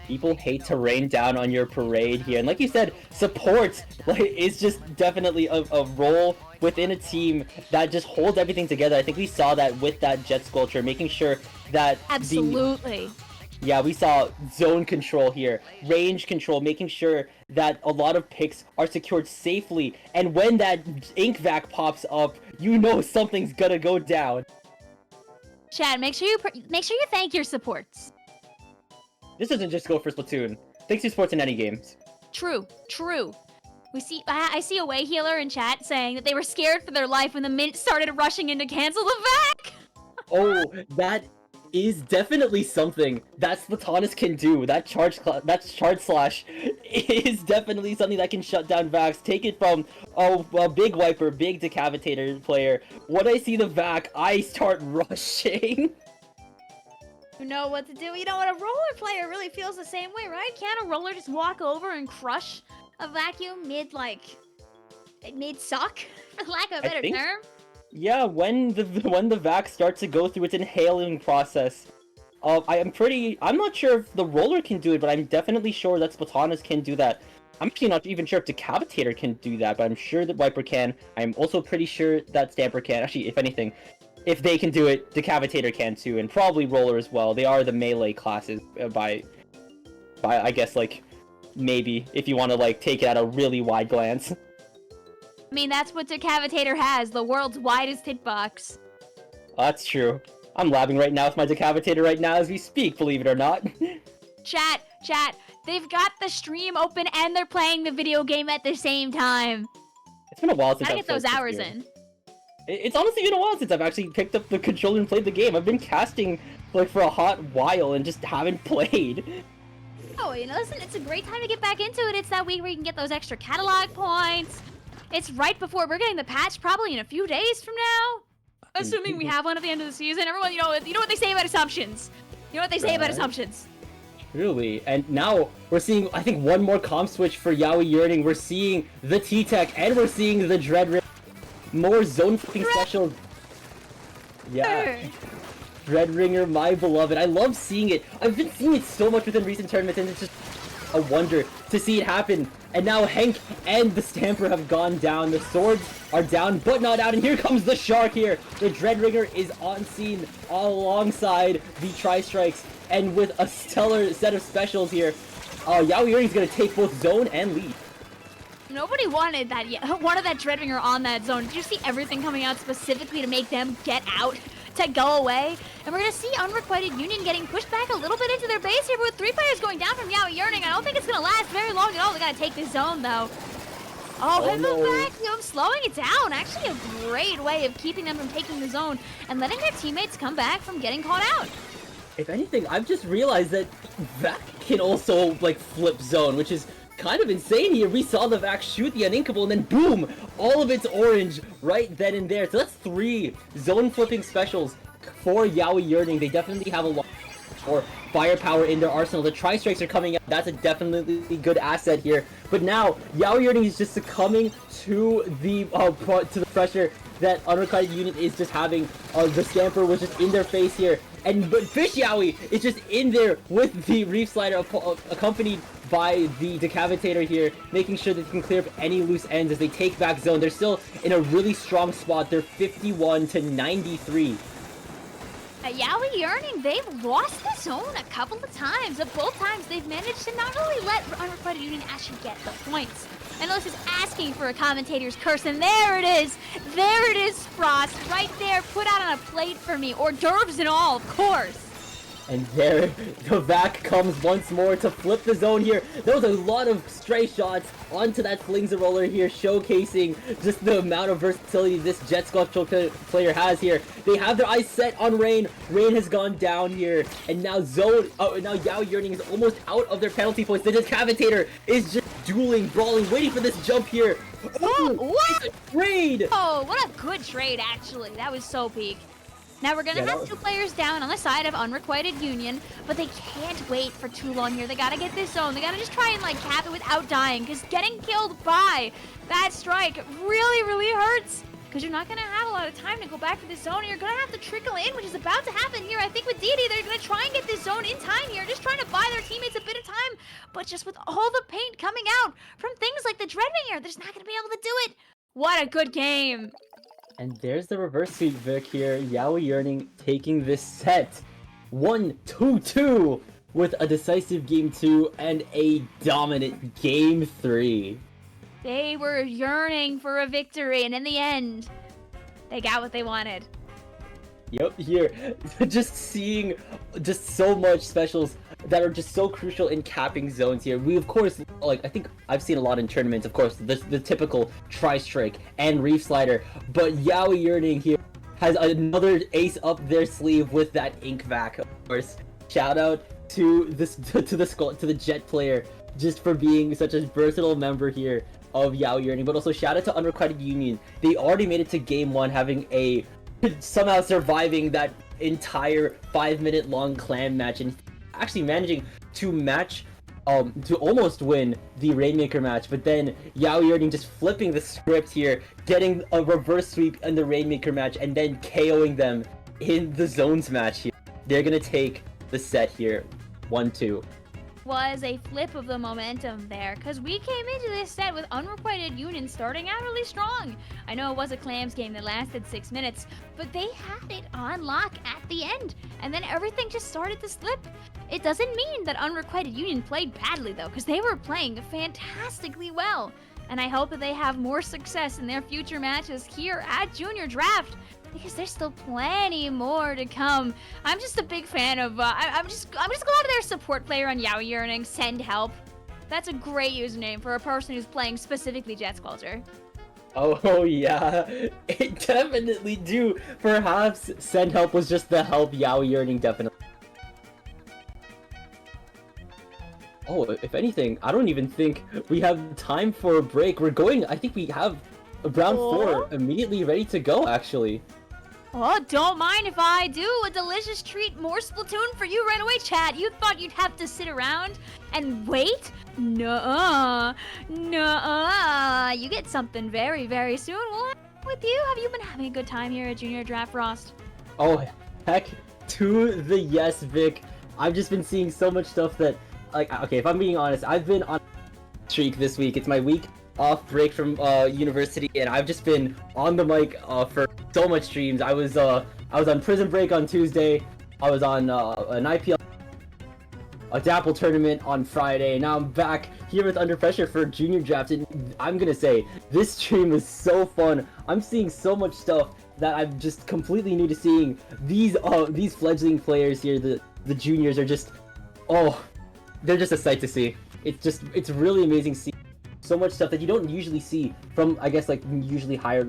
People hate to rain down on your parade here, and like you said, support like is just definitely a role within a team that just holds everything together. I think we saw that with that Jet Sculpture, making sure that absolutely. Yeah, we saw zone control here, range control, making sure that a lot of picks are secured safely, and when that Inkvac pops up, you know something's gonna go down. Chad, make sure you thank your supports. This doesn't just go for Splatoon. Thanks to supports in any games. True. I see a way healer in chat saying that they were scared for their life when the Mint started rushing in to cancel the vac. Oh, that is definitely something that Splatonis can do. That charge slash is definitely something that can shut down Vacs. Take it from a big wiper, big decapitator player. When I see the Vac, I start rushing. You know what to do. You know what, a roller player really feels the same way, right? Can't a roller just walk over and crush a vacuum mid-suck, for lack of a better term? Yeah, when the vac starts to go through its inhaling process, I'm not sure if the roller can do it, but I'm definitely sure that Splatonis can do that. I'm actually not even sure if Decapitator can do that, but I'm sure that Wiper can. I'm also pretty sure that Stamper can. Actually, if anything, if they can do it, Decapitator can too, and probably Roller as well. They are the melee classes by I guess, like, maybe, if you want to, like, take it at a really wide glance. I mean, that's what Decapitator has, the world's widest hitbox. That's true. I'm labbing right now with my Decapitator right now as we speak, believe it or not. Chat, they've got the stream open and they're playing the video game at the same time. It's been a while since I've get those hours in. It's honestly been a while since I've actually picked up the controller and played the game. I've been casting, like, for a hot while and just haven't played. Oh, you know, listen, it's a great time to get back into it. It's that week where you can get those extra catalog points. It's right before we're getting the patch, probably in a few days from now. Assuming we have one at the end of the season. Everyone, you know what they say about assumptions. You know what they say about assumptions. Really, and now we're seeing, I think, one more comp switch for Yaoi Yearning. We're seeing the T-Tech, and we're seeing the Dread Ring. More zone flipping special. Yeah. Dread Ringer, my beloved. I love seeing it. I've been seeing it so much within recent tournaments, and it's just a wonder to see it happen. And now Hank and the Stamper have gone down. The swords are down, but not out. And here comes the Shark here. The Dread Ringer is on scene alongside the Tri-Strikes. And with a stellar set of specials here, Yaoi Yearning's going to take both zone and lead. Nobody wanted that yet. Wanted that Dreadwinger on that zone. Did you see everything coming out specifically to make them get out, to go away? And we're gonna see Unrequited Union getting pushed back a little bit into their base here, but with 3 players going down from Yaoi Yearning, I don't think it's gonna last very long at all. They gotta take this zone though. Oh, hit them back, slowing it down. Actually a great way of keeping them from taking the zone and letting their teammates come back from getting caught out. If anything, I've just realized that Vac can also, like, flip zone, which is kind of insane here. We saw the Vac shoot the Uninkable, and then boom! All of it's orange right then and there. So that's 3 zone flipping specials for Yaoi Yearning. They definitely have a lot more firepower in their arsenal. The Tri-Strikes are coming out. That's a definitely good asset here. But now, Yaoi Yearning is just succumbing to the pressure that Unrequited Union is just having. The Scamper was just in their face here. But Fish Yaoi is just in there with the Reef Slider accompanied by the Decavitator here, making sure that they can clear up any loose ends as they take back zone. They're still in a really strong spot. They're 51-93. Yaoi Yearning, they've lost the zone a couple of times, but both times they've managed to not only let Unrequited Union actually get the points. I know this is asking for a commentator's curse, and there it is! There it is, Frost, right there, put out on a plate for me, hors d'oeuvres and all, of course! And there, the Vac comes once more to flip the zone here. There was a lot of stray shots onto that Flings-a-Roller here, showcasing just the amount of versatility this Jet Sculpture player has here. They have their eyes set on Rain. Rain has gone down here, and now now Yaoi Yearning is almost out of their penalty points. The Decavitator is just dueling, brawling, waiting for this jump here. Oh, what? It's a trade! Oh, what a good trade, actually. That was so peak. Now we're gonna have 2 players down on the side of Unrequited Union, but they can't wait for too long here. They gotta get this zone. They gotta just try and like cap it without dying, because getting killed by that strike really, really hurts. Because you're not gonna have a lot of time to go back to this zone, and you're gonna have to trickle in, which is about to happen here. I think with Deity, they're gonna try and get this zone in time here, just trying to buy their teammates a bit of time. But just with all the paint coming out from things like the Dreadwinger, they're just not gonna be able to do it. What a good game. And there's the reverse sweep Vic here. Yaoi Yearning taking this set 1-2-2 with a decisive game 2 and a dominant game 3. They were yearning for a victory, and in the end, they got what they wanted. Yep, here, just seeing just so much specials that are just so crucial in capping zones here. We, of course, like, I think I've seen a lot in tournaments, of course, the typical Tri-Strike and Reef Slider, but Yaoi Yearning here has another ace up their sleeve with that Ink Vac, of course. Shout out to the Jet player just for being such a versatile member here of Yaoi Yearning, but also shout out to Unrequited Union. They already made it to game 1, having somehow surviving that entire 5-minute long clan match and actually managing to to almost win the Rainmaker match, but then Yaoi Yearning just flipping the script here, getting a reverse sweep in the Rainmaker match, and then KOing them in the Zones match here. They're gonna take the set here, 1-2. Was a flip of the momentum there, because we came into this set with Unrequited Union starting out really strong. I know it was a Clams game that lasted 6 minutes, but they had it on lock at the end, and then everything just started to slip. It doesn't mean that Unrequited Union played badly though, because they were playing fantastically well, and I hope that they have more success in their future matches here at Junior Draft, because there's still plenty more to come. I'm just a big fan of, I'm just glad their support player on Yaoi Yearning, Send Help. That's a great username for a person who's playing specifically Jet Sculpture. Oh yeah, it definitely do. Perhaps Send Help was just the help Yaoi Yearning definitely. Oh, if anything, I don't even think we have time for a break. We're going, I think we have round 4 immediately ready to go, actually. Oh, don't mind if I do. A delicious treat, more Splatoon for you right away, chat. You thought you'd have to sit around and wait? Nuh-uh. Nuh-uh. You get something very, very soon. We'll have with you. Have you been having a good time here at Junior Draft, Frost? Oh, heck to the yes, Vic. I've just been seeing so much stuff that, like, okay, if I'm being honest, I've been on a streak this week. It's my week off break from university, and I've just been on the mic for so much streams. I was on Prison Break on Tuesday. I was on an IPL a Dapple tournament on Friday, and now I'm back here with Under Pressure for Junior Draft, and I'm gonna say, this stream was so fun. I'm seeing so much stuff that I'm just completely new to seeing. These fledgling players here, the juniors, are just, oh, they're just a sight to see. It's really amazing seeing so much stuff that you don't usually see from, I guess, like, usually higher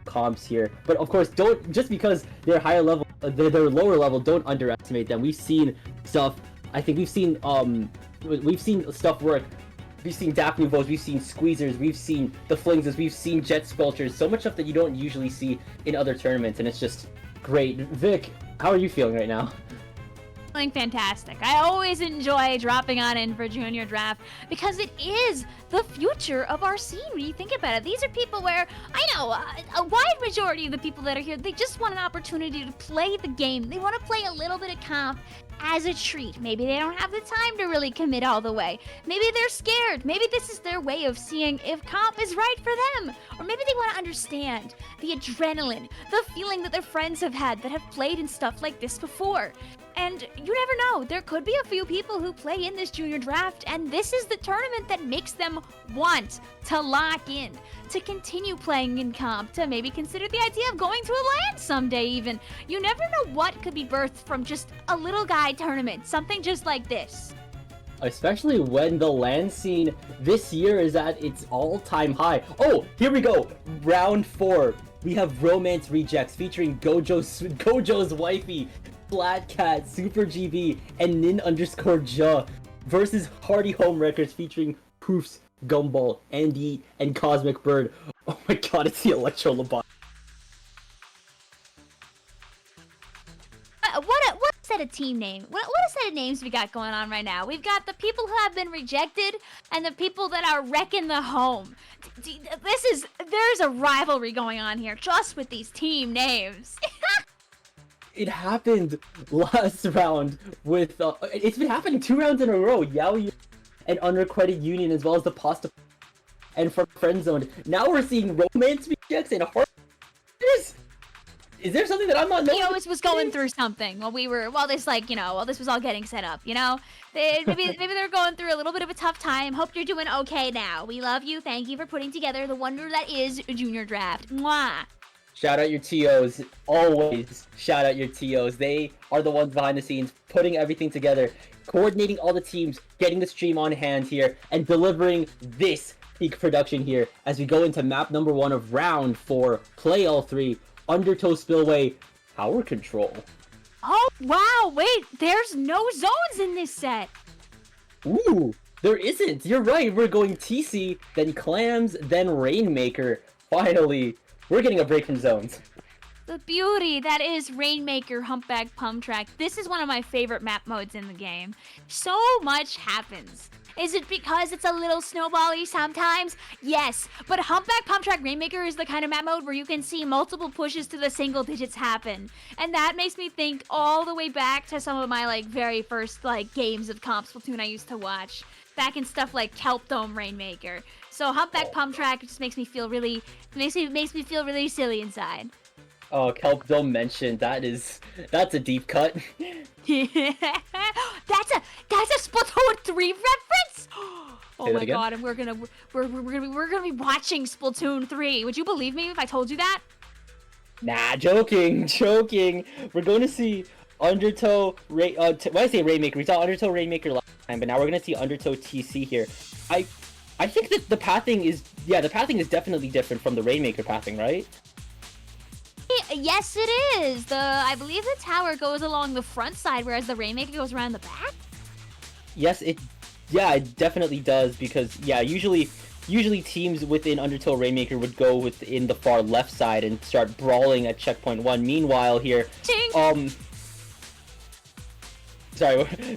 comps here. But of course, don't, just because they're higher level, they're lower level, don't underestimate them. We've seen stuff. I think we've seen stuff work. We've seen Daphne Vos, we've seen Squeezers, we've seen the Flingses, we've seen Jet Squelchers. So much stuff that you don't usually see in other tournaments, and it's just great. Vic, how are you feeling right now? Feeling fantastic. I always enjoy dropping on in for Junior Draft because it is the future of our scene when you think about it. These are people where, I know, a wide majority of the people that are here, they just want an opportunity to play the game. They want to play a little bit of comp as a treat. Maybe they don't have the time to really commit all the way. Maybe they're scared. Maybe this is their way of seeing if comp is right for them. Or maybe they want to understand the adrenaline, the feeling that their friends have had that have played in stuff like this before. And you never know, there could be a few people who play in this Junior Draft, and this is the tournament that makes them want to lock in, to continue playing in comp, to maybe consider the idea of going to a LAN someday even. You never know what could be birthed from just a little guy tournament, something just like this. Especially when the LAN scene this year is at its all-time high. Oh, here we go! Round 4. We have Romance Rejects featuring Gojo's wifey, Flat Cat, Super GB, and Nin_Ja versus Hardy Home Records featuring Poofs, Gumball, Andy, and Cosmic Bird. Oh my god, it's the Electro Lobotomy. What a set of team names. What a set of names we got going on right now. We've got the people who have been rejected and the people that are wrecking the home. There's a rivalry going on here just with these team names. It happened last round with, it's been happening 2 rounds in a row. Yao and Unrequited Union, as well as the Pasta and from Friend Zone. Now we're seeing Romance Rejects and Heart. Is there something that I'm not knowing? He was going through something while this was all getting set up, you know? Maybe they're going through a little bit of a tough time. Hope you're doing okay now. We love you. Thank you for putting together the wonder that is Junior Draft. Mwah! Shout out your TOs. Always shout out your TOs. They are the ones behind the scenes, putting everything together, coordinating all the teams, getting the stream on hand here, and delivering this peak production here as we go into map number 1 of round 4, play all 3, Undertow Spillway, Power Control. Oh, wow, wait, there's no zones in this set. Ooh, there isn't. You're right. We're going TC, then Clams, then Rainmaker. Finally, we're getting a break from zones. The beauty that is Rainmaker Humpback Pump Track. This is one of my favorite map modes in the game. So much happens. Is it because it's a little snowbally sometimes? Yes, but Humpback Pump Track Rainmaker is the kind of map mode where you can see multiple pushes to the single digits happen. And that makes me think all the way back to some of my very first games of Comp Splatoon I used to watch. Back in stuff like Kelp Dome Rainmaker. So Humpback Pump Track just makes me feel really silly inside. Oh, Kelp Dome mentioned, that's a deep cut. That's a Splatoon 3 reference. Oh my again? god, and we're gonna be watching Splatoon 3. Would you believe me if I told you that? Nah, joking. We're going to see Undertow when I say Rainmaker, we saw Undertow Rainmaker last time, but now we're gonna see Undertow TC here. I think that the pathing is definitely different from the Rainmaker pathing, right? Yes, it is. I believe the tower goes along the front side, whereas the Rainmaker goes around the back. Yes, it definitely does, because usually teams within Undertow Rainmaker would go within the far left side and start brawling at checkpoint 1. Meanwhile here,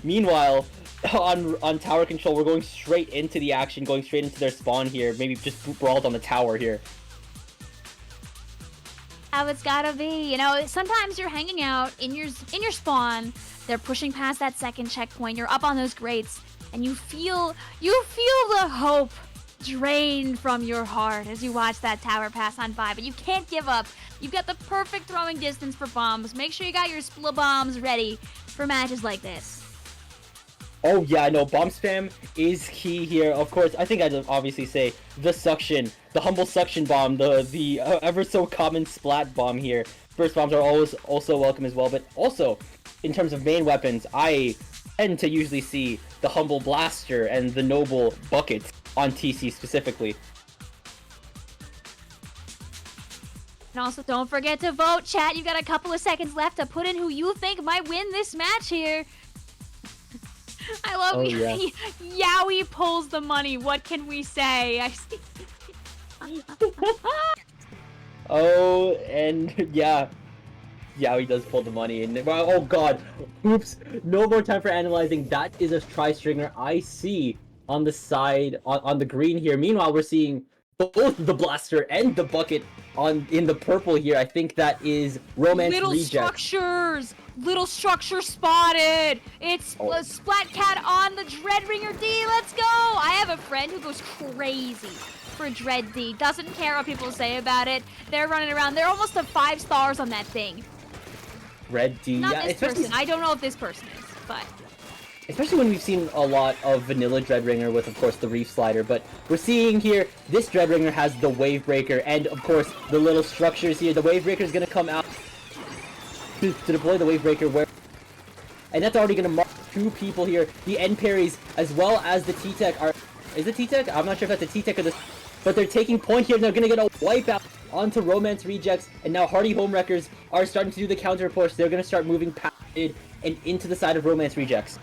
meanwhile on tower control, we're going straight into the action, going straight into their spawn here. Maybe just brawled on the tower here. How it's gotta be. You know, sometimes you're hanging out in your spawn, they're pushing past that second checkpoint, you're up on those grates, and you feel the hope drain from your heart as you watch that tower pass on by, but you can't give up. You've got the perfect throwing distance for bombs. Make sure you got your split bombs ready for matches like this. Oh yeah, no, bomb spam is key here. Of course, I think I'd obviously say the suction, the humble suction bomb, the ever so common splat bomb here. Burst bombs are always also welcome as well, but also, in terms of main weapons, I tend to usually see the humble blaster and the noble bucket on TC specifically. And also, don't forget to vote, chat. You've got a couple of seconds left to put in who you think might win this match here. I love Yowie pulls the money. What can we say? I see. Oh, and yeah. Yeah, he does pull the money, and oh god, oops, no more time for analyzing. That is a tri-stringer I see on the side, on the green here. Meanwhile, we're seeing both the blaster and the bucket in the purple here. I think that is Romance Reject. Little structure spotted. It's Splat Cat on the Dreadringer D. Let's go. I have a friend who goes crazy for Dread D. Doesn't care what people say about it. They're running around. They're almost to 5 stars on that thing. Red D. Not this person. I don't know if this person is, but... Especially when we've seen a lot of vanilla Dreadringer with, of course, the Reef Slider. But we're seeing here, this Dreadringer has the Wave Breaker and, of course, the little structures here. The Wave Breaker is going to come out to deploy the Wave Breaker where... And that's already going to mark 2 people here. The end parries, as well as the T-Tech are... Is it T-Tech? I'm not sure if that's a T-Tech or the... But they're taking point here, and they're going to get a wipeout onto Romance Rejects, and now Hardy Homewreckers are starting to do the counter push. They're going to start moving past it and into the side of Romance Rejects.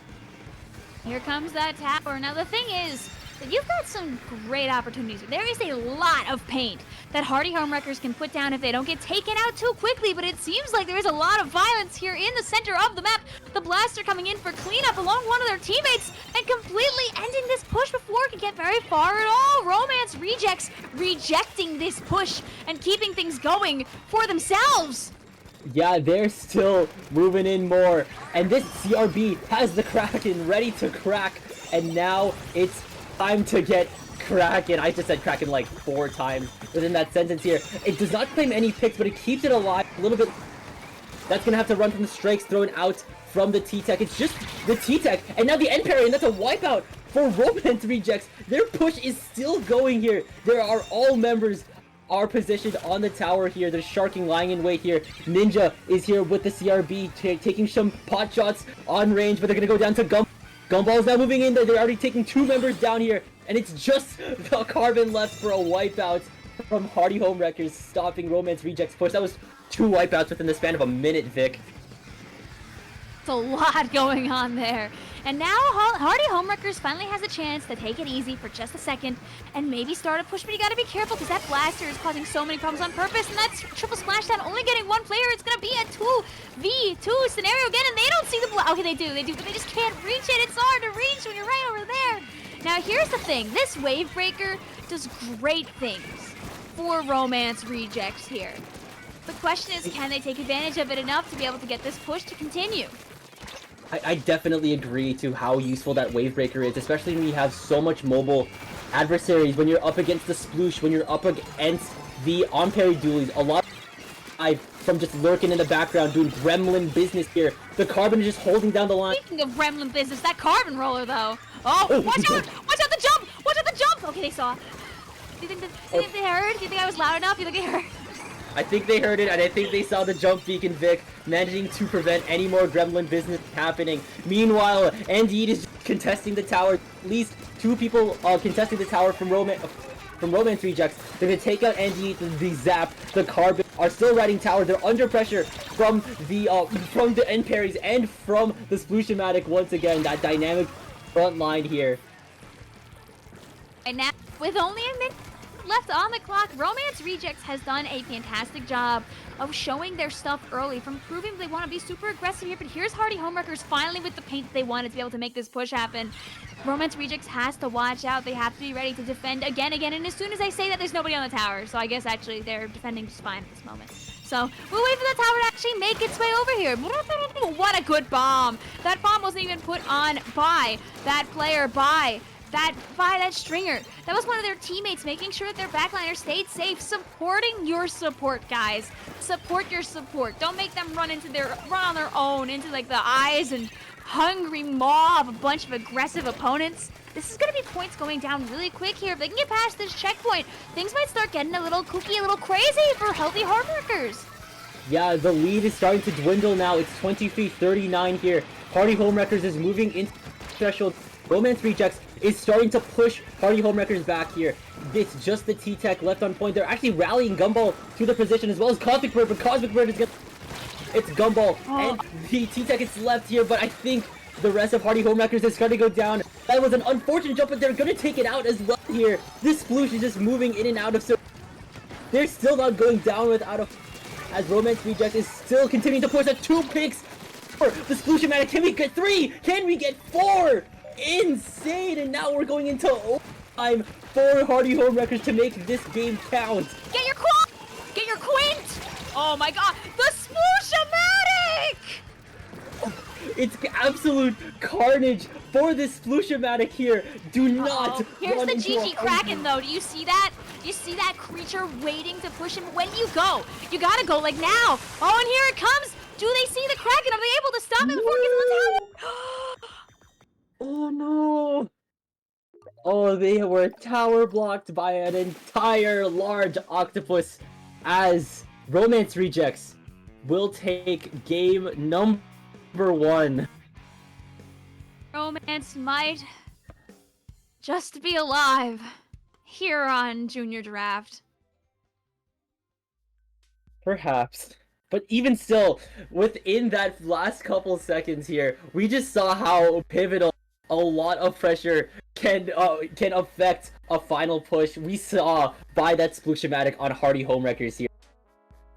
Here comes that tower. Now the thing is that you've got some great opportunities. There is a lot of paint that Hardy Homewreckers can put down if they don't get taken out too quickly, but it seems like there is a lot of violence here in the center of the map. The blaster coming in for cleanup along one of their teammates and completely ending this push before it can get very far at all. Romance Rejects rejecting this push and keeping things going for themselves. Yeah, they're still moving in more. And this CRB has the Kraken ready to crack. And now it's time to get Kraken. I just said Kraken like 4 times within that sentence here. It does not claim any picks, but it keeps it alive a little bit. That's going to have to run from the strikes thrown out from the T-Tech. It's just the T-Tech. And now the end parry, and that's a wipeout for Romance Rejects. Their push is still going here. There are all members are positioned on the tower here. There's Sharking lying in wait here. Ninja is here with the CRB taking some pot shots on range, but they're gonna go down to Gumball is now moving in there. They're already taking 2 members down here, and it's just the Carbon left for a wipeout from Hardy Homewreckers, stopping Romance Rejects push. That was 2 wipeouts within the span of a minute, Vic. It's a lot going on there. And now Hardy Homewreckers finally has a chance to take it easy for just a second and maybe start a push, but you gotta be careful because that blaster is causing so many problems on purpose, and that's triple splashdown only getting 1 player. It's gonna be a 2v2 scenario again, and they don't see the okay, they do, but they just can't reach it. It's hard to reach when you're right over there. Now here's the thing, this Wave Breaker does great things for Romance Rejects here. The question is, can they take advantage of it enough to be able to get this push to continue? I definitely agree to how useful that Wave Breaker is, especially when you have so much mobile adversaries, when you're up against the Sploosh, when you're up against the on-parry dualies. A lot from just lurking in the background doing gremlin business here. The Carbon is just holding down the line. Speaking of gremlin business, that Carbon roller though. Oh, watch out! Watch out the jump! Watch out the jump! Okay, they saw. Do you think they heard? Do you think I was loud enough? Do you think they heard? I think they heard it, and I think they saw the jump beacon, Vic, managing to prevent any more gremlin business happening. Meanwhile, Andy is contesting the tower. At least 2 people contesting the tower from Romance Rejects. They're gonna take out Andy, the Zap, the Carbon are still riding tower. They're under pressure from the end parries and from the Sploosh-O-Matic once again. That dynamic front line here. And now, with only a minute left on the clock, Romance Rejects has done a fantastic job of showing their stuff early, from proving they want to be super aggressive here, but here's Hardy Homewreckers finally with the paint they wanted to be able to make this push happen. Romance Rejects has to watch out. They have to be ready to defend again, and as soon as I say that, there's nobody on the tower, so I guess actually they're defending just fine at this moment. So we'll wait for the tower to actually make its way over here. What a good bomb! That bomb wasn't even put on by that player, by that stringer. That was one of their teammates making sure that their backliner stayed safe, supporting your support, guys. Support your support. Don't make them run on their own into like the eyes and hungry maw of a bunch of aggressive opponents. This is going to be points going down really quick here. If they can get past this checkpoint, things might start getting a little kooky, a little crazy for healthy homeworkers. Yeah, the lead is starting to dwindle now. It's 23-39 here. Hardy Homewreckers is moving into threshold. Romance Rejects is starting to push Hardy Homewreckers back here. It's just the T-Tech left on point. They're actually rallying Gumball to the position as well as Cosmic Bird, but Cosmic Bird is gonna... It's Gumball, and the T-Tech is left here, but I think the rest of Hardy Homewreckers is starting to go down. That was an unfortunate jump, but they're gonna take it out as well here. This Sploosh is just moving in and out of... So they're still not going down without a... As Romance Reject is still continuing to push at 2 picks for the Sploosh-O-Matic. Can we get 3? Can we get 4? Insane! And now we're going into overtime for Hardy Homewreckers to make this game count. Get your Quint! Oh my god, the Sploosh-O-Matic! It's absolute carnage for this Sploosh-O-Matic here. Do not Here's run the into GG Kraken though. Do you see that? Do you see that creature waiting to push him? When do you go? You gotta go like now. Oh, and here it comes. Do they see the Kraken? Are they able to stop it before it gets in the tower? Oh no! Oh, they were tower blocked by an entire large octopus as Romance Rejects will take game number 1. Romance might just be alive here on Junior Draft. Perhaps. But even still, within that last couple seconds here, we just saw how pivotal a lot of pressure can affect a final push. We saw by that Sploosh-O-Matic on Hardy Homewreckers here.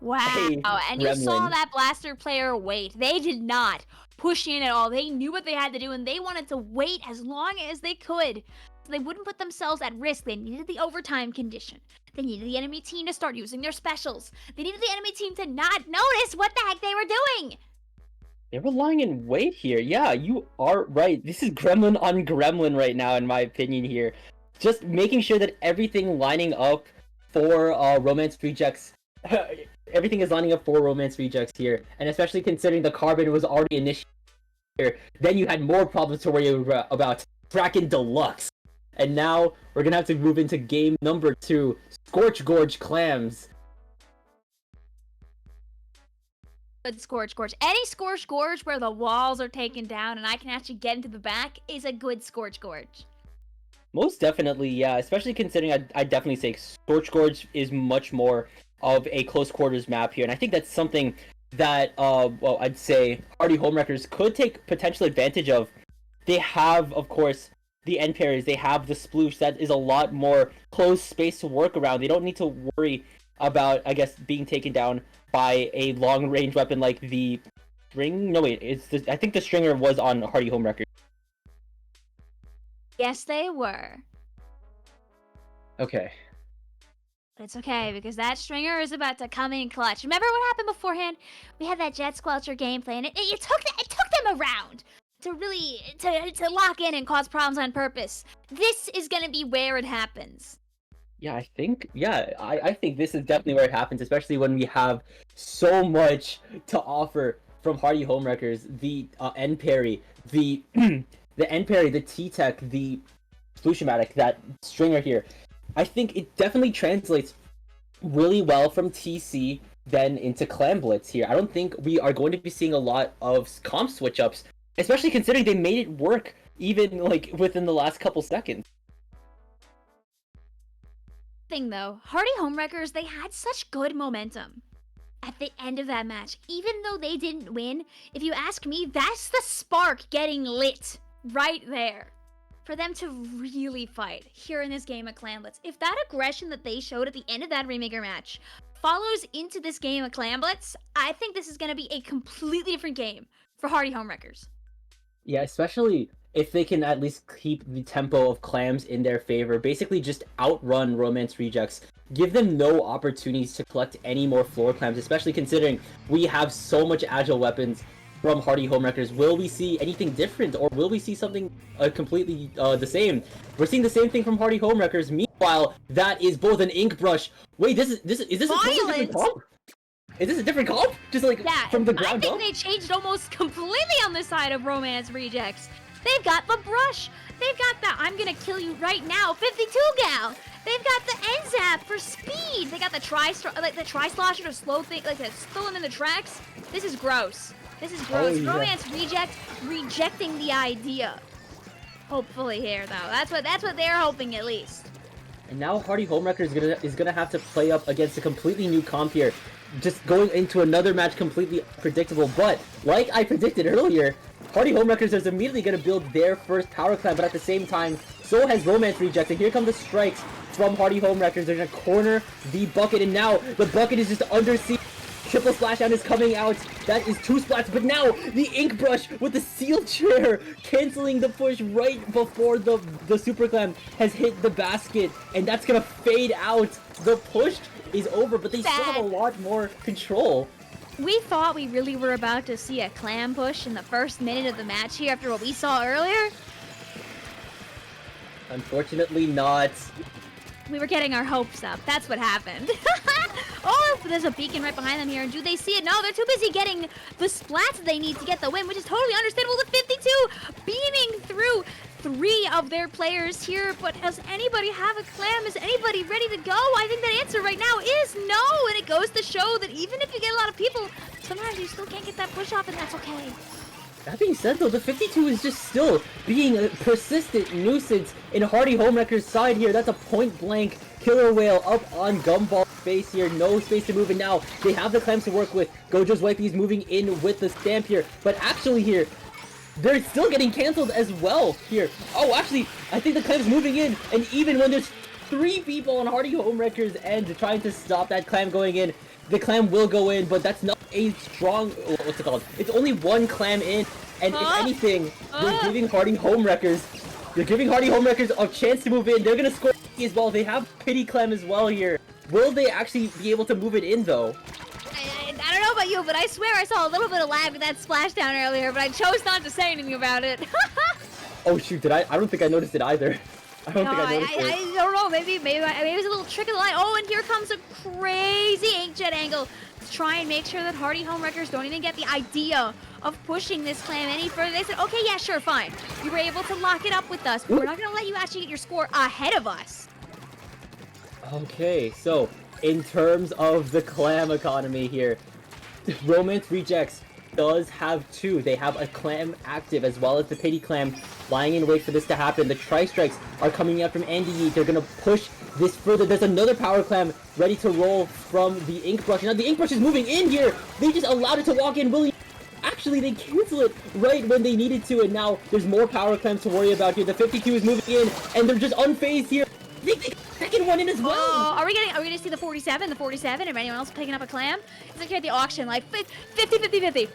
Wow, Hey, and you saw Gremlin. that Blaster player wait. They did not push in at all. They knew what they had to do, and they wanted to wait as long as they could. So they wouldn't put themselves at risk. They needed the overtime condition. They needed the enemy team to start using their specials. They needed the enemy team to not notice what the heck they were doing. They're lying in wait here. Yeah, you are right. This is Gremlin on Gremlin right now, in my opinion here. Just making sure that everything lining up for Romance Rejects... everything is lining up for Romance Rejects here. And especially considering the Carbon was already initiated here, then you had more problems to worry about. Kraken Deluxe. And now, we're gonna have to move into game number 2. Scorch Gorge Clams. Good Scorch Gorge. Any Scorch Gorge where the walls are taken down and I can actually get into the back is a good Scorch Gorge. Most definitely, yeah. Especially considering I'd definitely say Scorch Gorge is much more of a close quarters map here. And I think that's something that, well, I'd say Hardy Homewreckers could take potential advantage of. They have, of course, the end parries. They have the Sploosh. That is a lot more closed space to work around. They don't need to worry about, I guess, being taken down by a long-range weapon like the string. No, wait, I think the Stringer was on Hardy Homewreckers. Yes, they were. Okay. But it's okay, because that Stringer is about to come in clutch. Remember what happened beforehand? We had that Jet Squelcher gameplay, and it took them around to really to lock in and cause problems on purpose. This is gonna be where it happens. Yeah, I think this is definitely where it happens, especially when we have so much to offer from Hardy Homewreckers. The end parry, the the end parry, the T-Tech, the Sploosh-O-Matic, that Stringer here. I think it definitely translates really well from TC then into Clam Blitz here. I don't think we are going to be seeing a lot of comp switch-ups, especially considering they made it work even like within the last couple seconds. Thing though, Hardy Homewreckers, they had such good momentum at the end of that match. Even though they didn't win, if you ask me, that's the spark getting lit right there for them to really fight here in this game of Clam Blitz. If that aggression that they showed at the end of that Remaker match follows into this game of Clam Blitz, I think this is going to be a completely different game for Hardy Homewreckers. Yeah, especially if they can at least keep the tempo of Clams in their favor. Basically just outrun Romance Rejects. Give them no opportunities to collect any more floor Clams, especially considering we have so much agile weapons from Hardy Homewreckers. Will we see anything different, or will we see something completely the same? We're seeing the same thing from Hardy Homewreckers. Meanwhile, that is both an ink brush. Wait, is this a totally different comp? Is this a different comp? Just like Yeah, from the I ground think up? they changed almost completely on the side of Romance Rejects. They've got the brush. They've got the I'm gonna kill you right now 52 gal. They've got the end zap for speed. They got the tri-slosher to slow things, like to slow them in the tracks. This is gross. This is gross. Oh, yeah. Romance Reject rejecting the idea. Hopefully here though. That's what they're hoping at least. And now Hardy Homewrecker is gonna have to play up against a completely new comp here. Just going into another match completely unpredictable, but like I predicted earlier, Hardy Homewreckers is immediately gonna build their first power clan, but at the same time, so has Romance Reject, and here come the strikes from Hardy Homewreckers. They're gonna corner the bucket, and now the bucket is just under siege. Triple splash down is coming out. That is 2 splats, but now the ink brush with the seal chair canceling the push right before the super clam has hit the basket, and that's gonna fade out. The push is over, but they still have a lot more control. We thought we really were about to see a clam push in the first minute of the match here after what we saw earlier. Unfortunately not. We were getting our hopes up. That's what happened. Oh, there's a beacon right behind them here. And do they see it? No, they're too busy getting the splats they need to get the win, which is totally understandable. The 52 beaming through 3 of their players here. But does anybody have a clam? Is anybody ready to go? I think that answer right now is no. And it goes to show that even if you get a lot of people, sometimes you still can't get that push off, and that's okay. That being said, though, the 52 is just still being a persistent nuisance in Hardy Homewrecker's side here. That's a point-blank killer whale up on Gumball's face here. No space to move, and now they have the clams to work with. Gojo's Wifey's moving in with the stamp here, but actually here, they're still getting canceled as well here. Oh, actually, I think the clam's moving in, and even when there's 3 people on Hardy Homewrecker's end trying to stop that clam going in, the clam will go in, but that's not a strong, what's it called? It's only 1 clam in, and if anything, they're giving Hardy Homewreckers a chance to move in. They're gonna score as well. They have Pity Clam as well here. Will they actually be able to move it in, though? I don't know about you, but I swear I saw a little bit of lag with that splashdown earlier, but I chose not to say anything about it. Oh shoot, did I don't think I noticed it either. I don't think I noticed it. I don't know, maybe it was a little trick of the light. Oh, and here comes a crazy inkjet angle to try and make sure that Hardy Homewreckers don't even get the idea of pushing this clam any further. They said, okay, yeah, sure, fine. You were able to lock it up with us, but we're not going to let you actually get your score ahead of us. Okay, so in terms of the clam economy here, Romance Rejects does have 2. They have a clam active as well as the Pity Clam lying in wait for this to happen. The Tri-Strikes are coming out from Andy Yeet. They're gonna push this further. There's another Power Clam ready to roll from the Ink Brush. Now the Ink Brush is moving in here. They just allowed it to walk in. Actually, they cancel it right when they needed to, and now there's more Power Clams to worry about here. The 52 is moving in, and they're just unfazed here. They get the second one in as well. Oh, are we gonna see the 47? The 47? If anyone else picking up a clam? It's like here at the auction, like 50, 50, 50.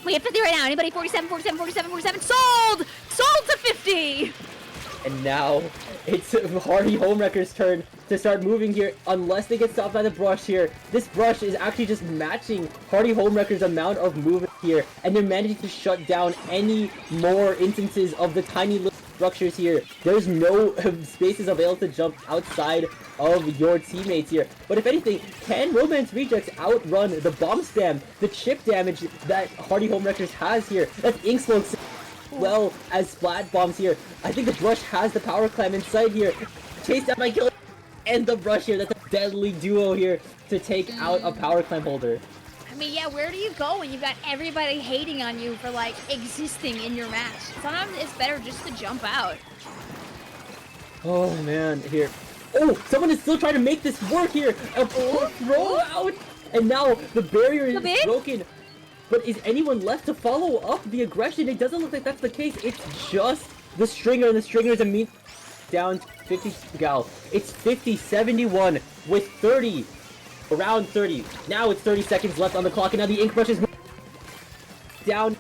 We have 50 right now. Anybody 47, 47, 47, 47? Sold! Sold to 50! And now it's Hardy Homewrecker's turn to start moving here, unless they get stopped by the brush here. This brush is actually just matching Hardy Homewrecker's amount of movement here, and they're managing to shut down any more instances of the tiny little structures here. There's no spaces available to jump outside of your teammates here. But if anything, can Romance Rejects outrun the bomb spam, the chip damage that Hardy Homewreckers has here? That's Ink Smokes well as Splat Bombs here. I think the brush has the Power Clam in sight here. Chased out by Killer and the brush here. That's a deadly duo here to take out a Power Clam holder. I mean, yeah, where do you go when you've got everybody hating on you for, like, existing in your match? Sometimes it's better just to jump out. Oh, man, here. Oh, someone is still trying to make this work here. A throw out, and now the barrier is broken. But is anyone left to follow up the aggression? It doesn't look like that's the case. It's just the Stringer, and the Stringer is immediately down to 50 gal. It's 50-71 with 30. Around 30. Now it's 30 seconds left on the clock, and now the Ink Brush is down,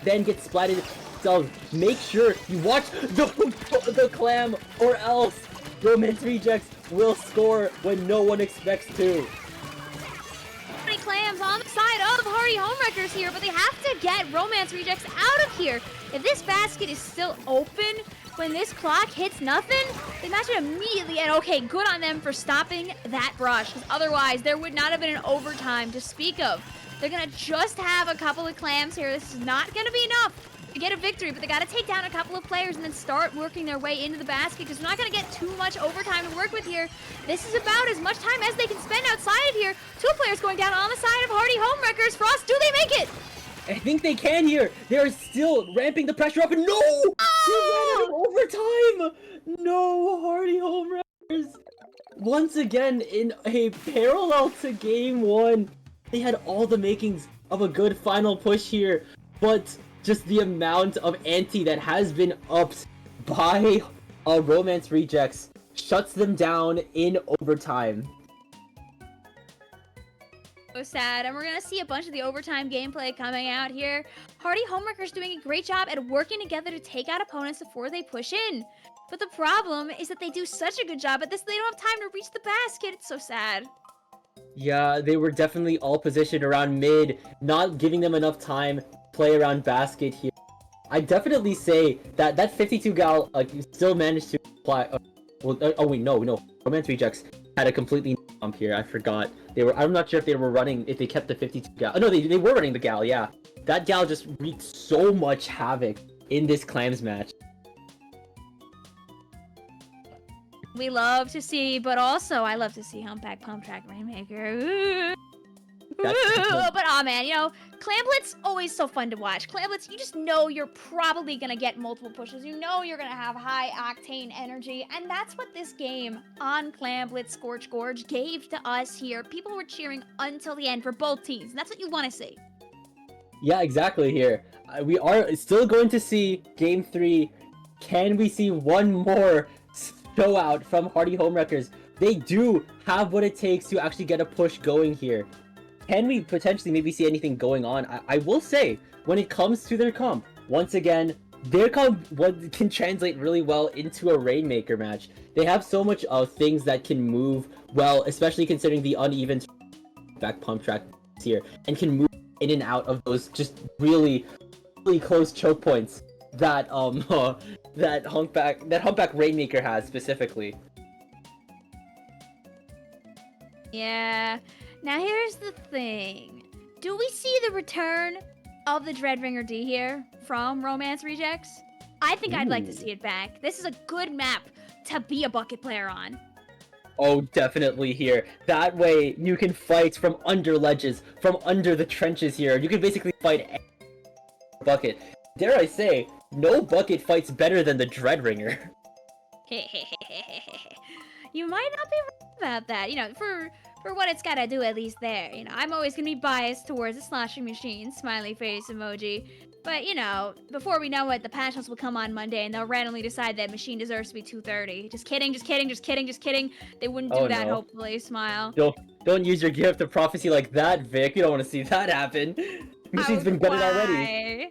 then gets splatted. So make sure you watch the clam, or else Romance Rejects will score when no one expects to. Many clams on the side of Hardy Homewreckers here, but they have to get Romance Rejects out of here. If this basket is still open, when this clock hits nothing, they match it immediately. And okay, good on them for stopping that brush, because otherwise there would not have been an overtime to speak of. They're gonna just have a couple of clams here. This is not gonna be enough to get a victory, but they gotta take down a couple of players and then start working their way into the basket, because they're not gonna get too much overtime to work with here. This is about as much time as they can spend outside of here. 2 players going down on the side of Hardy Homewreckers. Frost, do they make it? I think they can here. They're still ramping the pressure up, and no! They ran out of overtime! No, Hardy Homewreckers. Once again, in a parallel to game 1, they had all the makings of a good final push here, but just the amount of ante that has been upped by Romance Rejects shuts them down in overtime. So sad, and we're gonna see a bunch of the overtime gameplay coming out here. Hardy Homewreckers doing a great job at working together to take out opponents before they push in. But the problem is that they do such a good job at this, they don't have time to reach the basket. It's so sad. Yeah, they were definitely all positioned around mid, not giving them enough time to play around basket here. I definitely say that that 52 gal still managed to apply. Oh wait, no. Romance Rejects had a completely bump here. I forgot. I'm not sure if they were running, if they kept the 52 gal. Oh, no, they were running the gal, yeah. That gal just wreaked so much havoc in this Clams match. We love to see, but also I love to see Humpback Pump Track Rainmaker. But aw man, you know, Clamblets always so fun to watch. Clamblets, you just know you're probably gonna get multiple pushes. You know you're gonna have high octane energy, and that's what this game on Clamblets Scorch Gorge gave to us here. People were cheering until the end for both teams, and that's what you want to see. Yeah, exactly here. We are still going to see Game 3. Can we see one more show out from Hardy Homewreckers? They do have what it takes to actually get a push going here. Can we potentially maybe see anything going on? I will say, when it comes to their comp, once again, their comp can translate really well into a Rainmaker match. They have so much of things that can move well, especially considering the uneven back pump track here, and can move in and out of those just really close choke points that that humpback Rainmaker has specifically. Yeah. Now here's the thing. Do we see the return of the Dreadringer D here from Romance Rejects? I think I'd like to see it back. This is a good map to be a bucket player on. Oh, definitely here. That way you can fight from under ledges, from under the trenches here. You can basically fight any bucket. Dare I say, no bucket fights better than the Dreadringer. You might not be right about that. You know, for what it's gotta do, at least there. You know, I'm always gonna be biased towards the sloshing machine, smiley face emoji. But, you know, before we know it, the patch notes will come on Monday and they'll randomly decide that machine deserves to be 230. Just kidding. They wouldn't do that, no. Hopefully. Smile. Don't use your gift of prophecy like that, Vic. You don't want to see that happen. Machine's been gutted already.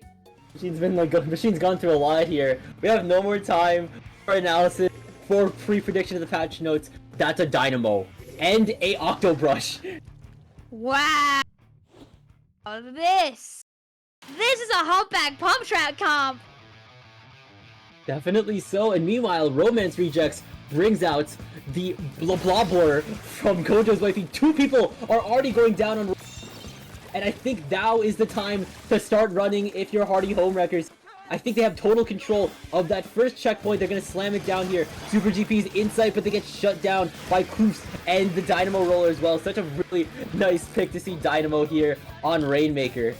Machine's gone through a lot here. We have no more time for analysis, for pre-prediction of the patch notes. That's a Dynamo. And a Octobrush. Wow. This is a Humpback Pump Track comp. Definitely so. And meanwhile, Romance Rejects brings out the Blobler from Gojo's wifey. 2 people are already going down on. And I think now is the time to start running if you're Hardy Homewreckers. I think they have total control of that first checkpoint. They're going to slam it down here. Super GP's inside, but they get shut down by Koofs and the Dynamo Roller as well. Such a really nice pick to see Dynamo here on Rainmaker.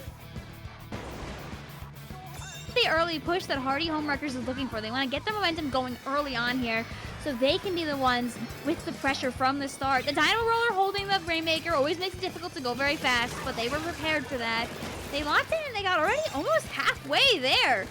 The early push that Hardy Homewreckers is looking for. They want to get the momentum going early on here so they can be the ones with the pressure from the start. The Dynamo Roller holding the Rainmaker always makes it difficult to go very fast, but they were prepared for that. They locked in and they got already almost halfway there.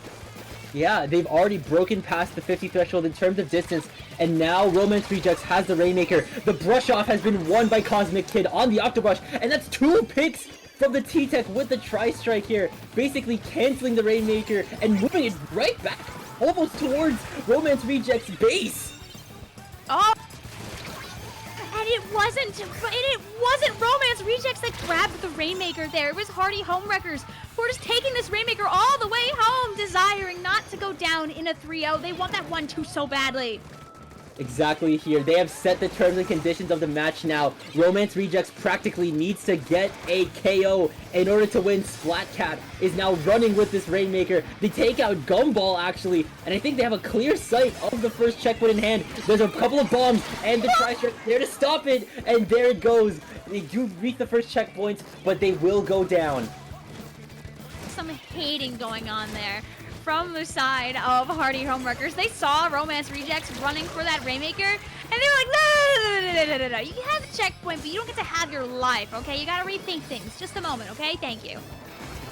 Yeah, they've already broken past the 50 threshold in terms of distance, and now Romance Rejects has the Rainmaker. The brush off has been won by Cosmic Kid on the Octobrush, and that's 2 picks from the T-Tech with the Tri-Strike here, basically canceling the Rainmaker and moving it right back almost towards Romance Rejects' base. Oh! And it wasn't Romance Rejects that grabbed the Rainmaker there. It was Hardy Homewreckers who are just taking this Rainmaker all the way home, desiring not to go down in a 3-0. They want that 1-2 so badly. Exactly here. They have set the terms and conditions of the match now. Romance Rejects practically needs to get a KO in order to win. Splatcat is now running with this Rainmaker. They take out Gumball, actually, and I think they have a clear sight of the first checkpoint in hand. There's a couple of bombs, and the Tri-Strike there to stop it, and there it goes. They do reach the first checkpoint, but they will go down. Some hating going on there from the side of Hardy Homewreckers. They saw Romance Rejects running for that Rainmaker, and they were like, no. You can have the checkpoint, but you don't get to have your life, okay? You gotta rethink things. Just a moment, okay? Thank you.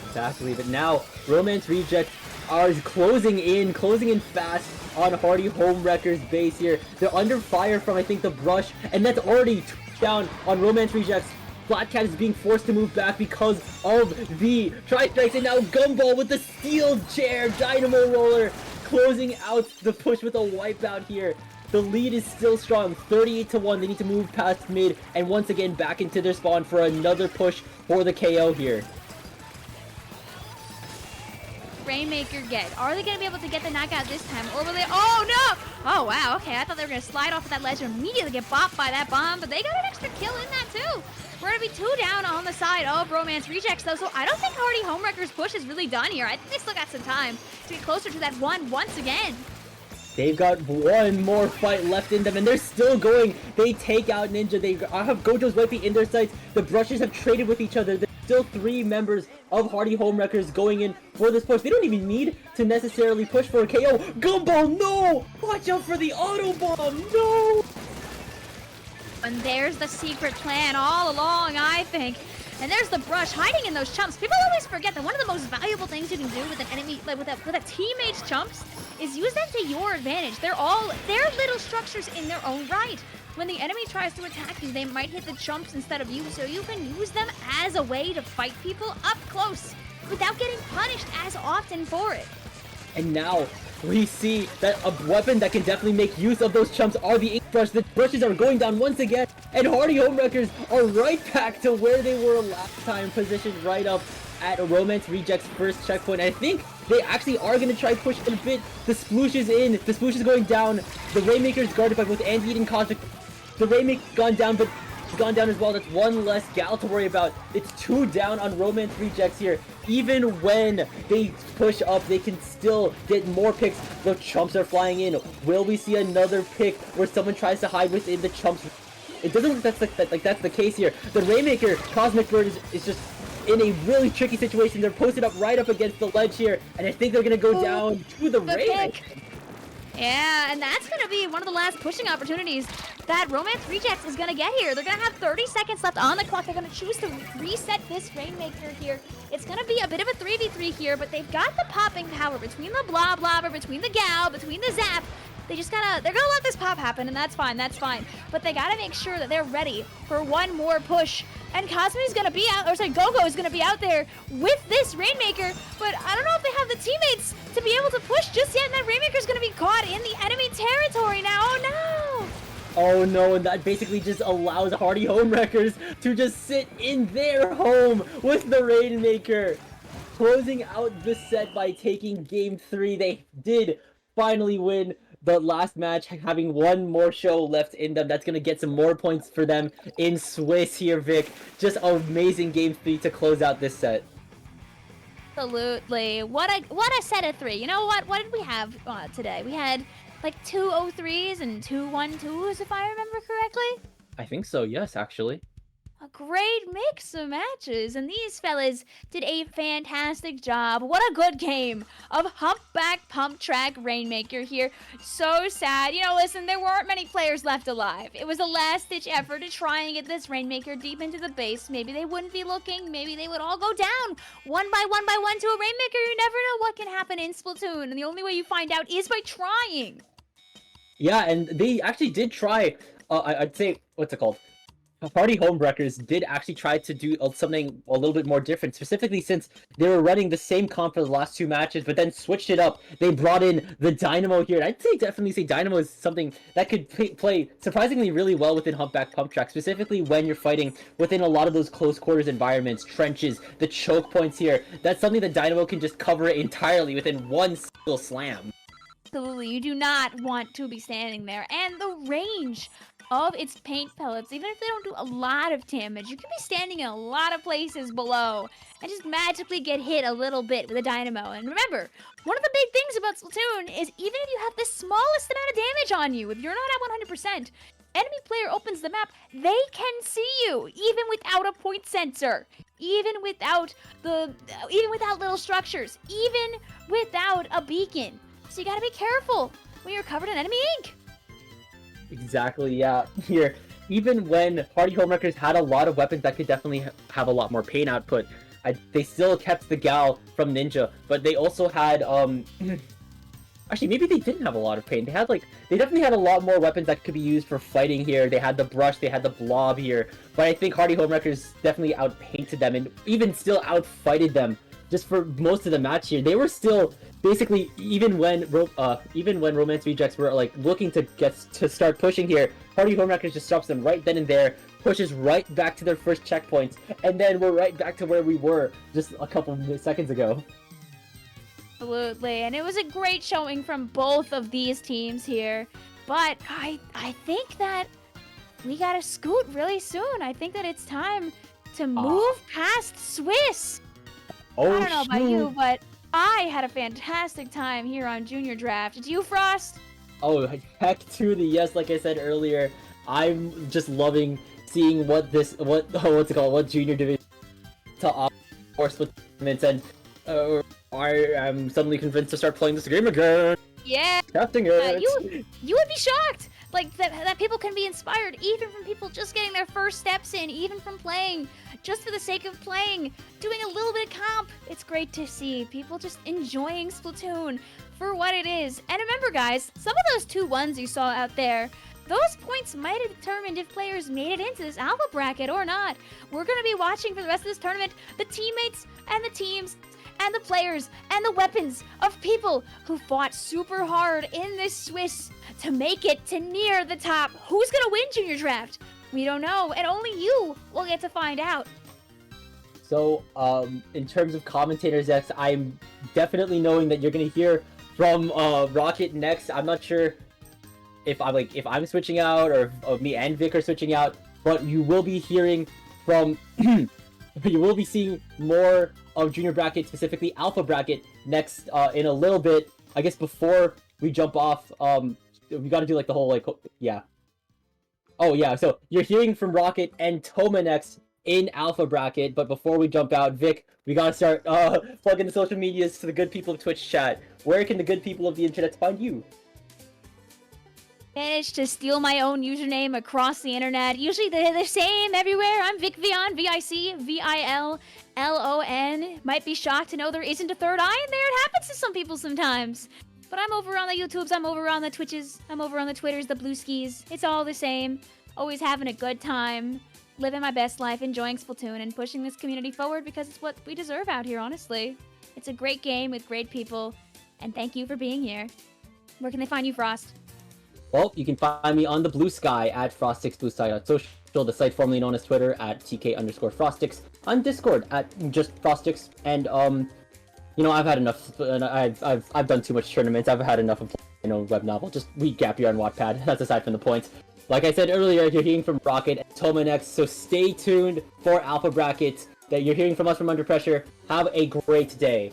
Exactly, but now Romance Rejects are closing in fast on Hardy Homewreckers' base here. They're under fire from, I think, the brush, and that's already down on Romance Rejects. Splatcat is being forced to move back because of the Tri-Strikes, and now Gumball with the steel chair Dynamo Roller closing out the push with a wipeout here. The lead is still strong, 38-1. They need to move past mid and once again back into their spawn for another push for the KO here. Rainmaker get? Are they going to be able to get the knockout this time? Or will they? Oh, no! Oh, wow. Okay, I thought they were going to slide off of that ledge and immediately get bopped by that bomb, but they got an extra kill in that, too. We're going to be 2 down on the side of Romance Rejects, though, so I don't think Hardy Homewreckers' push is really done here. I think they still got some time to get closer to that 1 once again. They've got one more fight left in them, and they're still going. They take out Ninja. They have Gojo's wifey in their sights. The brushes have traded with each other. There's still 3 members of Hardy Homewreckers going in for this push. They don't even need to necessarily push for a KO. Gumball, no! Watch out for the auto bomb, no! And there's the secret plan all along, I think. And there's the brush hiding in those chumps. People always forget that one of the most valuable things you can do with an enemy, like with a teammate's chumps, is use them to your advantage. They're little structures in their own right. When the enemy tries to attack you, they might hit the chumps instead of you, so you can use them as a way to fight people up close without getting punished as often for it. And now we see that a weapon that can definitely make use of those chumps are the ink brush. The brushes are going down once again, and Hardy Homewreckers are right back to where they were last time, positioned right up at Romance Rejects' first checkpoint. I think they actually are going to try push a bit. The sploosh is in. The sploosh is going down. The Rainmaker is guarded by both Anti and Cosmic. The Rainmaker gone down, but gone down as well. That's one less gal to worry about. It's 2 down on Romance Rejects here. Even when they push up, they can still get more picks. The chumps are flying in. Will we see another pick where someone tries to hide within the chumps? It doesn't look like that's the case here. The Rainmaker, Cosmic Bird is just in a really tricky situation. They're posted up right up against the ledge here, and I think they're gonna go down to the Rainmaker. Yeah, and that's going to be one of the last pushing opportunities that Romance Rejects is going to get here. They're going to have 30 seconds left on the clock. They're going to choose to reset this Rainmaker here. It's going to be a bit of a 3v3 here, but they've got the popping power between the Blobber, between the Gal, between the Zap. They're gonna let this pop happen, and that's fine, But they gotta make sure that they're ready for one more push. And Cosmi's gonna be out, Gogo is gonna be out there with this Rainmaker, but I don't know if they have the teammates to be able to push just yet, and that Rainmaker's gonna be caught in the enemy territory now. Oh no! Oh no, and that basically just allows Hardy Homewreckers to just sit in their home with the Rainmaker. Closing out the set by taking game 3, they did finally win the last match, having one more show left in them. That's gonna get some more points for them in Swiss here, Vic. Just amazing game 3 to close out this set. Absolutely. What a set of 3. You know what? What did we have today? We had like 2 0-3s and 2 1-2s, if I remember correctly. I think so, yes, actually. A great mix of matches, and these fellas did a fantastic job. What a good game of Humpback Pump Track Rainmaker here. So sad. You know, listen, there weren't many players left alive. It was a last-ditch effort to try and get this Rainmaker deep into the base. Maybe they wouldn't be looking. Maybe they would all go down one by one to a Rainmaker. You never know what can happen in Splatoon, and the only way you find out is by trying. Yeah, and they actually did try, I'd say, what's it called? Party Homewreckers did actually try to do something a little bit more different, specifically since they were running the same comp for the last 2 matches, but then switched it up. They brought in the Dynamo here, and I'd definitely say Dynamo is something that could play surprisingly really well within Humpback Pump Track, specifically when you're fighting within a lot of those close quarters environments, trenches, the choke points here. That's something that Dynamo can just cover entirely within one single slam. Absolutely, you do not want to be standing there. And the range of its paint pellets, even if they don't do a lot of damage, you can be standing in a lot of places below and just magically get hit a little bit with a dynamo. And remember, one of the big things about Splatoon is even if you have the smallest amount of damage on you, if you're not at 100%, enemy player opens the map, they can see you, even without a point sensor, even without little structures, even without a beacon. So you gotta be careful when you're covered in enemy ink. Exactly, yeah. Here, even when Party Homewreckers had a lot of weapons that could definitely have a lot more pain output, they still kept the Gal from Ninja, but they also had, actually, maybe they didn't have a lot of pain. They definitely had a lot more weapons that could be used for fighting here. They had the brush, they had the blob here, but I think Party Homewreckers definitely outpainted them and even still outfighted them. Just for most of the match here, they were still basically even when Romance Rejects were like looking to start pushing here, Party Homewreckers just stops them right then and there, pushes right back to their first checkpoints, and then we're right back to where we were just a couple seconds ago. Absolutely, and it was a great showing from both of these teams here. But I think that we gotta scoot really soon. I think that it's time to move past Swiss. Oh, I don't know about you, but I had a fantastic time here on Junior Draft. Did you, Frost? Oh, heck to the yes, like I said earlier. I'm just loving seeing what junior division to offer with tournaments, and I am suddenly convinced to start playing this game again. Yeah. Testing it. You would be shocked, like that people can be inspired even from people just getting their first steps in, even from playing just for the sake of playing, doing a little bit of comp. It's great to see people just enjoying Splatoon for what it is. And remember, guys, some of those 2-1s you saw out there, those points might have determined if players made it into this alpha bracket or not. We're going to be watching for the rest of this tournament the teammates and the teams and the players and the weapons of people who fought super hard in this Swiss to make it to near the top. Who's gonna win Junior Draft? We don't know, and only you will get to find out. So, in terms of commentators, X, I'm definitely knowing that you're gonna hear from Rocket next. I'm not sure if I'm switching out or if me and Vic are switching out, but you will be hearing from you will be seeing more of Junior Bracket, specifically Alpha Bracket, next in a little bit. I guess before we jump off, we gotta do like the whole yeah. Oh yeah, so you're hearing from Rocket and Toma next in Alpha Bracket, but before we jump out, Vic, we gotta start plugging the social medias to the good people of Twitch chat. Where can the good people of the internet find you? Managed to steal my own username across the internet. Usually they're the same everywhere. I'm VicVion, VICVILLON. Might be shocked to know there isn't a third eye in there. It happens to some people sometimes. But I'm over on the YouTubes, I'm over on the Twitches, I'm over on the Twitters, the Blue Skis. It's all the same. Always having a good time, living my best life, enjoying Splatoon, and pushing this community forward because it's what we deserve out here, honestly. It's a great game with great people, and thank you for being here. Where can they find you, Frost? Well, you can find me on the Blue Sky at FrostixBlueSky.social, the site formerly known as Twitter at TK_Frostix, on Discord at just Frostix, and you know, I've had enough. I've done too much tournaments. I've had enough of web novel. Just read Gap Year on Wattpad. That's aside from the points. Like I said earlier, you're hearing from Rocket and Toma next, so stay tuned for Alpha Bracket. That you're hearing from us from Under Pressure. Have a great day.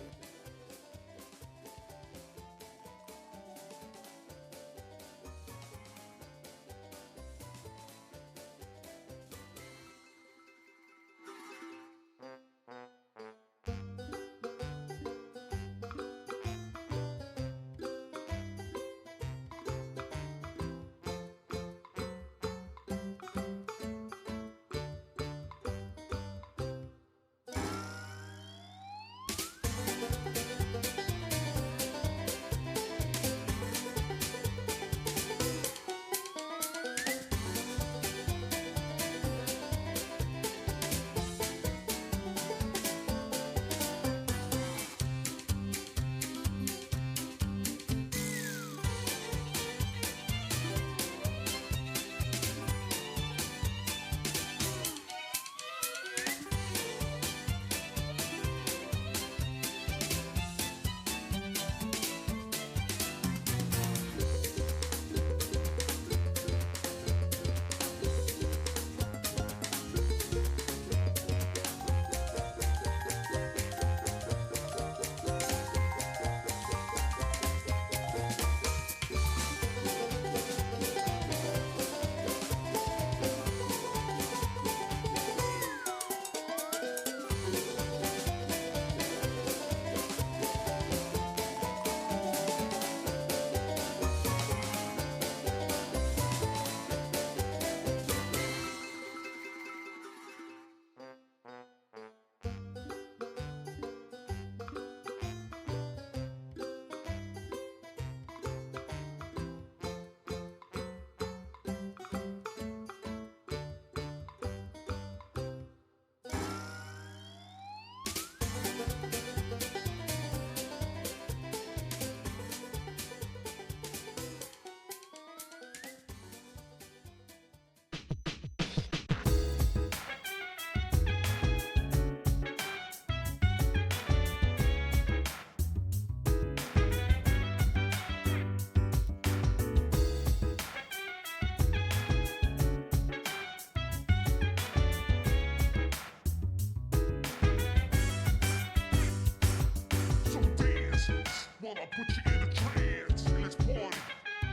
put you in a trance. Let's party.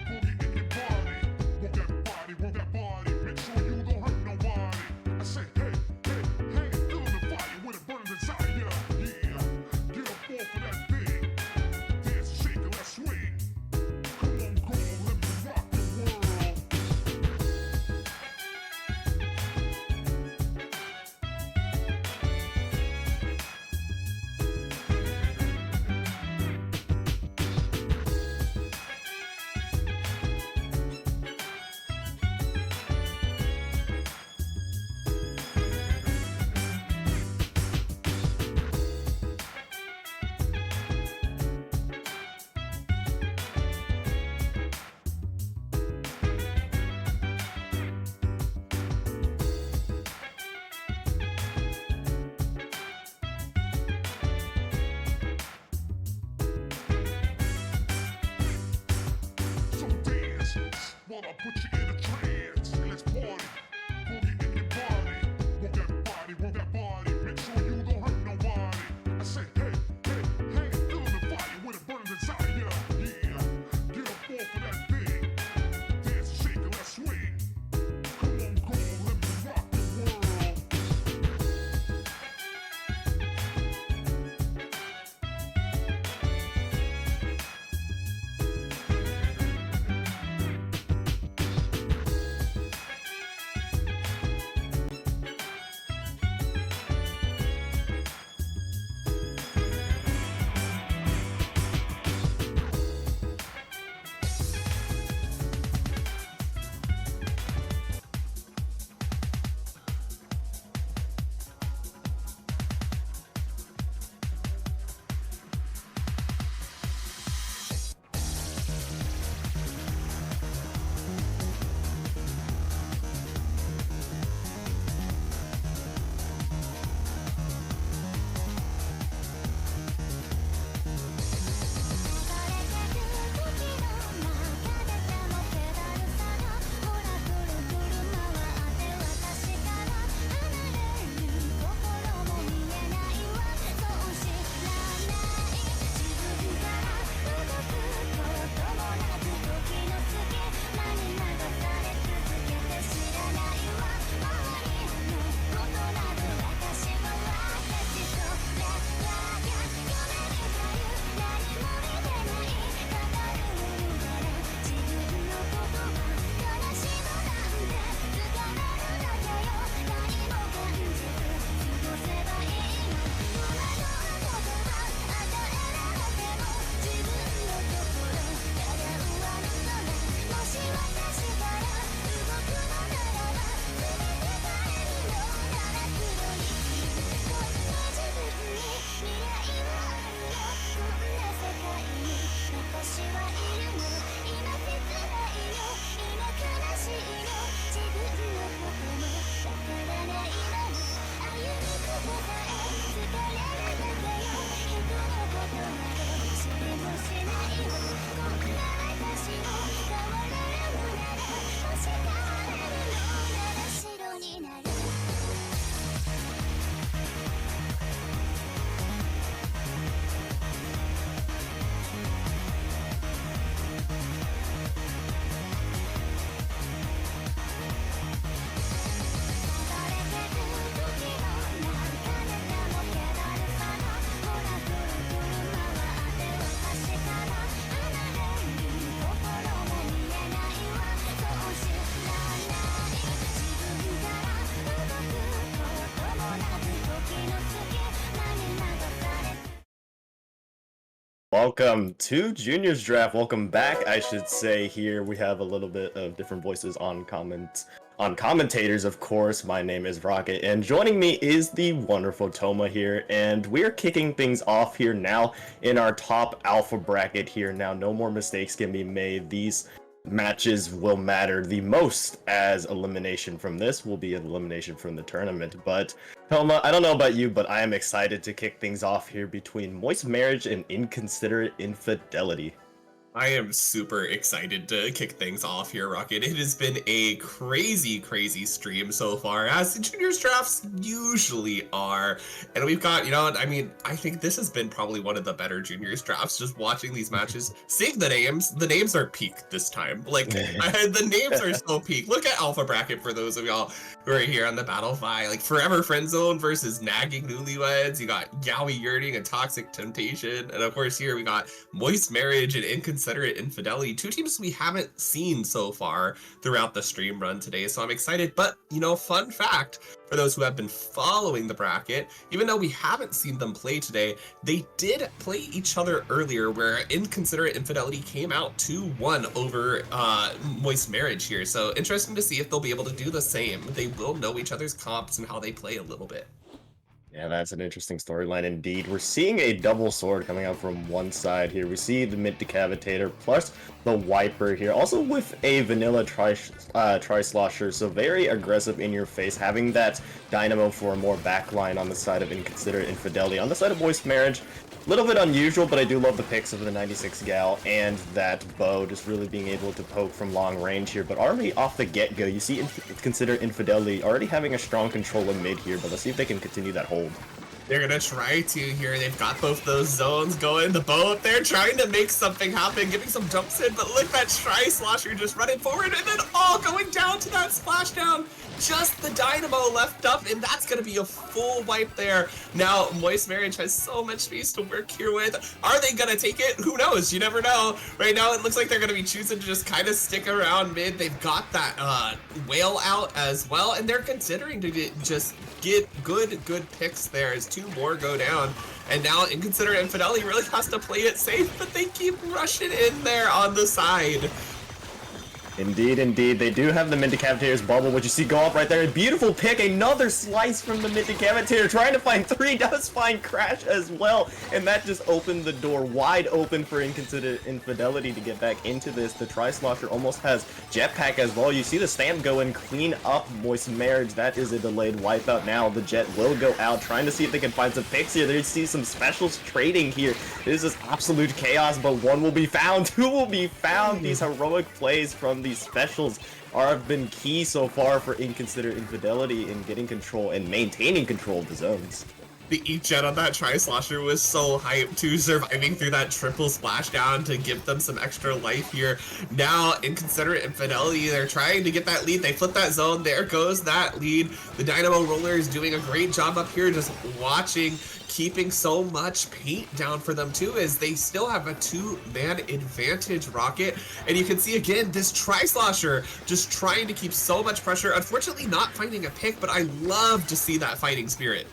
Boogie in your body. Want that body. Make sure you don't hurt nobody. I say, hey, hey, hey, feeling the fire with a burning desire. Yeah, get up off of that thing. Dance, shake, and let's swing. Come on, girl, let me rock the world. So dance, while I put you in a trance. Let's party. Boogie in your body. Want that body. Make sure you don't hurt nobody. I say, hey, hey, hey, feeling the fire with a burning desire. Yeah, get up off of that thing. Dance, shake, and let's swing. Come on, girl, let me rock the world. Welcome to Juniors Draft. Welcome back, I should say. Here we have a little bit of different voices on commentators, of course. My name is Rocket, and joining me is the wonderful Toma here, and we're kicking things off here now in our top alpha bracket here. Now, no more mistakes can be made. These matches will matter the most, as elimination from this will be an elimination from the tournament. But Toma, I don't know about you, but I am excited to kick things off here between Moist Marriage and Inconsiderate Infidelity. I am super excited to kick things off here, Rocket. It has been a crazy, crazy stream so far, as the juniors drafts usually are. And we've got, I mean, I think this has been probably one of the better juniors drafts, just watching these matches. Seeing the names are peak this time. Like, the names are so peak. Look at Alpha Bracket for those of y'all who are here on the Battlefy. Like, Forever Friendzone versus Nagging Newlyweds. You got Yaoi Yurting and Toxic Temptation. And of course here we got Moist Marriage and Inconsiderate Infidelity. Two teams we haven't seen so far throughout the stream run today. So I'm excited. But, fun fact, for those who have been following the bracket, even though we haven't seen them play today, they did play each other earlier, where Inconsiderate Infidelity came out 2-1 over Moist Marriage here. So interesting to see if they'll be able to do the same. They will know each other's comps and how they play a little bit. Yeah, that's an interesting storyline indeed. We're seeing a double sword coming out from one side here. We see the mid decavitator plus the wiper here, also with a vanilla tri-slosher, so very aggressive in your face, having that dynamo for a more backline on the side of Inconsiderate Infidelity. On the side of Moist Marriage, a little bit unusual, but I do love the picks of the 96 gal and that bow, just really being able to poke from long range here. But already off the get-go, you see Inconsiderate Infidelity already having a strong control of mid here, but let's see if they can continue that hold. They're gonna try to here. They've got both those zones going. The bow up there trying to make something happen, giving some jumps in, but look, that tri-slosher just running forward and then all going down to that splashdown. Just the dynamo left up, and that's gonna be a full wipe there. Now, Moist Marriage has so much space to work here with. Are they gonna take it? Who knows? You never know. Right now, it looks like they're gonna be choosing to just kind of stick around mid. They've got that whale out as well, and they're considering to just get good picks there as two more go down. And now Inconsiderate Infidelity really has to play it safe, but they keep rushing in there on the side. Indeed, indeed. They do have the mid decavitator's bubble, which you see go up right there. A beautiful pick, another slice from the mid decavitator, trying to find three, does find Crash as well. And that just opened the door wide open for Inconsiderate Infidelity to get back into this. The tri-slosher almost has jetpack as well. You see the stamp go and clean up Moist Marriage. That is a delayed wipeout now. The jet will go out, trying to see if they can find some picks here. They see some specials trading here. This is absolute chaos, but one will be found. Two will be found. These heroic plays from these specials have been key so far for Inconsiderate Infidelity in getting control and maintaining control of the zones. The E-Jet on that tri-slosher was so hyped too, surviving through that triple splashdown to give them some extra life here. Now, Inconsiderate Infidelity, they're trying to get that lead. They flip that zone. There goes that lead. The Dynamo Roller is doing a great job up here, just watching, keeping so much paint down for them too, as they still have a two-man advantage, Rocket. And you can see again, this tri-slosher just trying to keep so much pressure. Unfortunately, not finding a pick, but I love to see that fighting spirit.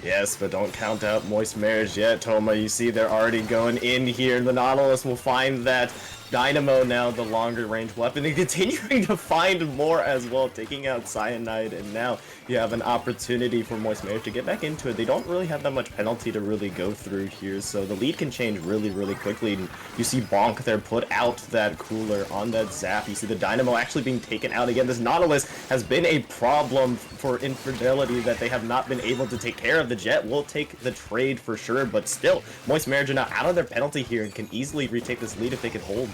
Yes, but don't count out Moist Marriage yet, Toma. You see they're already going in here. The Nautilus will find that Dynamo now, the longer range weapon, and continuing to find more as well, taking out Cyanide, and now you have an opportunity for Moist Marriage to get back into it. They don't really have that much penalty to really go through here, so the lead can change really quickly. And you see Bonk there put out that cooler on that Zap. You see the Dynamo actually being taken out again. This Nautilus has been a problem for Infidelity that they have not been able to take care of. The Jet will take the trade for sure, but still, Moist Marriage are now out of their penalty here and can easily retake this lead if they can hold.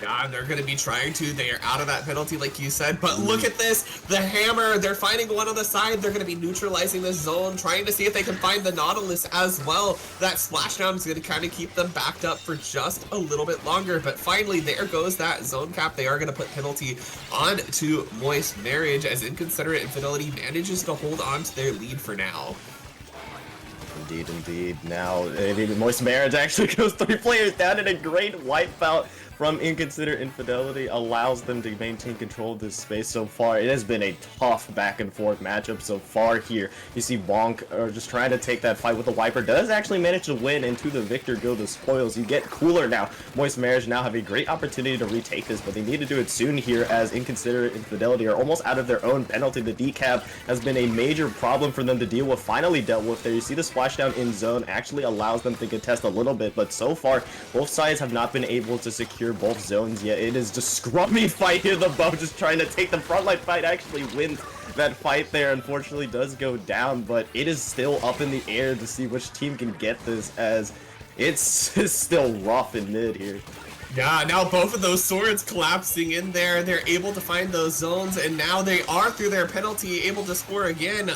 Yeah, they're going to be trying to. They are out of that penalty, like you said. But look at this. The hammer. They're finding one on the side. They're going to be neutralizing this zone, trying to see if they can find the Nautilus as well. That splashdown is going to kind of keep them backed up for just a little bit longer. But finally, there goes that zone cap. They are going to put penalty on to Moist Marriage, as Inconsiderate Infidelity manages to hold on to their lead for now. Indeed, indeed. Now, Moist Marriage actually goes 3 players down in a great wipeout from Inconsiderate Infidelity, allows them to maintain control of this space so far. It has been a tough back and forth matchup so far here. You see Bonk just trying to take that fight with the Wiper, does actually manage to win, and to the victor go the spoils. You get cooler now. Moist Marriage now have a great opportunity to retake this, but they need to do it soon here, as Inconsiderate Infidelity are almost out of their own penalty. The decap has been a major problem for them to deal with, finally dealt with there. You see the splashdown in zone actually allows them to contest a little bit, but so far both sides have not been able to secure both zones yet. It is just scrummy fight here. The bow just trying to take the frontline fight, actually wins that fight there. Unfortunately does go down, but it is still up in the air to see which team can get this, as it's still rough in mid here. Yeah, now both of those swords collapsing in there. They're able to find those zones, and now they are, through their penalty, able to score again.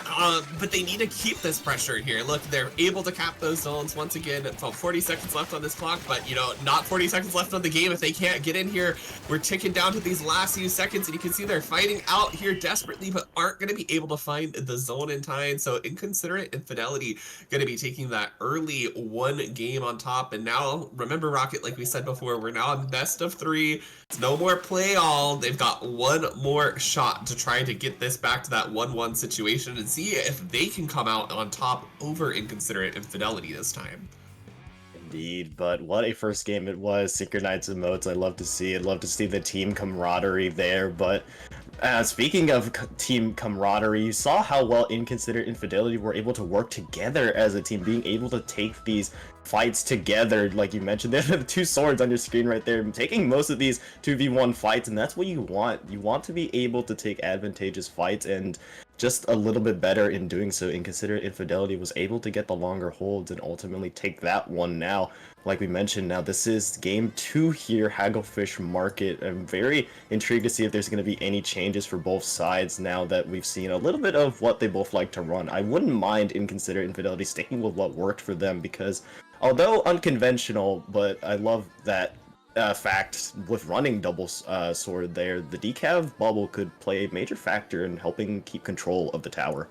But they need to keep this pressure here. Look, they're able to cap those zones once again. It's 40 seconds left on this clock, but, you know, not 40 seconds left on the game if they can't get in here. We're ticking down to these last few seconds, and you can see they're fighting out here desperately, but aren't going to be able to find the zone in time. So Inconsiderate and Fidelity going to be taking that early one game on top. And now, remember, Rocket, like we said before, we're now on best of 3. It's no more play all. They've got one more shot to try to get this back to that 1-1 situation and see if they can come out on top over Inconsiderate and Fidelity this time. Indeed, but what a first game it was. Synchronized emotes, I love to see it. Love to see the team camaraderie there, but speaking of team camaraderie, you saw how well Inconsiderate and Fidelity were able to work together as a team, being able to take these fights together. Like you mentioned, there's the 2 swords on your screen right there, taking most of these 2v1 fights, and that's what you want. You want to be able to take advantageous fights, and just a little bit better in doing so. Inconsiderate and Fidelity was able to get the longer holds and ultimately take that one. Now, like we mentioned, now this is game 2 here, Hagglefish Market. I'm very intrigued to see if there's going to be any changes for both sides now that we've seen a little bit of what they both like to run. I wouldn't mind Inconsiderate and Fidelity sticking with what worked for them, because although unconventional, but I love that fact with running double sword there, the decav bubble could play a major factor in helping keep control of the tower.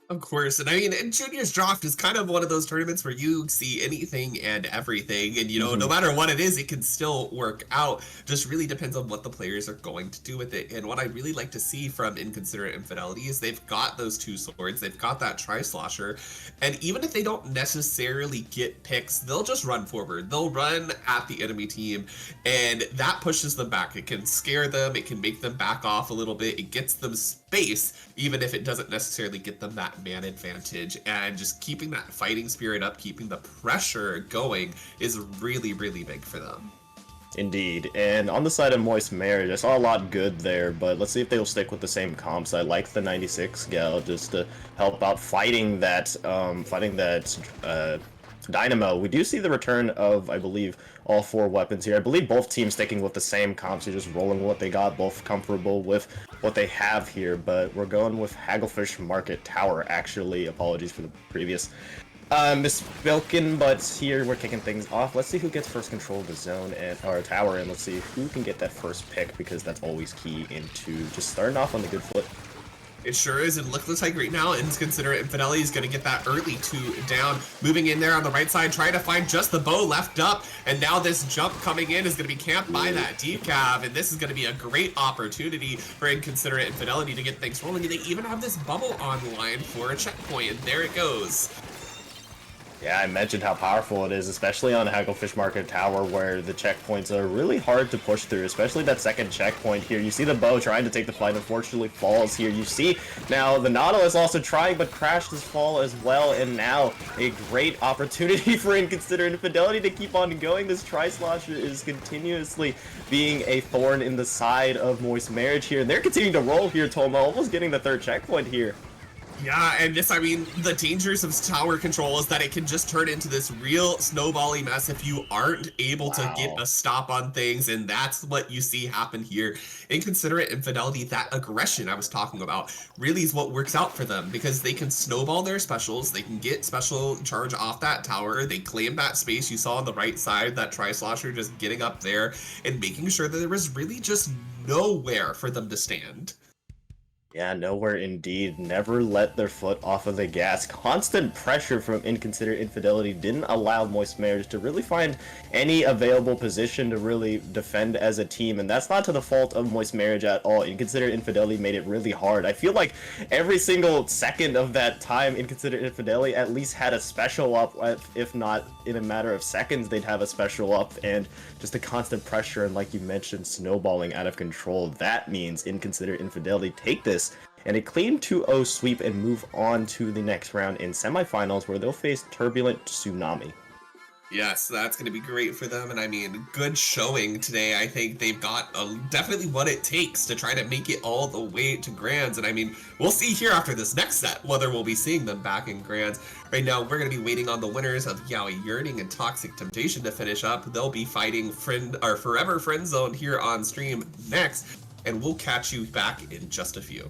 Of course, and I mean, Juniors Draft is kind of one of those tournaments where you see anything and everything, and, you know, no matter what it is, it can still work out. Just really depends on what the players are going to do with it. And what I really like to see from Inconsiderate and Fidelity is they've got those 2 swords, they've got that Tri-Slosher, and even if they don't necessarily get picks, they'll just run forward. They'll run at the enemy team, and that pushes them back. It can scare them, it can make them back off a little bit, it gets them space, even if it doesn't necessarily get them that man advantage. And just keeping that fighting spirit up, keeping the pressure going is really, really big for them. Indeed, and on the side of Moist Marriage, I saw a lot good there, but let's see if they'll stick with the same comps. I like the 96 gal just to help out fighting that Dynamo. We do see the return of, I believe, all 4 weapons here. I believe both teams sticking with the same comps. You're just rolling with what they got, both comfortable with what they have here, but we're going with Hagglefish Market Tower, actually. Apologies for the previous misspoken, but here we're kicking things off. Let's see who gets first control of the zone and our tower, and let's see who can get that first pick, because that's always key into just starting off on the good foot. It sure is, and looks like right now Inconsiderate and Fidelity is going to get that early 2 down. Moving in there on the right side, trying to find just the bow left up, and now this jump coming in is going to be camped by that decav, and this is going to be a great opportunity for Inconsiderate and Fidelity to get things rolling, and they even have this bubble online for a checkpoint, and there it goes. Yeah, I mentioned how powerful it is, especially on Hagglefish Market Tower, where the checkpoints are really hard to push through, especially that second checkpoint here. You see the bow trying to take the fight, unfortunately falls here. You see now the Nautilus also trying, but crashed his fall as well, and now a great opportunity for Inconsiderate and Fidelity to keep on going. This Tri-Slosher is continuously being a thorn in the side of Moist Marriage here, and they're continuing to roll here, Toma, almost getting the 3rd checkpoint here. Yeah, and this, I mean, the dangers of tower control is that it can just turn into this real snowbally mess if you aren't able to get a stop on things, and that's what you see happen here. Inconsiderate and Fidelity, that aggression I was talking about, really is what works out for them, because they can snowball their specials, they can get special charge off that tower, they claim that space you saw on the right side, that Tri-Slosher just getting up there, and making sure that there was really just nowhere for them to stand. Yeah, nowhere indeed. Never let their foot off of the gas. Constant pressure from Inconsiderate Infidelity didn't allow Moist Marriage to really find any available position to really defend as a team, and that's not to the fault of Moist Marriage at all. Inconsiderate Infidelity made it really hard. I feel like every single second of that time, Inconsiderate Infidelity at least had a special up, if not in a matter of seconds, they'd have a special up, and just the constant pressure and, like you mentioned, snowballing out of control. That means Inconsiderate Infidelity take this and a clean 2-0 sweep and move on to the next round in semifinals, where they'll face Turbulent Tsunami. Yes, that's going to be great for them. And I mean, good showing today. I think they've got definitely what it takes to try to make it all the way to Grands. And I mean, we'll see here after this next set whether we'll be seeing them back in Grands. Right now, we're going to be waiting on the winners of Yaoi Yearning and Toxic Temptation to finish up. They'll be fighting Forever Friend Zone here on stream next. And we'll catch you back in just a few.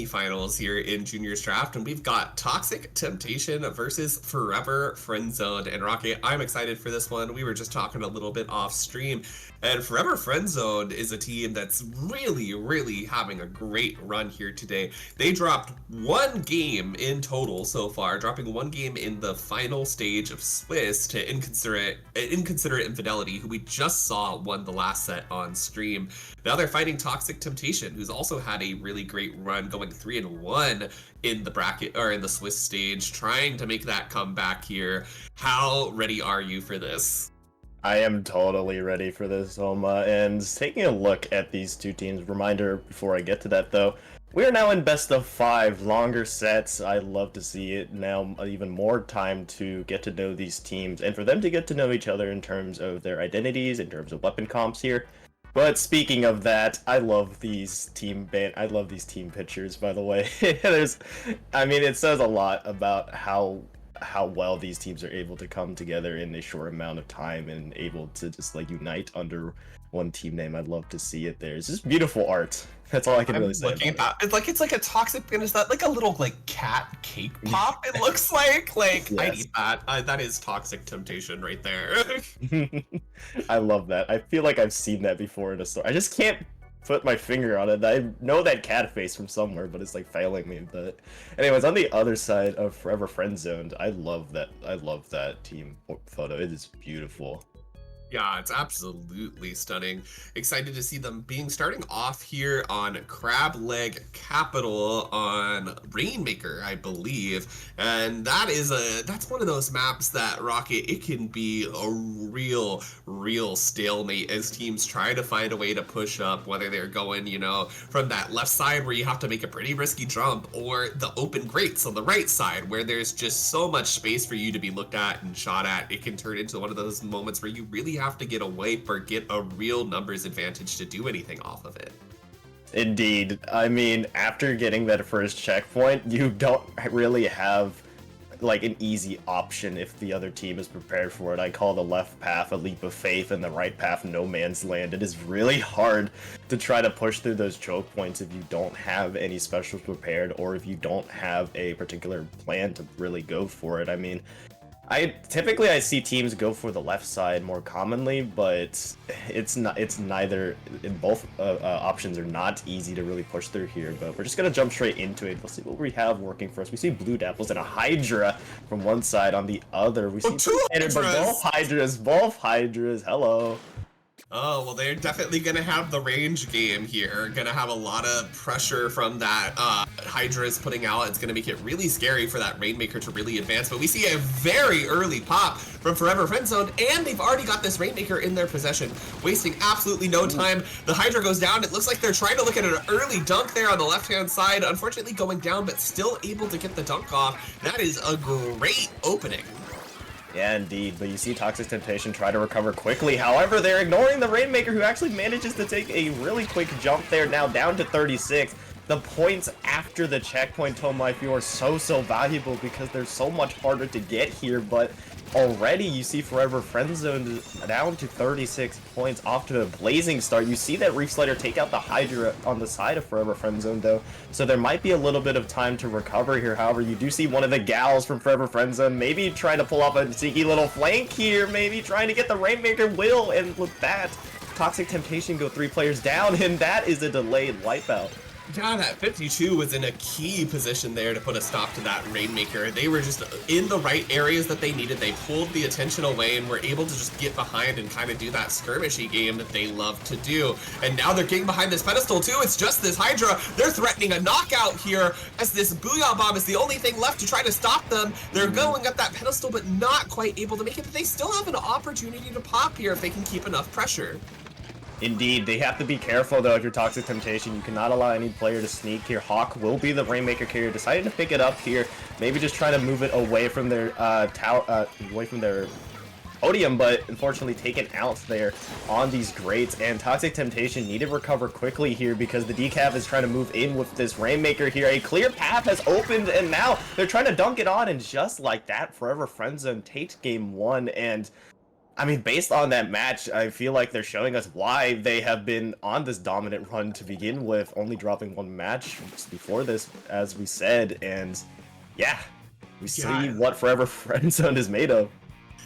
Finals here in Juniors Draft, and we've got Toxic Temptation versus Forever Friendzoned. And Rocket, I'm excited for this one. We were just talking a little bit off stream, and Forever Friendzoned is a team that's really having a great run here today. They dropped one game in total so far, dropping one game in the final stage of Swiss to Inconsiderate Infidelity, who we just saw won the last set on stream. Now they're fighting Toxic Temptation, who's also had a really great run, going 3-1 in the bracket or in the Swiss stage, trying to make that comeback here. How ready are you for this? I am totally ready for this, Homa, and taking a look at these two teams, reminder before I get to that though, we are now in best of 5, longer sets. I love to see it now, even more time to get to know these teams and for them to get to know each other in terms of their identities, in terms of weapon comps here. But speaking of that, I love these team pictures, by the way. It says a lot about how how well these teams are able to come together in a short amount of time and able to just like unite under one team name. I'd love to see it there. It's just beautiful art. That's all I can really say. Looking at that, it's like a toxic. Is that like a little like cat cake pop? It looks like Yes. I'd eat that. That is toxic temptation right there. I love that. I feel like I've seen that before in a store. I just can't put my finger on it. I know that cat face from somewhere, but it's like failing me. But anyways, on the other side of Forever Friend Zoned, I love that. I love that team photo. It is beautiful. Yeah, it's absolutely stunning. Excited to see them starting off here on Crab Leg Capital on Rainmaker, I believe. And that's one of those maps that Rocket, it can be a real stalemate as teams try to find a way to push up, whether they're going, from that left side where you have to make a pretty risky jump, or the open grates on the right side where there's just so much space for you to be looked at and shot at. It can turn into one of those moments where you really have to get away or get a real numbers advantage to do anything off of it. Indeed. I mean, after getting that first checkpoint, you don't really have like an easy option if the other team is prepared for it. I call the left path a leap of faith and the right path no man's land. It is really hard to try to push through those choke points if you don't have any specials prepared, or if you don't have a particular plan to really go for it. I mean, I see teams go for the left side more commonly, but it's neither. In both options are not easy to really push through here. But we're just gonna jump straight into it. Let's see what we have working for us. We see Blue Dapples and a Hydra from one side. On the other, we see two Hydras. Both Hydras. Hello. Oh, well, they're definitely going to have the range game here. Going to have a lot of pressure from that Hydra is putting out. It's going to make it really scary for that Rainmaker to really advance. But we see a very early pop from Forever Friend Zone, and they've already got this Rainmaker in their possession, wasting absolutely no time. The Hydra goes down. It looks like they're trying to look at an early dunk there on the left-hand side. Unfortunately, going down, but still able to get the dunk off. That is a great opening. Yeah, indeed, but you see Toxic Temptation try to recover quickly. However, they're ignoring the Rainmaker, who actually manages to take a really quick jump there, now down to 36. The points after the checkpoint, Toma, I feel, are so valuable because they're so much harder to get here, but already you see Forever Friend Zone down to 36 points off to a blazing start. You see that Reef Slider take out the Hydra on the side of Forever Friend Zone, though, so there might be a little bit of time to recover here. However, you do see one of the gals from Forever Friend Zone maybe trying to pull off a sneaky little flank here, maybe trying to get the Rainmaker will, and with that, Toxic Temptation go 3 players down, and that is a delayed wipeout. Yeah, that 52 was in a key position there to put a stop to that Rainmaker. They were just in the right areas that they needed. They pulled the attention away and were able to just get behind and kind of do that skirmishy game that they love to do. And now they're getting behind this pedestal too. It's just this Hydra. They're threatening a knockout here as this Booyah Bomb is the only thing left to try to stop them. They're going up that pedestal but not quite able to make it. But they still have an opportunity to pop here if they can keep enough pressure. Indeed, they have to be careful though if you're Toxic Temptation. You cannot allow any player to sneak here. Hawk will be the Rainmaker carrier, deciding to pick it up here. Maybe just trying to move it away from their podium, but unfortunately taken out there on these grates. And Toxic Temptation need to recover quickly here because the decaf is trying to move in with this Rainmaker here. A clear path has opened, and now they're trying to dunk it on, and just like that, Forever Friend Zone takes game 1. And I mean, based on that match, I feel like they're showing us why they have been on this dominant run to begin with, only dropping 1 match before this, as we said. And yeah, we see what Forever Friend Zone is made of.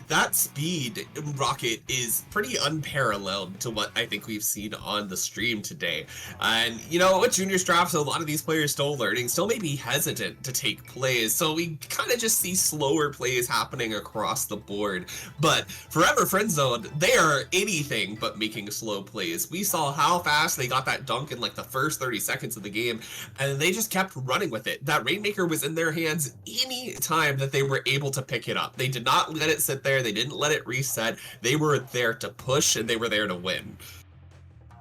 That speed Rocket is pretty unparalleled to what I think we've seen on the stream today. And you know, with Juniors drafts, a lot of these players still learning, still may be hesitant to take plays, so we kind of just see slower plays happening across the board. But Forever Friend Zone, they are anything but making slow plays. We saw how fast they got that dunk in like the first 30 seconds of the game, and they just kept running with it. That Rainmaker was in their hands any time that they were able to pick it up. They did not let it sit there. They didn't let it reset. They were there to push, and they were there to win.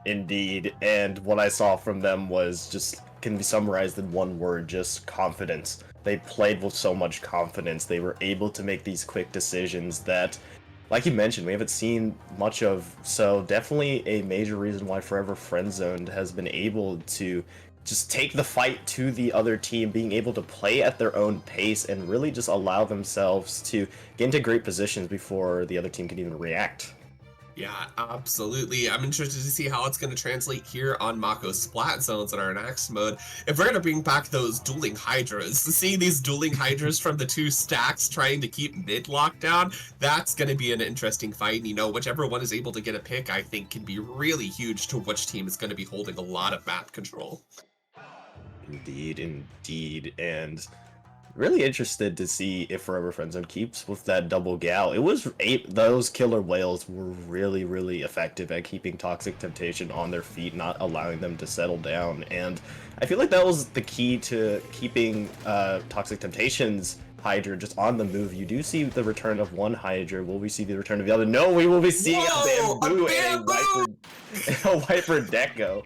Indeed, and what I saw from them was just can be summarized in one word, just confidence. They played with so much confidence. They were able to make these quick decisions that, like you mentioned, we haven't seen much of. So definitely a major reason why Forever Friend Zoned has been able to just take the fight to the other team, being able to play at their own pace and really just allow themselves to get into great positions before the other team can even react. Yeah, absolutely. I'm interested to see how it's going to translate here on Mako's Splat Zones in our next mode. If we're going to bring back those dueling Hydras, seeing these dueling Hydras from the two stacks trying to keep mid locked down, that's going to be an interesting fight. And, you know, whichever one is able to get a pick, I think can be really huge to which team is going to be holding a lot of map control. Indeed, indeed. And really interested to see if Forever Friendzone keeps with that double gal. It was those killer whales were really, really effective at keeping Toxic Temptation on their feet, not allowing them to settle down. And I feel like that was the key to keeping Toxic Temptation's Hydra just on the move. You do see the return of one Hydra. Will we see the return of the other? No, we will be seeing Whoa, a bamboo a and a Viper Deco.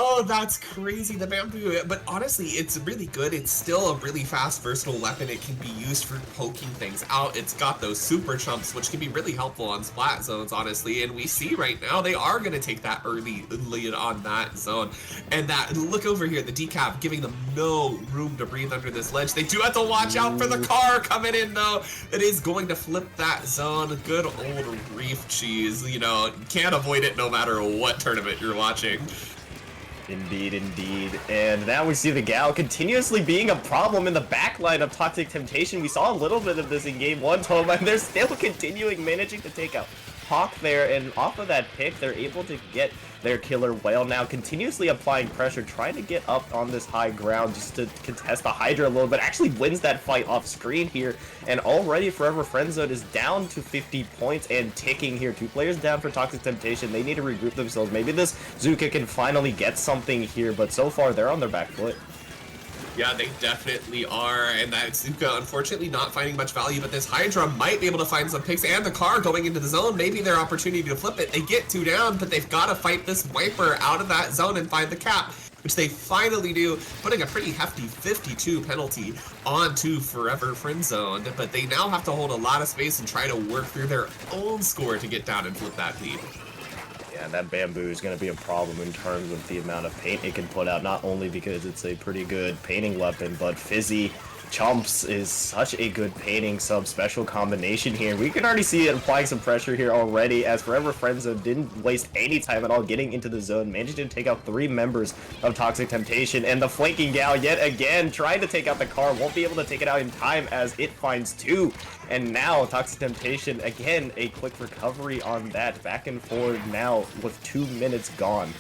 Oh, that's crazy, the bamboo. But honestly, it's really good. It's still a really fast, versatile weapon. It can be used for poking things out. It's got those super chumps, which can be really helpful on splat zones, honestly. And we see right now they are going to take that early lead on that zone. And that, look over here, the decap giving them no room to breathe under this ledge. They do have to watch out for the car coming in, though. It is going to flip that zone. Good old reef cheese. You know, can't avoid it no matter what tournament you're watching. Indeed, indeed. And now we see the gal continuously being a problem in the backline of Toxic Temptation. We saw a little bit of this in game one, Toma, and they're still continuing managing to take out Hawk there, and off of that pick, they're able to get their killer whale now, continuously applying pressure, trying to get up on this high ground just to contest the Hydra a little bit. Actually wins that fight off screen here, and already Forever Friendzone is down to 50 points and ticking here. 2 players down for Toxic Temptation. They need to regroup themselves. Maybe this Zuka can finally get something here, but so far they're on their back foot. Yeah, they definitely are, and that Zuka unfortunately not finding much value, but this Hydra might be able to find some picks, and the car going into the zone, maybe their opportunity to flip it. They get 2 down, but they've got to fight this Viper out of that zone and find the cap, which they finally do, putting a pretty hefty 52 penalty onto Forever Friendzone, but they now have to hold a lot of space and try to work through their own score to get down and flip that lead. Yeah, that bamboo is going to be a problem in terms of the amount of paint it can put out, not only because it's a pretty good painting weapon, but Fizzy Chumps is such a good painting sub-special combination here. We can already see it applying some pressure here already, as Forever Friendzone didn't waste any time at all getting into the zone, managing to take out 3 members of Toxic Temptation, and the flanking gal yet again trying to take out the car, won't be able to take it out in time as it finds 2. And now Toxic Temptation, again, a quick recovery on that, back and forward now with 2 minutes gone.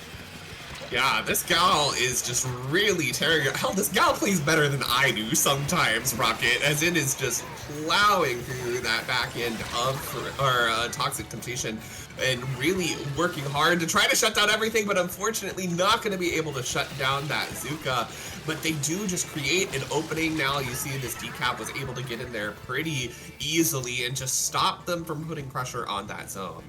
Yeah, this gal is just really tearing it. Hell, this gal plays better than I do sometimes, Rocket, as it is just plowing through that back end of Toxic Temptation and really working hard to try to shut down everything, but unfortunately not going to be able to shut down that Zuka. But they do just create an opening now. You see this decap was able to get in there pretty easily and just stop them from putting pressure on that zone.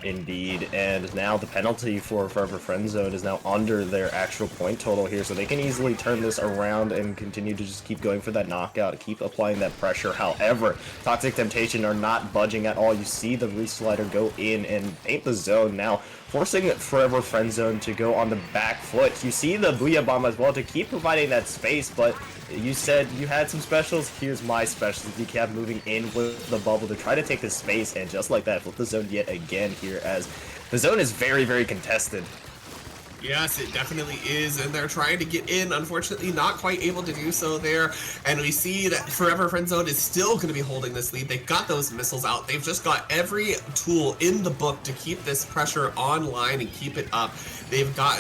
Indeed, and now the penalty for Forever Friendzone is now under their actual point total here, so they can easily turn this around and continue to just keep going for that knockout, keep applying that pressure. However, Toxic Temptation are not budging at all. You see the Reslider go in and paint the zone now, forcing Forever Friendzone to go on the back foot. You see the Booyah Bomb as well to keep providing that space, but you said you had some specials. Here's my specials. Decap moving in with the bubble to try to take the space, and just like that, flip the zone yet again here, as the zone is very, very contested. Yes, it definitely is, and they're trying to get in, unfortunately not quite able to do so there, and we see that Forever Friendzone is still going to be holding this lead. They've got those missiles out. They've just got every tool in the book to keep this pressure online and keep it up. They've got,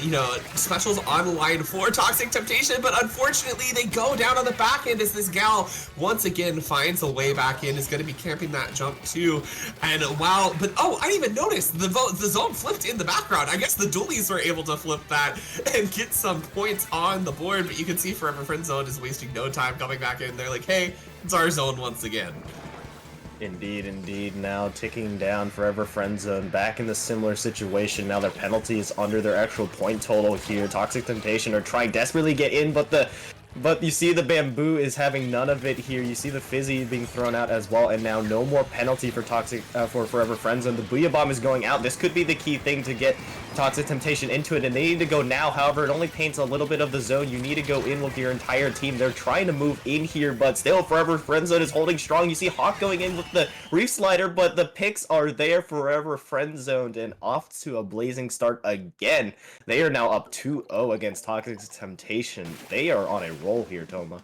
you know, specials online for Toxic Temptation, but unfortunately they go down on the back end as this gal once again finds a way back in, is going to be camping that jump too, and wow, but oh, I didn't even notice, the zone flipped in the background. I guess the dualies were able to flip that and get some points on the board, but you can see Forever Friendzone is wasting no time coming back in. They're like, hey, it's our zone once again. Indeed, indeed. Now ticking down Forever Friendzone, back in the similar situation. Now their penalty is under their actual point total here. Toxic Temptation are trying desperately to get in, but the But you see the bamboo is having none of it here. You see the fizzy being thrown out as well, and now no more penalty for for Forever Friendzone. The Booyah Bomb is going out. This could be the key thing to get Toxic Temptation into it, and they need to go now. However, it only paints a little bit of the zone. You need to go in with your entire team. They're trying to move in here, but still Forever Friendzone is holding strong. You see Hawk going in with the Reef Slider, but the picks are there. Forever Friendzoned and off to a blazing start again. They are now up 2-0 against Toxic Temptation. They are on a roll here, Toma.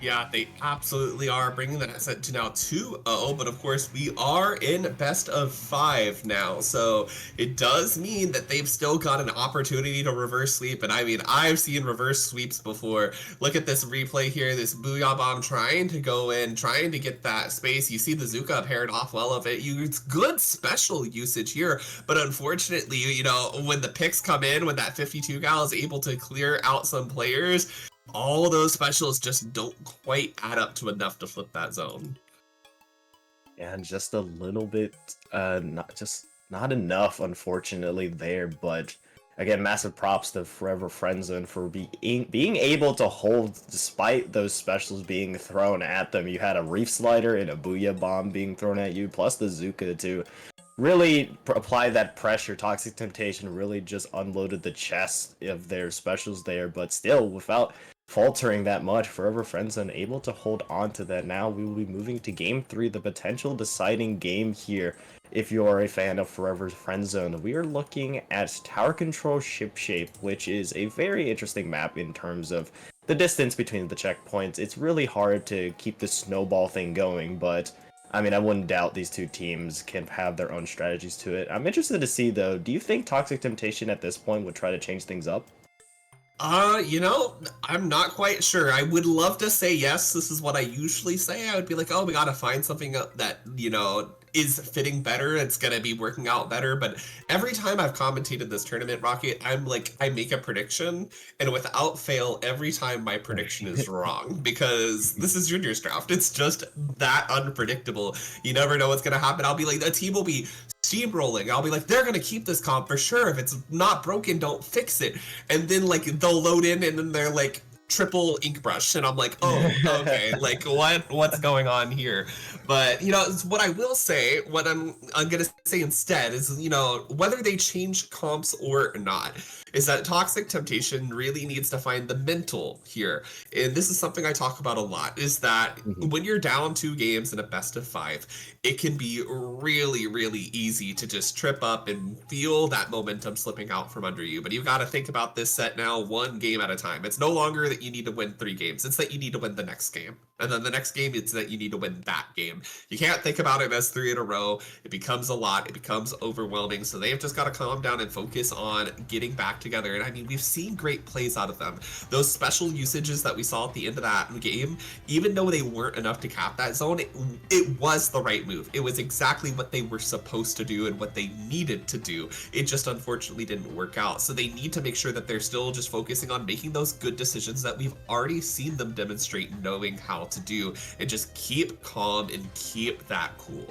Yeah, they absolutely are, bringing that set to now 2-0, but of course we are in best of 5 now, so it does mean that they've still got an opportunity to reverse sweep, and I mean, I've seen reverse sweeps before. Look at this replay here, this Booyah Bomb trying to go in, trying to get that space. You see the Zuka paired off well of it. It's good special usage here, but unfortunately, you know, when the picks come in, when that 52 gal is able to clear out some players, all those specials just don't quite add up to enough to flip that zone. And just a little bit, not enough, unfortunately, there. But again, massive props to Forever Friendzone for being able to hold despite those specials being thrown at them. You had a Reef Slider and a Booyah Bomb being thrown at you, plus the Zuka to really apply that pressure. Toxic Temptation really just unloaded the chest of their specials there, but still, without faltering that much, Forever Friendzone able to hold on to that. Now we will be moving to Game 3, the potential deciding game here. If you're a fan of Forever Friendzone, we are looking at Tower Control Ship Shape, which is a very interesting map in terms of the distance between the checkpoints. It's really hard to keep the snowball thing going, but I mean, I wouldn't doubt these two teams can have their own strategies to it. I'm interested to see, though, do you think Toxic Temptation at this point would try to change things up? You know, I'm not quite sure. I would love to say yes. This is what I usually say. I would be like, oh, we gotta find something that, you know, is fitting better. It's gonna be working out better. But every time I've commentated this tournament, Rocket, I'm like, I make a prediction, and without fail, every time my prediction is wrong, because this is Junior's draft. It's just that unpredictable. You never know what's gonna happen. I'll be like, the team will be steamrolling. I'll be like, they're gonna keep this comp for sure. If it's not broken, don't fix it. And then like they'll load in, and then they're like triple ink brush, and I'm like, oh, okay, like what's going on here? But you know, what I will say, what I'm gonna say instead is, you know, whether they change comps or not, is that Toxic Temptation really needs to find the mental here. And this is something I talk about a lot, is that when you're down 2 games in a best of 5, it can be really, really easy to just trip up and feel that momentum slipping out from under you. But you've got to think about this set now 1 game at a time. It's no longer that you need to win 3 games. It's that you need to win the next game. And then the next game, it's that you need to win that game. You can't think about it as 3 in a row. It becomes a lot. It becomes overwhelming. So they've just got to calm down and focus on getting back together. And I mean, we've seen great plays out of them. Those special usages that we saw at the end of that game, even though they weren't enough to cap that zone, it was the right move. It was exactly what they were supposed to do and what they needed to do. It just unfortunately didn't work out. So they need to make sure that they're still just focusing on making those good decisions that we've already seen them demonstrate knowing how to do, and just keep calm and keep that cool.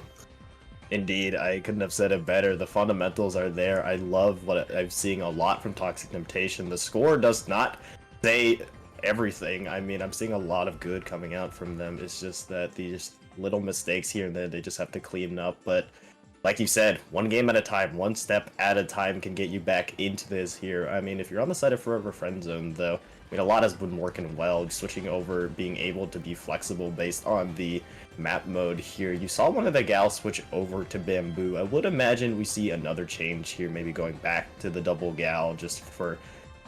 Indeed, I couldn't have said it better. The fundamentals are there. I love what I'm seeing a lot from Toxic Temptation. The score does not say everything. I mean, I'm seeing a lot of good coming out from them. It's just that these little mistakes here and there, they just have to clean up. But like you said, 1 game at a time, 1 step at a time can get you back into this here. I mean, if you're on the side of Forever Friendzone, though, I mean, a lot has been working well, switching over, being able to be flexible based on the map mode here. You saw one of the gals switch over to Bamboo. I would imagine we see another change here, maybe going back to the double gal just for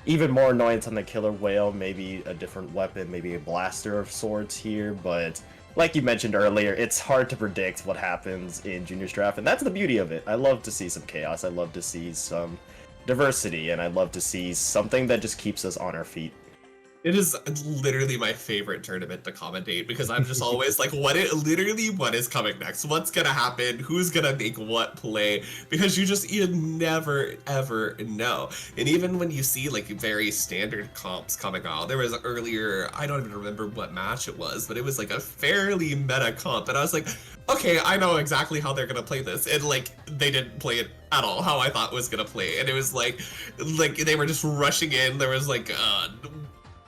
even more annoyance on the killer whale, maybe a different weapon, maybe a blaster of sorts here, but like you mentioned earlier, it's hard to predict what happens in Junior's Draft, and that's the beauty of it. I love to see some chaos, I love to see some diversity, and I love to see something that just keeps us on our feet. It is literally my favorite tournament to commentate, because I'm just always like, what is coming next? What's gonna happen? Who's gonna make what play? Because you never ever know. And even when you see like very standard comps coming out, there was earlier, I don't even remember what match it was, but it was like a fairly meta comp, and I was like, okay, I know exactly how they're gonna play this. And like, they didn't play it at all how I thought it was gonna play. And it was like they were just rushing in. There was like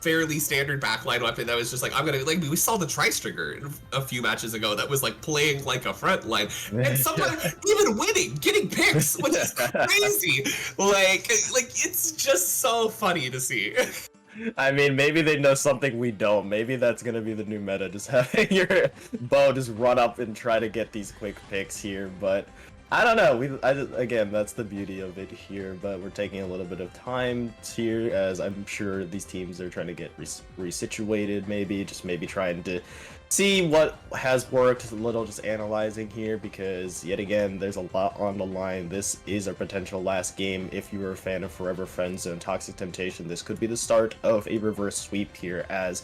fairly standard backline weapon that was just like, I'm gonna, like, we saw the Tri-Stringer a few matches ago that was like playing like a front line and sometimes even winning, getting picks, which is crazy. Like it's just so funny to see. I mean, maybe they know something we don't. Maybe that's gonna be the new meta, just having your bow just run up and try to get these quick picks here, but I don't know. Again, that's the beauty of it here, but we're taking a little bit of time here, as I'm sure these teams are trying to get resituated, maybe trying to see what has worked, a little just analyzing here, because yet again, there's a lot on the line. This is our potential last game. If you were a fan of Forever Friendzone Toxic Temptation, this could be the start of a reverse sweep here, as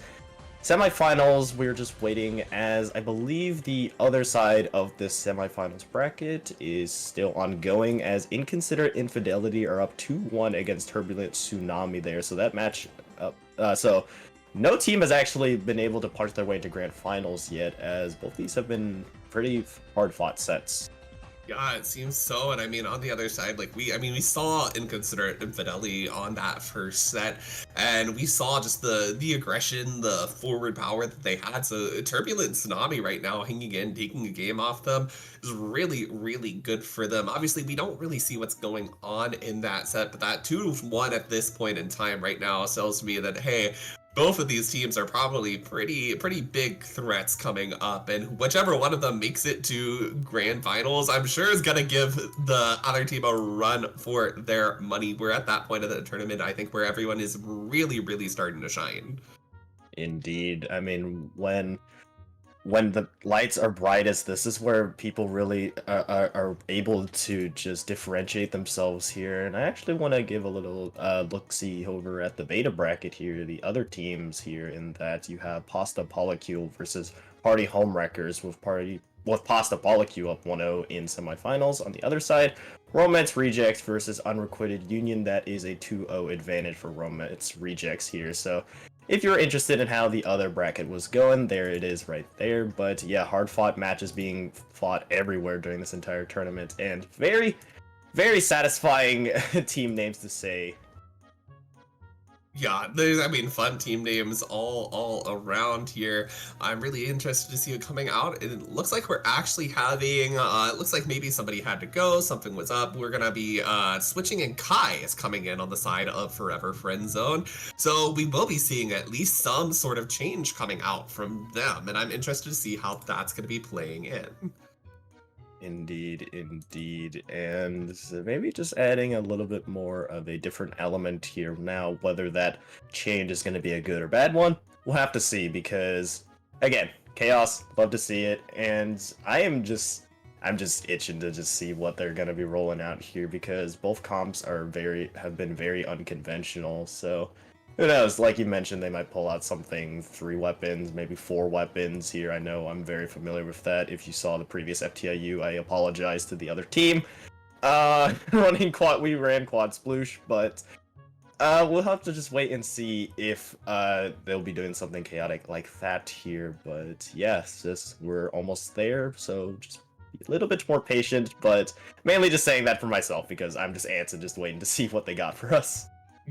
semifinals, we're just waiting, as I believe the other side of this semifinals bracket is still ongoing, as Inconsiderate Infidelity are up 2-1 against Turbulent Tsunami there, so that match, so no team has actually been able to punch their way into grand finals yet, as both these have been pretty hard-fought sets. Yeah, it seems so. And I mean, on the other side, like we saw Inconsiderate Infidelity on that first set, and we saw just the aggression, the forward power that they had. So Turbulent Tsunami right now hanging in, taking a game off them is really, really good for them. Obviously, we don't really see what's going on in that set, but that 2-1 at this point in time right now tells me that, hey, both of these teams are probably pretty big threats coming up, and whichever one of them makes it to grand finals, I'm sure is gonna give the other team a run for their money. We're at that point of the tournament, I think, where everyone is really starting to shine. Indeed. I mean, when the lights are brightest, this is where people really are able to just differentiate themselves here. And I actually want to give a little look-see over at the beta bracket here, the other teams here, in that you have Pasta Polycule versus Party Homewreckers, with Pasta Polycule up 1-0 in semifinals. On the other side, Romance Rejects versus Unrequited Union. That is a 2-0 advantage for Romance Rejects here. So if you're interested in how the other bracket was going, there it is right there. But yeah, hard-fought matches being fought everywhere during this entire tournament, and very, very satisfying team names to say. Yeah, there's, I mean, fun team names all around here. I'm really interested to see it coming out. It looks like we're actually having, it looks like maybe somebody had to go, something was up. We're gonna be switching, and Kai is coming in on the side of Forever Friendzone. So we will be seeing at least some sort of change coming out from them, and I'm interested to see how that's gonna be playing in. Indeed, and maybe just adding a little bit more of a different element here. Now, whether that change is going to be a good or bad one, we'll have to see, because, again, Chaos, love to see it, and I'm just itching to just see what they're going to be rolling out here, because both comps have been very unconventional, so who knows? Like you mentioned, they might pull out something, 3 weapons, maybe 4 weapons here. I know I'm very familiar with that. If you saw the previous FTIU, I apologize to the other team. We ran quad sploosh, but we'll have to just wait and see if they'll be doing something chaotic like that here. But yes, we're almost there, so just be a little bit more patient, but mainly just saying that for myself, because I'm just ants and just waiting to see what they got for us.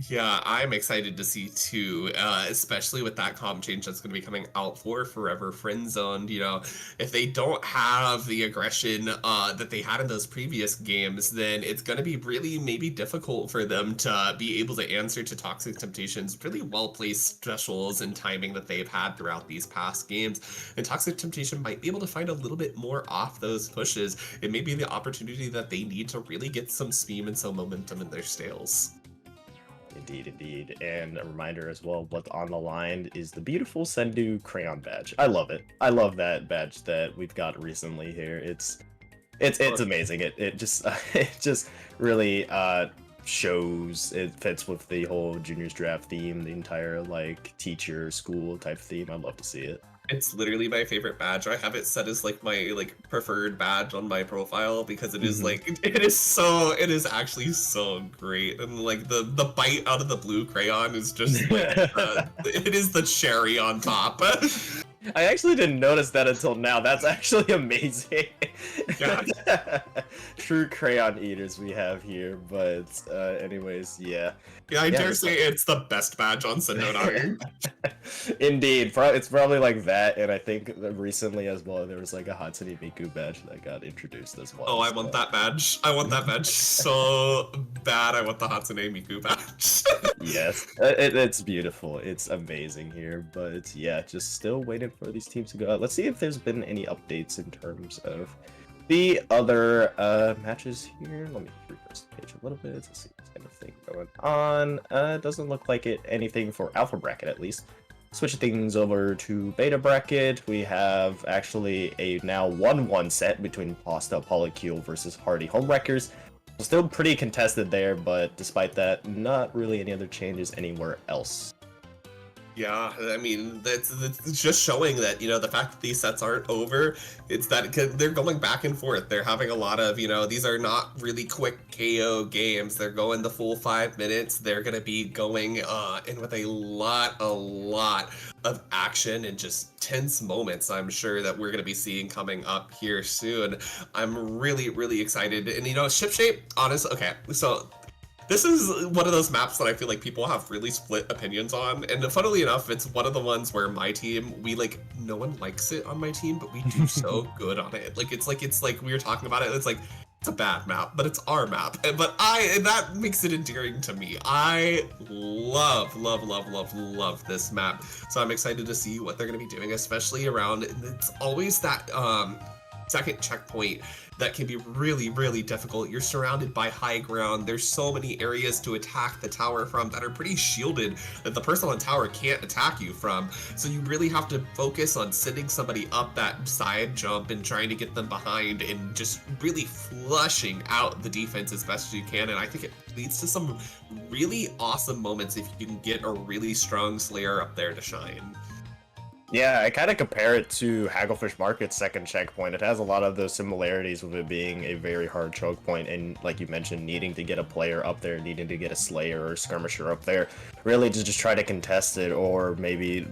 Yeah, I'm excited to see too, especially with that comp change that's going to be coming out for Forever Friendzone. You know, if they don't have the aggression that they had in those previous games, then it's going to be really maybe difficult for them to be able to answer to Toxic Temptation's really well-placed specials and timing that they've had throughout these past games. And Toxic Temptation might be able to find a little bit more off those pushes. It may be the opportunity that they need to really get some steam and some momentum in their stales. Indeed. And a reminder as well, what's on the line is the beautiful Sendu crayon badge. I love it. I love that badge that we've got recently here. It's amazing. It just really shows, it fits with the whole juniors draft theme, the entire like teacher school type theme. I love to see it. It's literally my favorite badge. I have it set as like my preferred badge on my profile, because it is like it is actually so great, and like the bite out of the blue crayon is just like it is the cherry on top. I actually didn't notice that until now. That's actually amazing. Yeah. True crayon eaters we have here, but anyways, yeah. Yeah, I Yeah, dare that's say it's the best badge on Sendonami. Indeed, it's probably like that, and I think that recently as well there was like a Hatsune Miku badge that got introduced as well. Oh, I want that badge. I want that badge so bad. I want the Hatsune Miku badge. Yes, it's beautiful. It's amazing here, but yeah, just still waiting for these teams to go out. Let's see if there's been any updates in terms of the other matches here. Let me reverse the page a little bit to see if there's anything going on. Doesn't look like it anything for Alpha Bracket at least. Switching things over to Beta Bracket, we have actually a now 1-1 set between Pasta Polycule versus Hardy Homewreckers. Still pretty contested there, but despite that, not really any other changes anywhere else. Yeah, I mean, that's just showing that, you know, the fact that these sets aren't over, it's that they're going back and forth. They're having a lot of, you know, these are not really quick KO games. They're going the full 5 minutes. They're going to be going in with a lot of action and just tense moments, I'm sure, that we're going to be seeing coming up here soon. I'm really excited. And, you know, Ship Shape, honestly, okay, so this is one of those maps that I feel like people have really split opinions on, and funnily enough, it's one of the ones where my team, no one likes it on my team, but we do so good on it. It's like we were talking about it, it's like, it's a bad map, but it's our map, and that makes it endearing to me. I love this map, so I'm excited to see what they're going to be doing, especially around, and it's always that, second checkpoint that can be really difficult. You're surrounded by high ground. There's so many areas to attack the tower from that are pretty shielded that the person on tower can't attack you from. So you really have to focus on sending somebody up that side jump and trying to get them behind and just really flushing out the defense as best as you can. And I think it leads to some really awesome moments if you can get a really strong Slayer up there to shine. Yeah, I kind of compare it to Hagglefish Market's second checkpoint. It has a lot of those similarities with it being a very hard choke point, and like you mentioned, needing to get a player up there, needing to get a Slayer or Skirmisher up there, really to just try to contest it, or maybe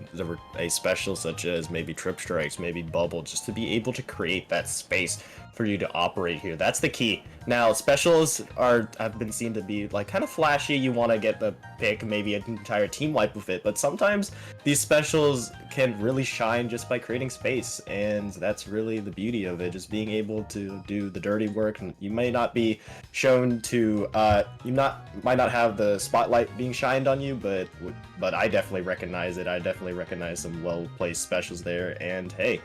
a special such as maybe Trip Strikes, maybe Bubble, just to be able to create that space for you to operate here. That's the key. Now, specials have been seen to be like kind of flashy. You want to get the pick, maybe an entire team wipe with it, but sometimes these specials can really shine just by creating space, and that's really the beauty of it, just being able to do the dirty work. And you may not be shown to, might not have the spotlight being shined on you, but I definitely recognize it. I definitely recognize some well-placed specials there, and hey,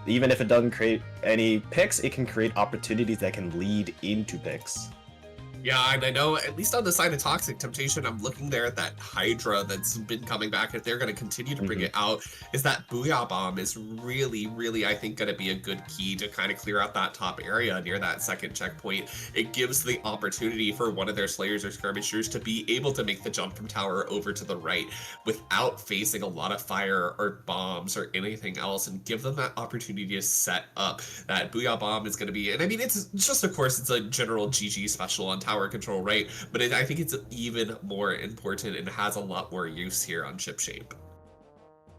even if it doesn't create any picks, it can create opportunities that can lead into picks. Yeah, and I know, at least on the side of Toxic Temptation, I'm looking there at that Hydra that's been coming back. If they're going to continue to bring it out, is that Booyah Bomb is really, I think, going to be a good key to kind of clear out that top area near that second checkpoint. It gives the opportunity for one of their Slayers or Skirmishers to be able to make the jump from tower over to the right without facing a lot of fire or bombs or anything else, and give them that opportunity to set up. That Booyah Bomb is going to be, and I mean, it's just, of course, it's a general GG special on tower control, right? But I think it's even more important and has a lot more use here on Ship Shape.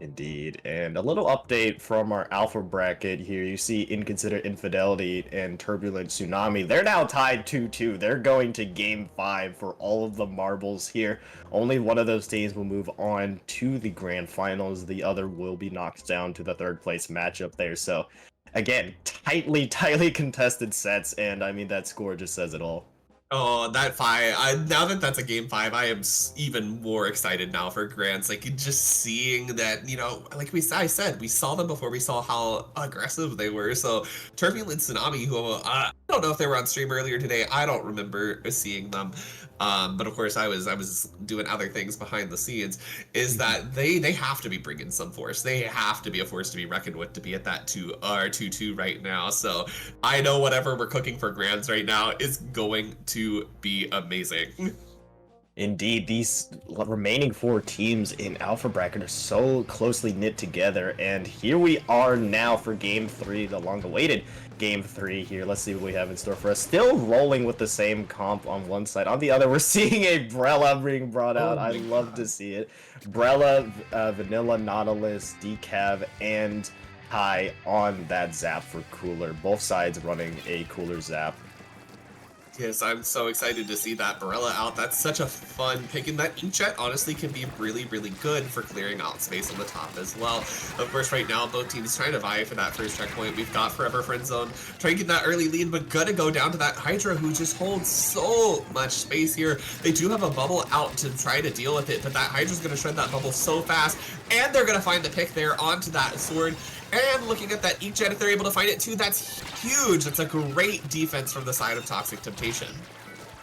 Indeed, and a little update from our Alpha Bracket here. You see Inconsiderate Infidelity and Turbulent Tsunami. They're now tied 2-2. They're going to Game 5 for all of the marbles here. Only one of those teams will move on to the Grand Finals. The other will be knocked down to the third place matchup there. So, again, tightly contested sets, and I mean, that score just says it all. Oh, that 5. Now that that's a game 5, I am even more excited now for Grants. Like, just seeing that, you know, like I said, we saw them before we saw how aggressive they were. So, Turbulent Tsunami, who I don't know if they were on stream earlier today. I don't remember seeing them. But of course, I was doing other things behind the scenes. Is that they have to be bringing some force. They have to be a force to be reckoned with to be at that 2-2 right now. So I know whatever we're cooking for Grants right now is going to be amazing. Indeed, these remaining 4 teams in Alpha Bracket are so closely knit together, and here we are now for Game 3, the long-awaited Game 3 here. Let's see what we have in store for us. Still rolling with the same comp on one side. On the other, we're seeing a Brella being brought out. I love to see it. Brella, Vanilla, Nautilus, Decav, and High on that Zap for Cooler. Both sides running a Cooler Zap. Yes, I'm so excited to see that Barella out. That's such a fun pick, and that Inkjet honestly can be really, really good for clearing out space on the top as well. Of course, right now, both teams trying to vie for that first checkpoint. We've got Forever Friend Zone trying to get that early lead, but gonna go down to that Hydra, who just holds so much space here. They do have a bubble out to try to deal with it, but that Hydra's gonna shred that bubble so fast, and they're gonna find the pick there onto that sword. And looking at that Inkjet, if they're able to find it too, that's huge. That's a great defense from the side of Toxic Temptation.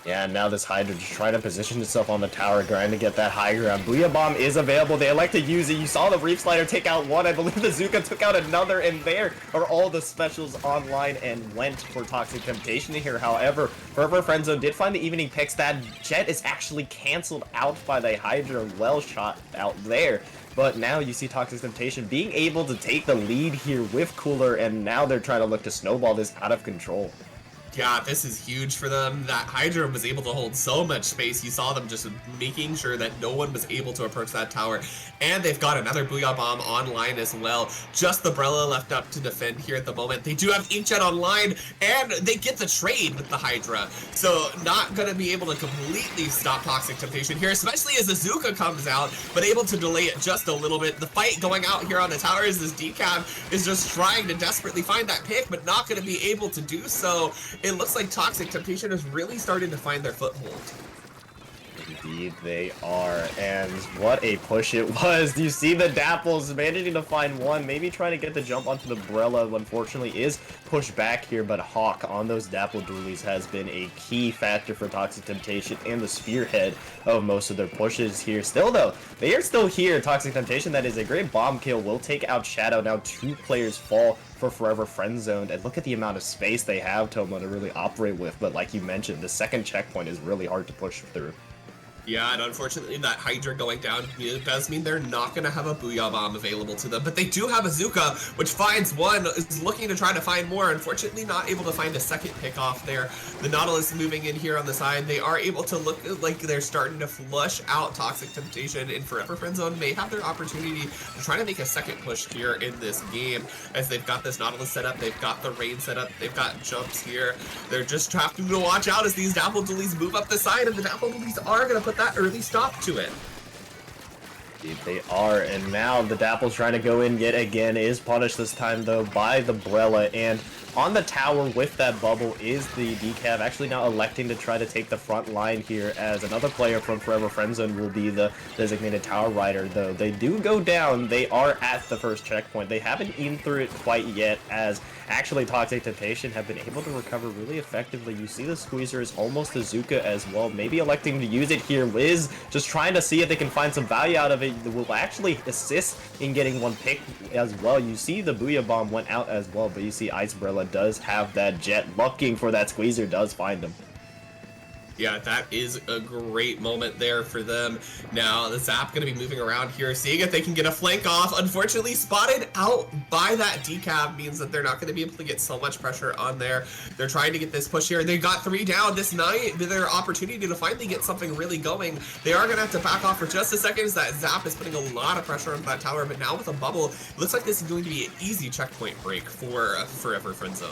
Yeah, now this Hydra just trying to position itself on the tower, trying to get that high ground. Booyah Bomb is available. They elect to use it. You saw the Reef Slider take out one. I believe the Zuka took out another, and there are all the specials online and went for Toxic Temptation here. However, Forever Friend Zone did find the evening picks. That Jet is actually canceled out by the Hydra. Well shot out there. But now you see Toxic Temptation being able to take the lead here with Cooler, and now they're trying to look to snowball this out of control. Yeah, this is huge for them. That Hydra was able to hold so much space. You saw them just making sure that no one was able to approach that tower. And they've got another Booyah Bomb online as well. Just the Brella left up to defend here at the moment. They do have Inkjet online, and they get the trade with the Hydra. So not going to be able to completely stop Toxic Temptation here, especially as the Zuka comes out, but able to delay it just a little bit. The fight going out here on the towers, this Decaf is just trying to desperately find that pick, but not going to be able to do so. It looks like Toxic Temptation is really starting to find their foothold. Indeed they are, and what a push it was. You see the Dapples managing to find one, maybe trying to get the jump onto the Brella. Unfortunately is pushed back here, but Hawk on those Dapple dualies has been a key factor for Toxic Temptation and the spearhead of most of their pushes here. Still though, they are still here. Toxic Temptation, that is a great bomb kill, will take out Shadow. Now 2 players fall for Forever Friend Zoned, and look at the amount of space they have, Tomo, to really operate with. But like you mentioned, the second checkpoint is really hard to push through. Yeah, and unfortunately that Hydra going down does mean they're not going to have a Booyah Bomb available to them, but they do have a Zuka, which finds one, is looking to try to find more. Unfortunately, not able to find a second pick off there. The Nautilus moving in here on the side. They are able to look like they're starting to flush out Toxic Temptation, and Forever Friend Zone may have their opportunity to try to make a second push here in this game, as they've got this Nautilus set up, they've got the rain set up, they've got jumps here. They're just having to watch out as these Dapple Dualies move up the side, and the Dapple Dualies are going to put that early stop to it. Indeed they are, and now the Dapple's trying to go in yet again, is punished this time though by the Brella, and on the tower with that bubble is the Decav, actually now electing to try to take the front line here, as another player from Forever Friend Zone will be the designated tower rider. Though they do go down, they are at the first checkpoint. They haven't eaten through it quite yet, as actually Toxic Temptation have been able to recover really effectively. You see the Squeezer is almost a Zuka as well, maybe electing to use it here. Liz just trying to see if they can find some value out of it. Will actually assist in getting one pick as well. You see the Booyah Bomb went out as well, but you see Ice Brella does have that Jet looking for that Squeezer, does find him. Yeah, that is a great moment there for them. Now, the Zap going to be moving around here, seeing if they can get a flank off. Unfortunately, spotted out by that Decaf means that they're not going to be able to get so much pressure on there. They're trying to get this push here. They got 3 down this night. Their opportunity to finally get something really going. They are going to have to back off for just a second, as that Zap is putting a lot of pressure on that tower. But now with a bubble, it looks like this is going to be an easy checkpoint break for Forever Friend Zone.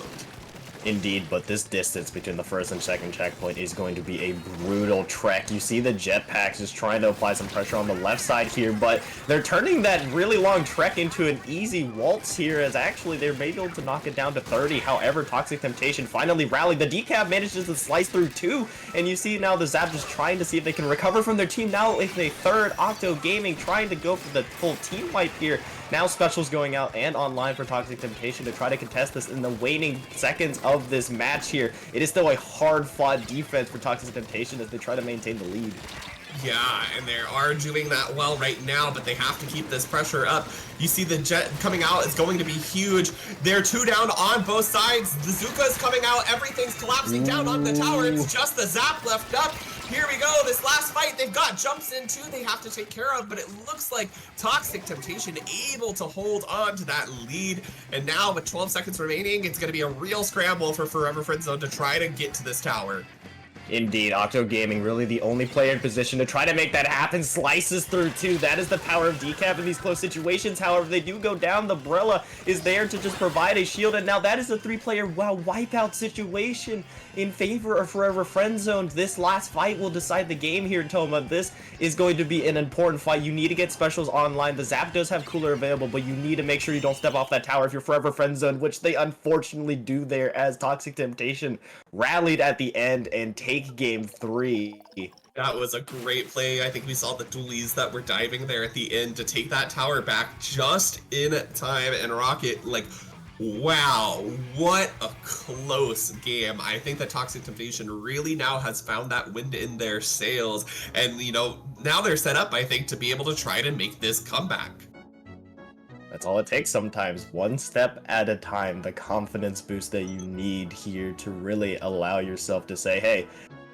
Indeed, but this distance between the first and second checkpoint is going to be a brutal trek. You see the jetpacks just trying to apply some pressure on the left side here, but they're turning that really long trek into an easy waltz here, as actually they're able to knock it down to 30. However, Toxic Temptation finally rallied. The Decaf manages to slice through 2, and you see now the Zap just trying to see if they can recover from their team. Now with a third, Octo Gaming trying to go for the full team wipe here. Now specials going out and online for Toxic Temptation to try to contest this in the waning seconds of this match here. It is still a hard-fought defense for Toxic Temptation as they try to maintain the lead. Yeah, and they are doing that well right now, but they have to keep this pressure up. You see the Jet coming out is going to be huge. They're 2 down on both sides. The Zuka's coming out. Everything's collapsing down on the tower. It's just the Zap left up. here we go. This last fight, they've got jumps in too they have to take care of, but it looks like Toxic Temptation able to hold on to that lead. And now with 12 seconds remaining, it's going to be a real scramble for Forever Friendzone to try to get to this tower. Indeed, Octo Gaming really the only player in position to try to make that happen. Slices through too. That is the power of Decap in these close situations. However, they do go down. The Brella is there to just provide a shield, and now that is a 3-player wipeout situation in favor of Forever Friendzone. This last fight will decide the game here, Toma. This is going to be an important fight. You need to get specials online. The Zap does have cooler available, but you need to make sure you don't step off that tower if you're Forever Friendzone, which they unfortunately do there as Toxic Temptation rallied at the end and take game 3. That was a great play. I think we saw the dualies that were diving there at the end to take that tower back just in time. And Rocket, like, wow, what a close game. I think that Toxic Temptation really now has found that wind in their sails. And, you know, now they're set up, I think, to be able to try to make this comeback. That's all it takes sometimes, one step at a time, the confidence boost that you need here to really allow yourself to say, hey,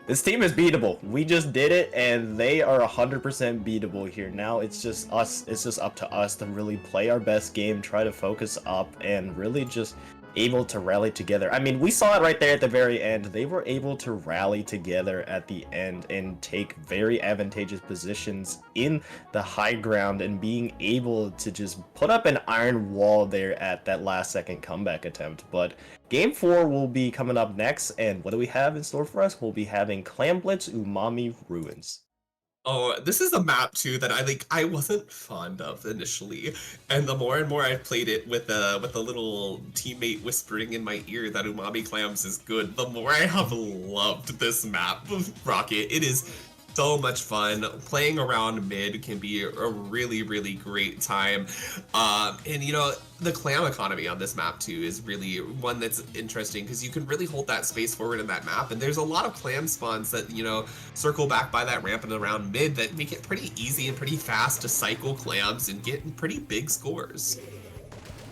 this team is beatable. We just did it, and they are 100% beatable here. Now it's just us, it's just up to us to really play our best game, try to focus up, and really just able to rally together. I mean, we saw it right there at the very end. They were able to rally together at the end and take very advantageous positions in the high ground and being able to just put up an iron wall there at that last second comeback attempt. But game 4 will be coming up next, and what do we have in store for us? We'll be having Clam Blitz Umami Ruins. Oh, this is a map too that I wasn't fond of initially, and the more and more I've played it with a little teammate whispering in my ear that Umami Clams is good, the more I have loved this map, Rocket. It is so much fun. Playing around mid can be a really, really great time. And you know, the clam economy on this map too is really one that's interesting because you can really hold that space forward in that map, and there's a lot of clam spawns that, you know, circle back by that ramp and around mid that make it pretty easy and pretty fast to cycle clams and get pretty big scores.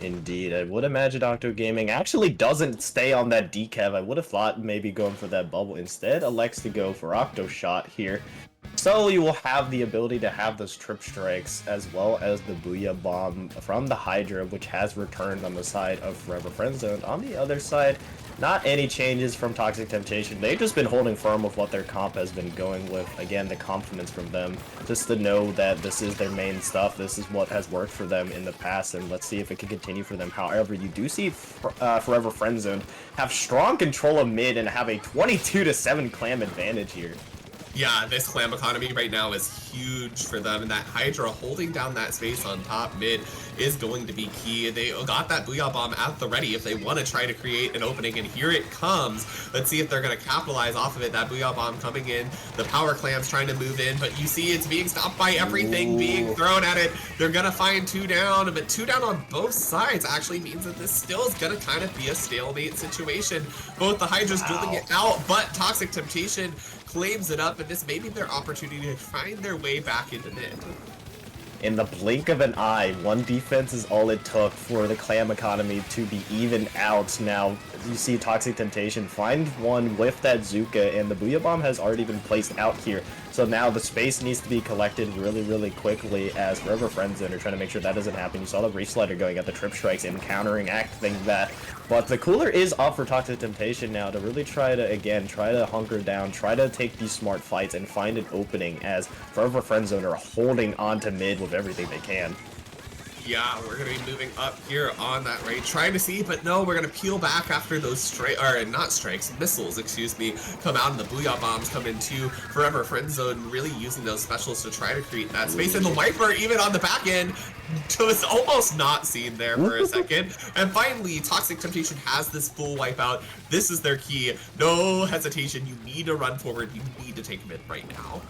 Indeed, I would imagine Octo Gaming actually doesn't stay on that decav. I would have thought maybe going for that bubble. Instead, elects to go for Octo Shot here. So you will have the ability to have those trip strikes as well as the Booyah Bomb from the Hydra, which has returned on the side of Forever Friendzone. On the other side, not any changes from Toxic Temptation. They've just been holding firm with what their comp has been going with. Again, the confidence from them, just to know that this is their main stuff. This is what has worked for them in the past, and let's see if it can continue for them. However, you do see Forever Friendzone have strong control of mid and have a 22-7 clam advantage here. Yeah, this clam economy right now is huge for them, and that Hydra holding down that space on top mid is going to be key. They got that Booyah Bomb at the ready if they want to try to create an opening, and here it comes. Let's see if they're going to capitalize off of it. That Booyah Bomb coming in, the power clams trying to move in, but you see it's being stopped by everything being thrown at it. They're going to find 2 down, but 2 down on both sides actually means that this still is going to kind of be a stalemate situation. Both the Hydras dueling it out, but Toxic Temptation claims it up, and this may be their opportunity to find their way back into mid. In the blink of an eye, one defense is all it took for the clam economy to be even out. Now, you see Toxic Temptation find one with that Zuka, and the Booyah Bomb has already been placed out here. So now the space needs to be collected really, really quickly as Forever Friendzone are trying to make sure that doesn't happen. You saw the Reef Slider going at the trip strikes and countering acting that. But the cooler is up for Toxic Temptation now to really try to hunker down, try to take these smart fights and find an opening as Forever Friendzone are holding on to mid with everything they can. Yeah, we're going to be moving up here on that right, trying to see, but no, we're going to peel back after those missiles, excuse me, come out, and the Booyah Bombs come in too. Forever Friendzone really using those specials to try to create that space, and the Wiper even on the back end was almost not seen there for a second. And finally, Toxic Temptation has this full wipeout. This is their key. No hesitation. You need to run forward. You need to take mid right now.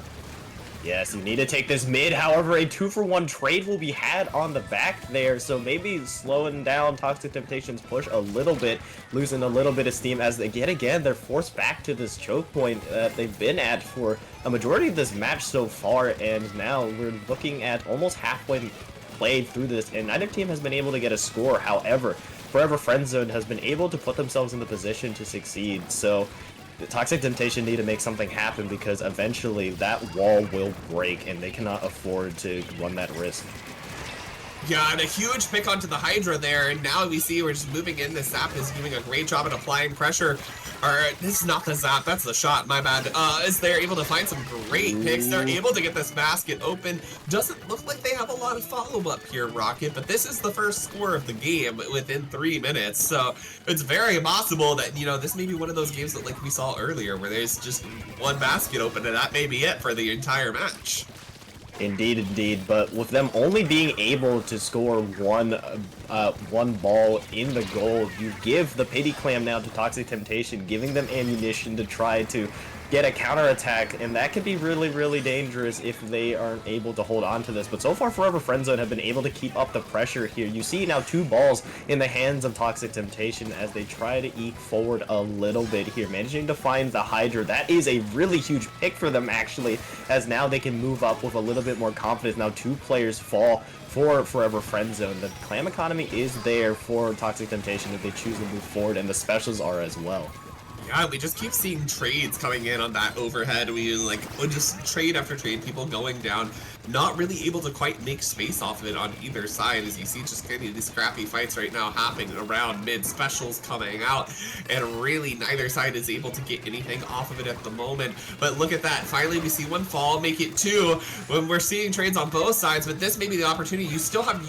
Yes, you need to take this mid. However, a 2-for-1 trade will be had on the back there, so maybe slowing down Toxic Temptation's push a little bit, losing a little bit of steam as they again, they're forced back to this choke point that they've been at for a majority of this match so far, and now we're looking at almost halfway played through this, and neither team has been able to get a score. However, Forever Friendzone has been able to put themselves in the position to succeed, so the Toxic Temptation need to make something happen because eventually that wall will break and they cannot afford to run that risk. Yeah, and a huge pick onto the Hydra there, and now we see we're just moving in. The Zap is doing a great job at applying pressure. Or, this is not the Zap, that's the shot, my bad. As they're able to find some great picks, they're able to get this basket open. Doesn't look like they have a lot of follow-up here, Rocket, but this is the first score of the game within 3 minutes, so it's very possible that, you know, this may be one of those games that, like we saw earlier, where there's just one basket open, and that may be it for the entire match. Indeed, indeed, but with them only being able to score one ball in the goal, you give the pity clam now to Toxic Temptation, giving them ammunition to try to get a counterattack, and that could be really, really dangerous if they aren't able to hold on to this. But so far, Forever Friendzone have been able to keep up the pressure here. You see now 2 balls in the hands of Toxic Temptation as they try to eke forward a little bit here, managing to find the Hydra. That is a really huge pick for them, actually, as now they can move up with a little bit more confidence. Now 2 players fall for Forever Friendzone. The clam economy is there for Toxic Temptation if they choose to move forward, and the specials are as well. Yeah, we just keep seeing trades coming in on that overhead. We just trade after trade, people going down, not really able to quite make space off of it on either side. As you see, just kind of these scrappy fights right now happening around mid, specials coming out, and really neither side is able to get anything off of it at the moment. But look at that, finally we see one fall, make it 2, when we're seeing trades on both sides, but this may be the opportunity. You still have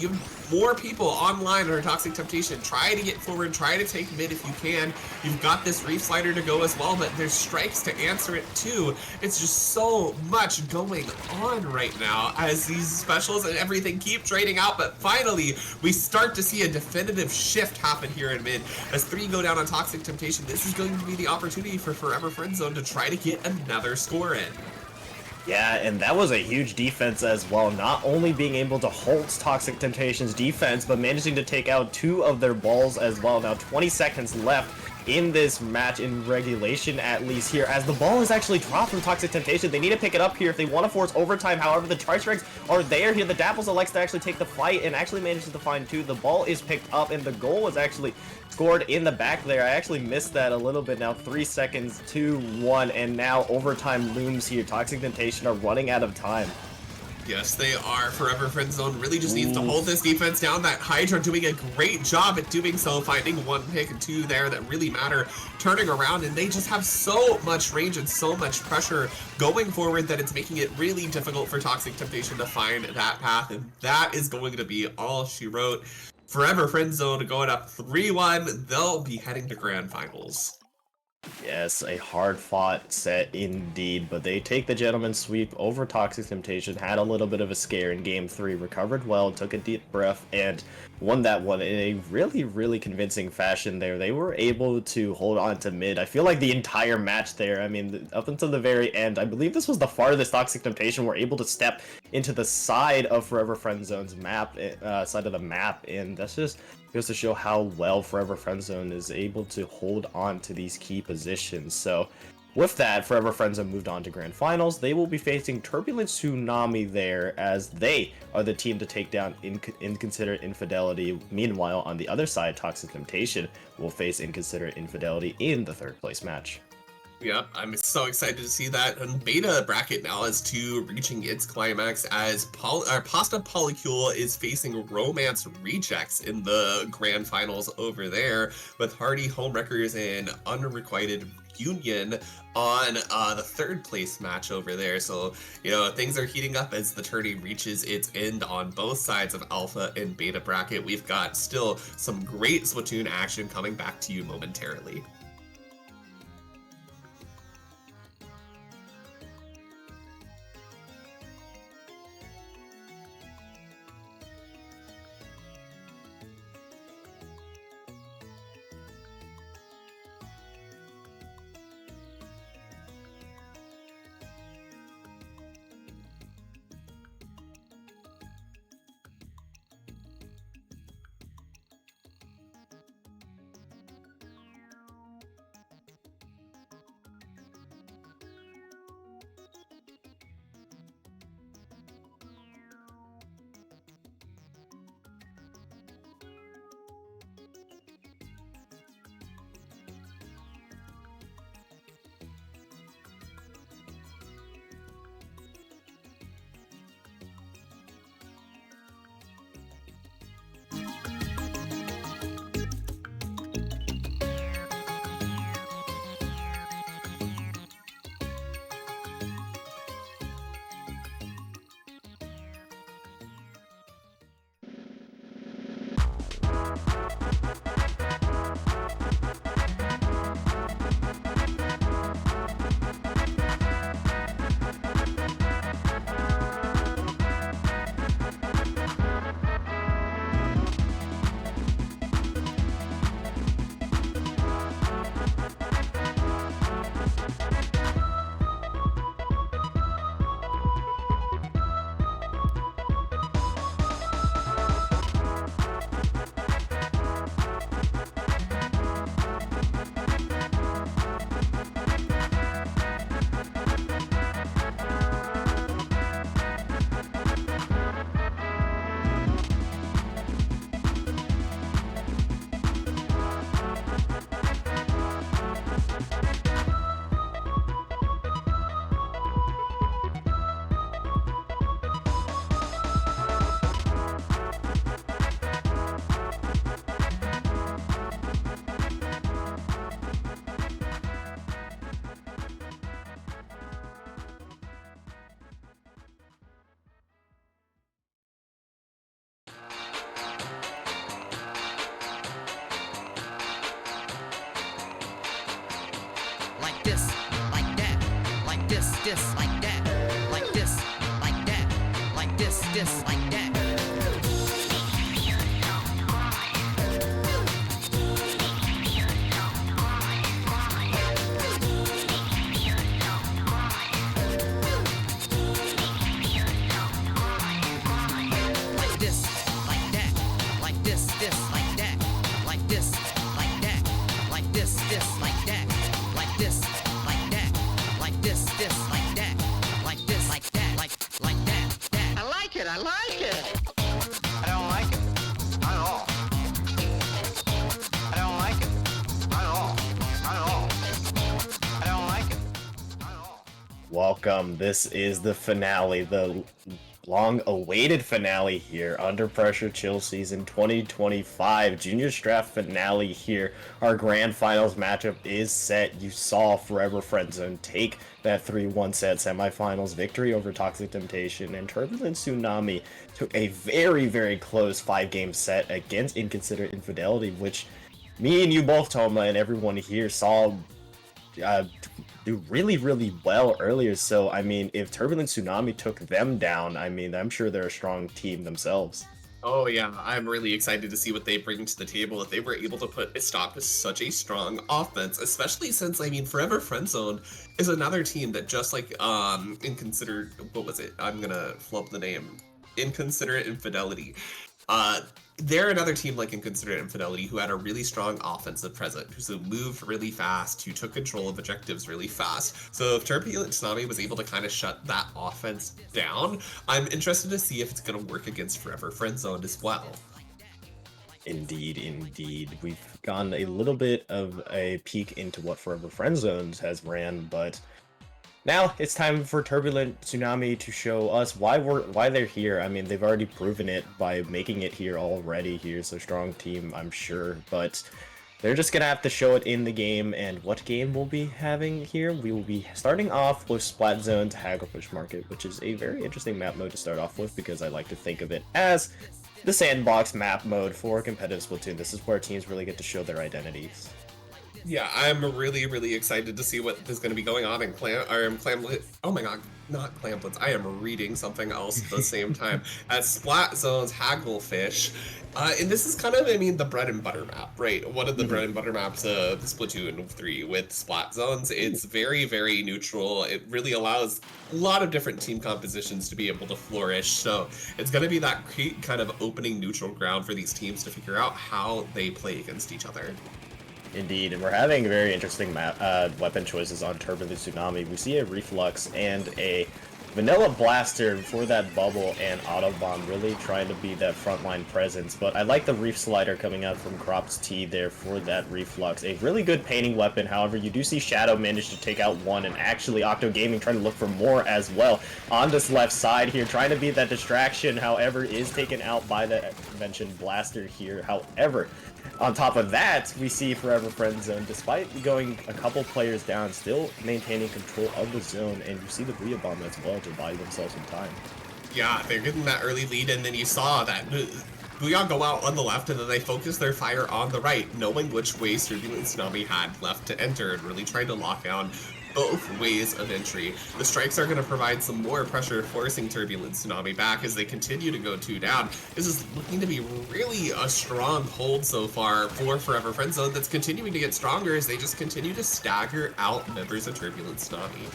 more people online under Toxic Temptation. Try to get forward, try to take mid if you can. You've got this Reef Slider to go as well, but there's strikes to answer it too. It's just so much going on right now as these specials and everything keep trading out, but finally we start to see a definitive shift happen here in mid. As 3 go down on Toxic Temptation, this is going to be the opportunity for Forever Friendzone to try to get another score in. Yeah, and that was a huge defense as well, not only being able to hold Toxic Temptation's defense, but managing to take out 2 of their balls as well. Now 20 seconds left in this match, in regulation at least here, as the ball is actually dropped from Toxic Temptation. They need to pick it up here if they want to force overtime. However, the charge strikes are there here. The Dapples elects to actually take the fight and actually manages to find 2. The ball is picked up and the goal is actually scored in the back there. I actually missed that a little bit. Now 3 seconds, 2-1, and now overtime looms here. Toxic Temptation are running out of time. Yes, they are. Forever Friendzone really just needs to hold this defense down. That Hydra doing a great job at doing so, finding 1 pick and 2 there that really matter, turning around, and they just have so much range and so much pressure going forward that it's making it really difficult for Toxic Temptation to find that path, and that is going to be all she wrote. Forever Friendzone going up 3-1. They'll be heading to Grand Finals. Yes, a hard-fought set indeed, but they take the gentleman's sweep over Toxic Temptation, had a little bit of a scare in Game 3, recovered well, took a deep breath, and won that one in a really, really convincing fashion there. They were able to hold on to mid. I feel like the entire match there, I mean, up until the very end, I believe this was the farthest Toxic Temptation were able to step into the side of Forever Friendzone's map, side of the map, and that's just goes to show how well Forever Friendzone is able to hold on to these key positions. So with that, Forever Friendzone moved on to Grand Finals. They will be facing Turbulent Tsunami there, as they are the team to take down Inconsiderate Infidelity. Meanwhile, on the other side, Toxic Temptation will face Inconsiderate Infidelity in the 3rd place match. Yep, I'm so excited to see that. And beta bracket now is to reaching its climax as Pasta Polycule is facing Romance Rejects in the grand finals over there, with Hardy Homewreckers and Unrequited Union on the 3rd place match over there. So, you know, things are heating up as the tourney reaches its end on both sides of Alpha and Beta bracket. We've got still some great Splatoon action coming back to you momentarily. this, like that, like this, like that, like this, like that, like this, like that. Like this, like that, like this, like that, like this, like that, like this, like that, like this, like that, like this, like that, like this, like that, like that, that. I like it, I like it. I don't like it, not at all. I don't like it, not at all, not at all. I don't like it, not at all. Welcome. This is the finale, the long-awaited finale here. Under Pressure Chill Season 2025 Juniors Draft finale here. Our grand finals matchup is set. You saw Forever Friendzone take that 3-1 set semifinals victory over Toxic Temptation, and Turbulent Tsunami took a very, very close 5-game set against Inconsiderate Infidelity, which me and you both, Toma, and everyone here saw do really, really well earlier. So, I mean, if Turbulent Tsunami took them down, I mean, I'm sure they're a strong team themselves. Oh yeah, I'm really excited to see what they bring to the table. If they were able to put a stop to such a strong offense, especially since, I mean, Forever Friendzone is another team that just like Inconsiderate, what was it? I'm gonna flub the name. Inconsiderate Infidelity. They're another team like Inconsiderate Infidelity who had a really strong offensive presence, who moved really fast, who took control of objectives really fast. So if Turbulent Tsunami was able to kind of shut that offense down, I'm interested to see if it's going to work against Forever Friendzone as well. Indeed, indeed. We've gotten a little bit of a peek into what Forever Friendzones has ran, but now it's time for Turbulent Tsunami to show us why they're here. I mean, they've already proven it by making it here already. Here's a strong team, I'm sure, but they're just gonna have to show it in the game. And what game we'll be having here? We will be starting off with Splat Zone's Hagglefish Market, which is a very interesting map mode to start off with because I like to think of it as the sandbox map mode for competitive Splatoon. This is where teams really get to show their identities. Yeah, I'm really, really excited to see what is going to be going on in Clamblitz. Oh my god, not Clamblitz. I am reading something else at the same time. At Splat Zone's Hagglefish. And this is kind of, I mean, the bread and butter map, right? One of the bread and butter maps of Splatoon 3 with Splat Zones. It's very, very neutral. It really allows a lot of different team compositions to be able to flourish. So it's going to be that kind of opening neutral ground for these teams to figure out how they play against each other. Indeed, and we're having very interesting weapon choices on Turbulent Tsunami. We see a Reflux and a Vanilla Blaster for that bubble, and Auto Bomb really trying to be that frontline presence. But I like the Reef Slider coming out from Crops T there for that Reflux. A really good painting weapon. However, you do see Shadow manage to take out one, and actually Octo Gaming trying to look for more as well on this left side here, trying to be that distraction. However, is taken out by the mentioned Blaster here. However, on top of that, we see Forever Friendzone, despite going a couple players down, still maintaining control of the zone, and you see the Booyah Bomb as well to buy themselves some time. Yeah, they're getting that early lead, and then you saw that Booyah go out on the left, and then they focus their fire on the right, knowing which way Turbulent Tsunami had left to enter, and really trying to lock down both ways of entry. The strikes are going to provide some more pressure, forcing Turbulent Tsunami back as they continue to go 2 down. This is looking to be really a strong hold so far for Forever Friendzone that's continuing to get stronger as they just continue to stagger out members of Turbulent Tsunami.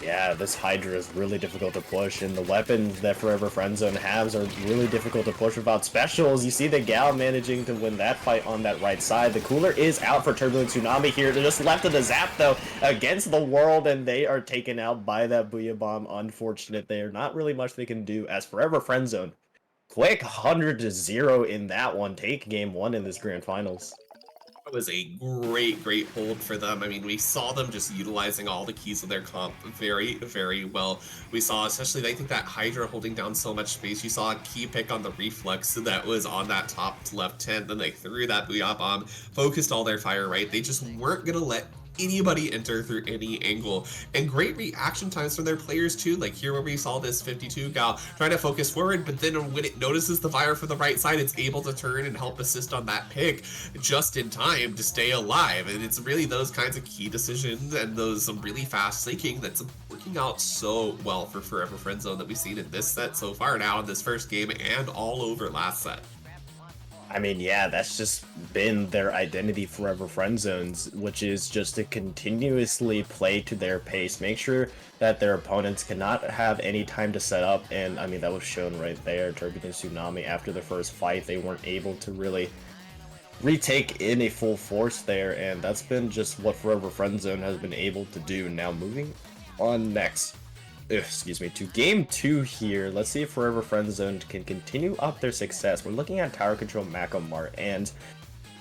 Yeah, this Hydra is really difficult to push, and the weapons that Forever Friendzone has are really difficult to push without specials. You see the Gal managing to win that fight on that right side. The cooler is out for Turbulent Tsunami here. They're just left of the Zap, though, against the world, and they are taken out by that Booyah Bomb. Unfortunate there. Not really much they can do as Forever Friendzone. Quick 100-0 in that one. Take game 1 in this grand finals. That was a great hold for them. I mean, we saw them just utilizing all the keys of their comp very, very well. We saw, especially, I think that Hydra holding down so much space. You saw a key pick on the Reflex that was on that top left tent. Then they threw that Booyah Bomb, focused all their fire right. They just weren't going to let anybody enter through any angle. And great reaction times from their players too, like here where we saw this 52 gal trying to focus forward, but then when it notices the fire from the right side, it's able to turn and help assist on that pick just in time to stay alive. And it's really those kinds of key decisions and those really fast thinking that's working out so well for Forever Friend Zone that we've seen in this set so far now in this first game and all over last set. I mean, yeah, that's just been their identity, Forever Friend Zones, which is just to continuously play to their pace, make sure that their opponents cannot have any time to set up, and I mean, that was shown right there. Turbulent Tsunami, after the first fight, they weren't able to really retake in a full force there, and that's been just what Forever Friend Zone has been able to do. Now, moving on next. Excuse me, to game 2 here. Let's see if Forever Friend Zone can continue up their success. We're looking at Tower Control Macomart, and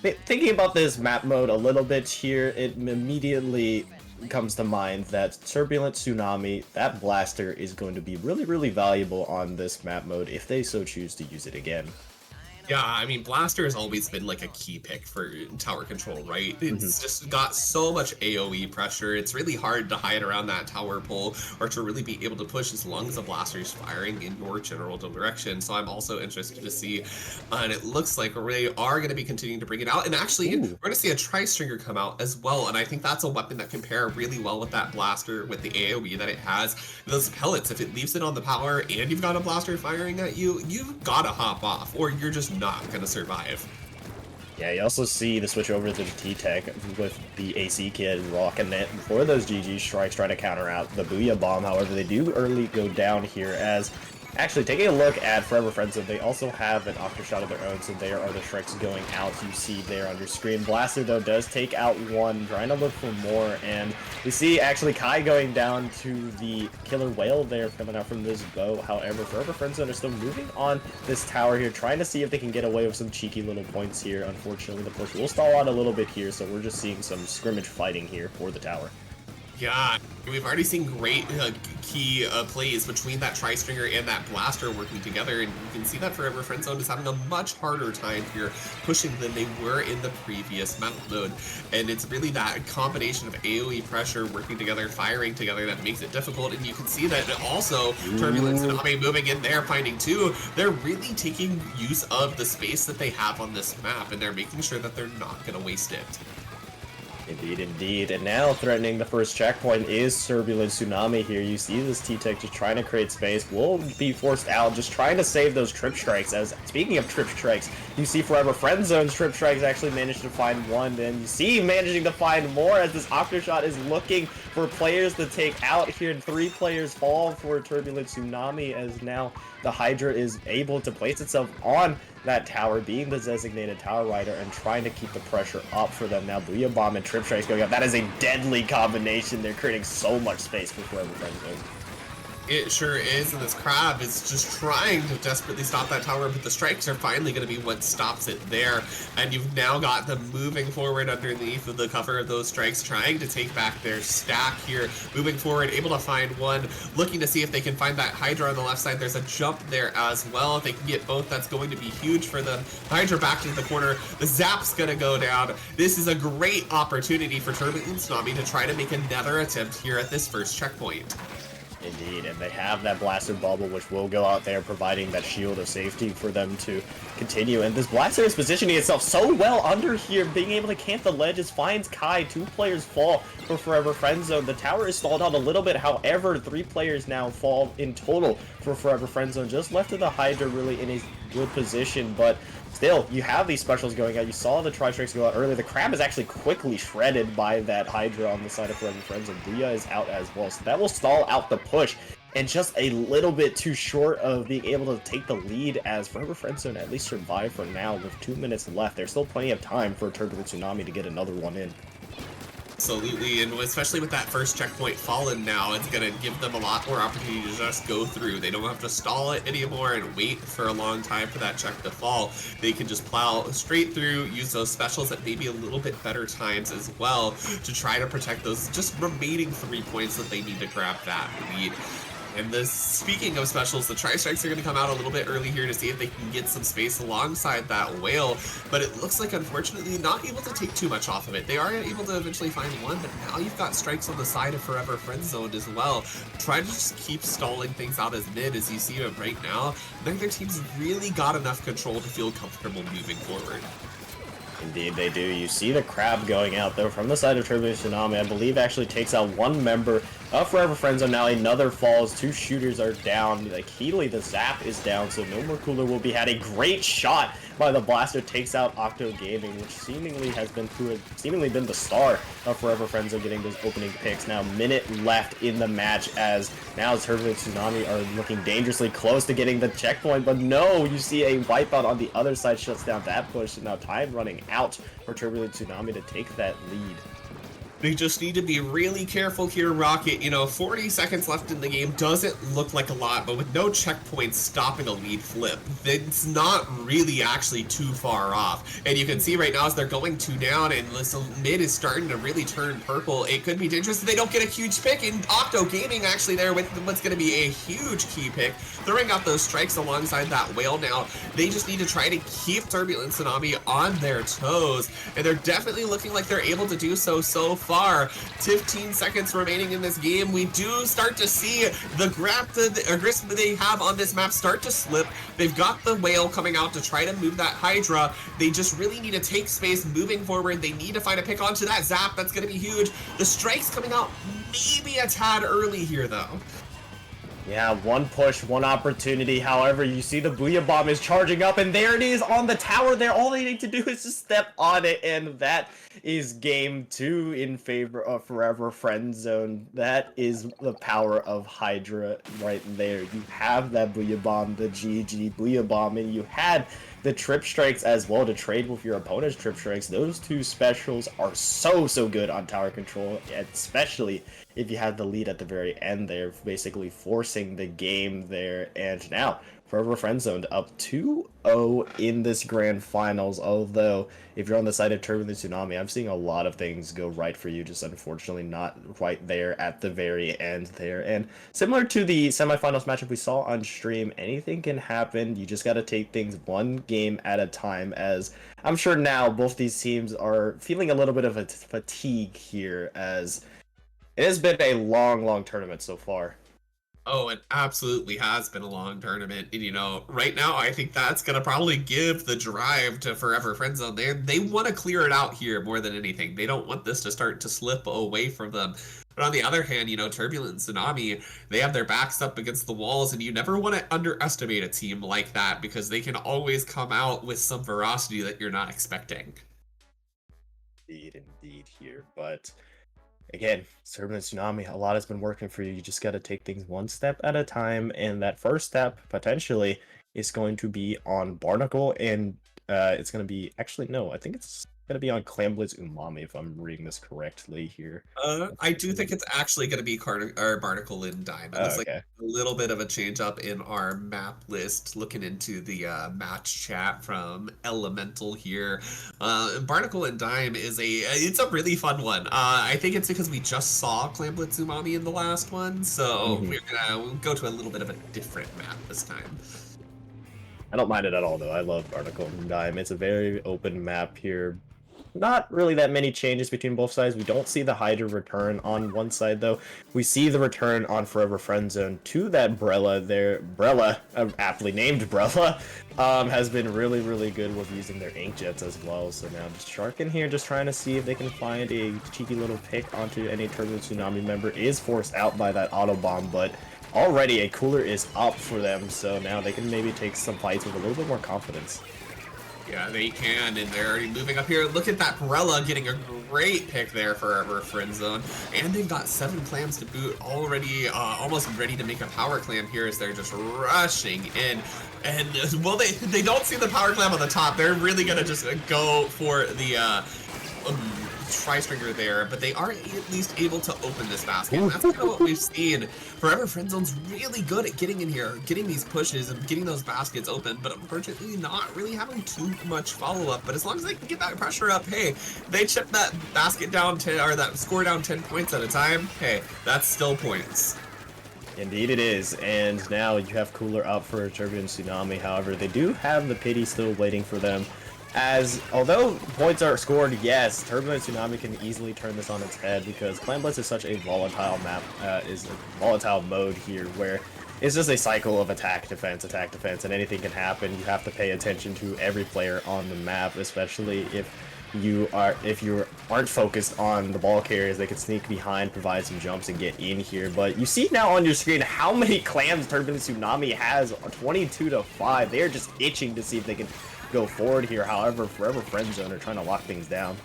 thinking about this map mode a little bit here, it immediately comes to mind that Turbulent Tsunami, that blaster, is going to be really, really valuable on this map mode if they so choose to use it again. Yeah, I mean, Blaster has always been like a key pick for tower control, right? It's just got so much AoE pressure. It's really hard to hide around that tower pole or to really be able to push as long as the blaster is firing in your general direction. So I'm also interested to see, and it looks like we are going to be continuing to bring it out. And actually, we're going to see a Tri-Stringer come out as well. And I think that's a weapon that can pair really well with that blaster, with the AoE that it has. Those pellets, if it leaves it on the power and you've got a blaster firing at you, you've got to hop off or you're just not gonna survive. Yeah, you also see the switch over to the T-Tech with the AC Kid rocking it for those GG strikes, trying to counter out the Booyah Bomb. However, they do early go down here as... Actually, taking a look at Forever Friend Zone, they also have an Octoshot of their own, so there are the strikes going out. You see there on your screen. Blaster, though, does take out one, trying to look for more, and we see actually Kai going down to the Killer Whale there, coming out from this bow. However, Forever Friend Zone are still moving on this tower here, trying to see if they can get away with some cheeky little points here. Unfortunately, the push will stall out a little bit here, so we're just seeing some scrimmage fighting here for the tower. Yeah, we've already seen great key plays between that Tri-Stringer and that Blaster working together, and you can see that Forever Friend Zone is having a much harder time here pushing than they were in the previous map mode. And it's really that combination of AoE pressure working together, firing together, that makes it difficult. And you can see that also Turbulent Tsunami moving in there, finding two. They're really taking use of the space that they have on this map, and they're making sure that they're not going to waste it. Indeed, indeed. And now threatening the first checkpoint is Turbulent Tsunami here. You see this T-Tech just trying to create space. Will be forced out, just trying to save those trip strikes. As speaking of trip strikes, you see Forever Friend Zone's trip strikes actually managed to find one. And you see managing to find more as this Octoshot is looking for players to take out here. 3 players fall for Turbulent Tsunami as now the Hydra is able to place itself on that tower, being the designated tower rider and trying to keep the pressure up for them. Now Booyah Bomb and Trip Strikes going up. That is a deadly combination. They're creating so much space for Forever Friend Zone. It sure is, and this Crab is just trying to desperately stop that tower, but the strikes are finally going to be what stops it there. And you've now got them moving forward underneath of the cover of those strikes, trying to take back their stack here. Moving forward, able to find one, looking to see if they can find that Hydra on the left side. There's a jump there as well. If they can get both, that's going to be huge for them. Hydra back to the corner. The Zap's going to go down. This is a great opportunity for Turbulent Tsunami to try to make another attempt here at this first checkpoint. Indeed, and they have that Blaster Bubble, which will go out there, providing that shield of safety for them to continue. And this Blaster is positioning itself so well under here, being able to camp the ledges, finds Kai. 2 players fall for Forever Friend Zone. The tower is stalled out a little bit, however, 3 players now fall in total for Forever Friend Zone. Just left of the Hydra really in a good position, but still, you have these specials going out. You saw the Tri-Strikes go out earlier. The Crab is actually quickly shredded by that Hydra on the side of Forever Friend Zone. Booyah is out as well, so that will stall out the push. And just a little bit too short of being able to take the lead, as Forever Friend Zone at least survive for now with 2 minutes left. There's still plenty of time for Turbulent Tsunami to get another one in. Absolutely, and especially with that first checkpoint fallen now, it's going to give them a lot more opportunity to just go through. They don't have to stall it anymore and wait for a long time for that check to fall. They can just plow straight through, use those specials at maybe a little bit better times as well to try to protect those just remaining 3 points that they need to grab that lead. And speaking of specials, the Tri-Strikes are going to come out a little bit early here to see if they can get some space alongside that whale, but it looks like, unfortunately, not able to take too much off of it. They are able to eventually find one, but now you've got strikes on the side of Forever Friend Zoned as well. Try to just keep stalling things out as mid as you see it right now. Neither team's really got enough control to feel comfortable moving forward. Indeed they do. You see the crab going out though from the side of Turbulent Tsunami. I believe actually takes out one member of Forever Friend Zone. Now another falls. Two shooters are down. Like Healy, the zap is down, so no more cooler will be had. A great shot by the blaster takes out Octo Gaming, which seemingly has been the star of Forever Friend Zone getting those opening picks. Now minute left in the match as now Turbulent Tsunami are looking dangerously close to getting the checkpoint, but no, you see a wipeout on the other side shuts down that push, and now time running out for Turbulent Tsunami to take that lead. They just need to be really careful here, Rocket. 40 seconds left in the game doesn't look like a lot, but with no checkpoints stopping a lead flip, it's not really actually too far off. And you can see right now as they're going 2 down and this mid is starting to really turn purple, it could be dangerous if they don't get a huge pick. And Octo Gaming actually there with what's going to be a huge key pick, throwing out those strikes alongside that whale now. They just need to try to keep Turbulent Tsunami on their toes, and they're definitely looking like they're able to do so far. 15 seconds remaining in this game. We do start to see the grasp they have on this map start to slip. They've got the whale coming out to try to move that Hydra. They just really need to take space moving forward. They need to find a pick onto that zap. That's going to be huge. The strikes coming out maybe a tad early here, though. Yeah, one push, one opportunity. However, you see the Booyah Bomb is charging up, and there it is on the tower there. All they need to do is just step on it, and that is game 2 in favor of Forever Friend Zone. That is the power of Hydra right there. You have that Booyah Bomb, the GG Booyah Bomb, and you had the Trip Strikes as well to trade with your opponent's Trip Strikes. Those two specials are so good on tower control, especially if you had the lead at the very end there, basically forcing the game there. And now Forever Friend Zoned up 2-0 in this grand finals, although if you're on the side of Turbulent Tsunami, I'm seeing a lot of things go right for you, just unfortunately not quite there at the very end there. And similar to the semifinals matchup we saw on stream, anything can happen. You just got to take things one game at a time, as I'm sure now both these teams are feeling a little bit of a fatigue here, as it has been a long tournament so far. Oh, it absolutely has been a long tournament. And, right now, I think that's going to probably give the drive to Forever Friend Zone. They want to clear it out here more than anything. They don't want this to start to slip away from them. But on the other hand, Turbulent Tsunami, they have their backs up against the walls, and you never want to underestimate a team like that, because they can always come out with some ferocity that you're not expecting. Indeed here, but again, Turbulent Tsunami, a lot has been working for you. You just got to take things one step at a time, and that first step potentially is going to be on Barnacle, and it's going to be, actually no, I think it's going to be on Clamblitz Umami, if I'm reading this correctly here. I do think it's actually going to be Barnacle and Diamond. It's like a little bit of a change up in our map list, looking into the match chat from Elemental here. Barnacle and Dime is it's a really fun one. I think it's because we just saw Clamblitz Umami in the last one, so we'll go to a little bit of a different map this time. I don't mind it at all, though. I love Barnacle and Dime. It's a very open map here. Not really that many changes between both sides. We don't see the Hydra return on one side, though. We see the return on Forever Friend Zone to that Brella there. Brella, aptly named Brella, has been really good with using their ink jets as well. So now Shark in here just trying to see if they can find a cheeky little pick onto any Turbulent Tsunami member. Is forced out by that auto bomb, but already a cooler is up for them, so now they can maybe take some fights with a little bit more confidence. Yeah, they can, and they're already moving up here. Look at that Perella getting a great pick there for Forever Friend Zone. And they've got 7 clams to boot, already almost ready to make a power clam here as they're just rushing in. And, well, they don't see the power clam on the top. They're really going to just go for the tri-stringer there, but they are at least able to open this basket. And that's kind of what we've seen. Forever Friend Zone's really good at getting in here, getting these pushes and getting those baskets open, but unfortunately not really having too much follow-up. But as long as they can get that pressure up, hey, they chip that basket down or that score down 10 points at a time, hey, that's still points. Indeed it is, and now you have Cooler up for Turbulent Tsunami. However, they do have the Pity still waiting for them. As, although points are scored, yes, Turbulent Tsunami can easily turn this on its head because Clan Blitz is such a volatile map, is a volatile mode here where it's just a cycle of attack, defense, and anything can happen. You have to pay attention to every player on the map, especially if you aren't focused on the ball carriers. They can sneak behind, provide some jumps, and get in here. But you see now on your screen how many clams Turbulent Tsunami has, 22-5. They're just itching to see if they can go forward here. However, Forever Friend Zone are trying to lock things down.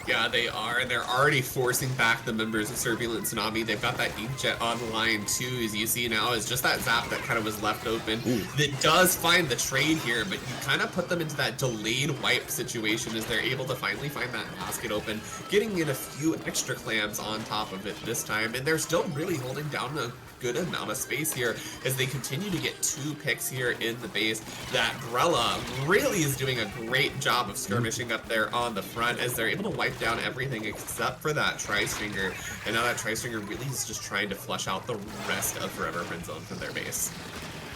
Yeah, they are, and they're already forcing back the members of Turbulent Tsunami. They've got that Inkjet on the line too, as you see now, is just that zap that kind of was left open. That does find the trade here, but you kind of put them into that delayed wipe situation as they're able to finally find that basket open, getting in a few extra clams on top of it this time, and they're still really holding down a good amount of space here as they continue to get 2 picks here in the base. That Grella really is doing a great job of skirmishing up there on the front as they're able to wipe down everything except for that Tri-Stringer, and now that Tri-Stringer really is just trying to flush out the rest of Forever Friend Zone from their base.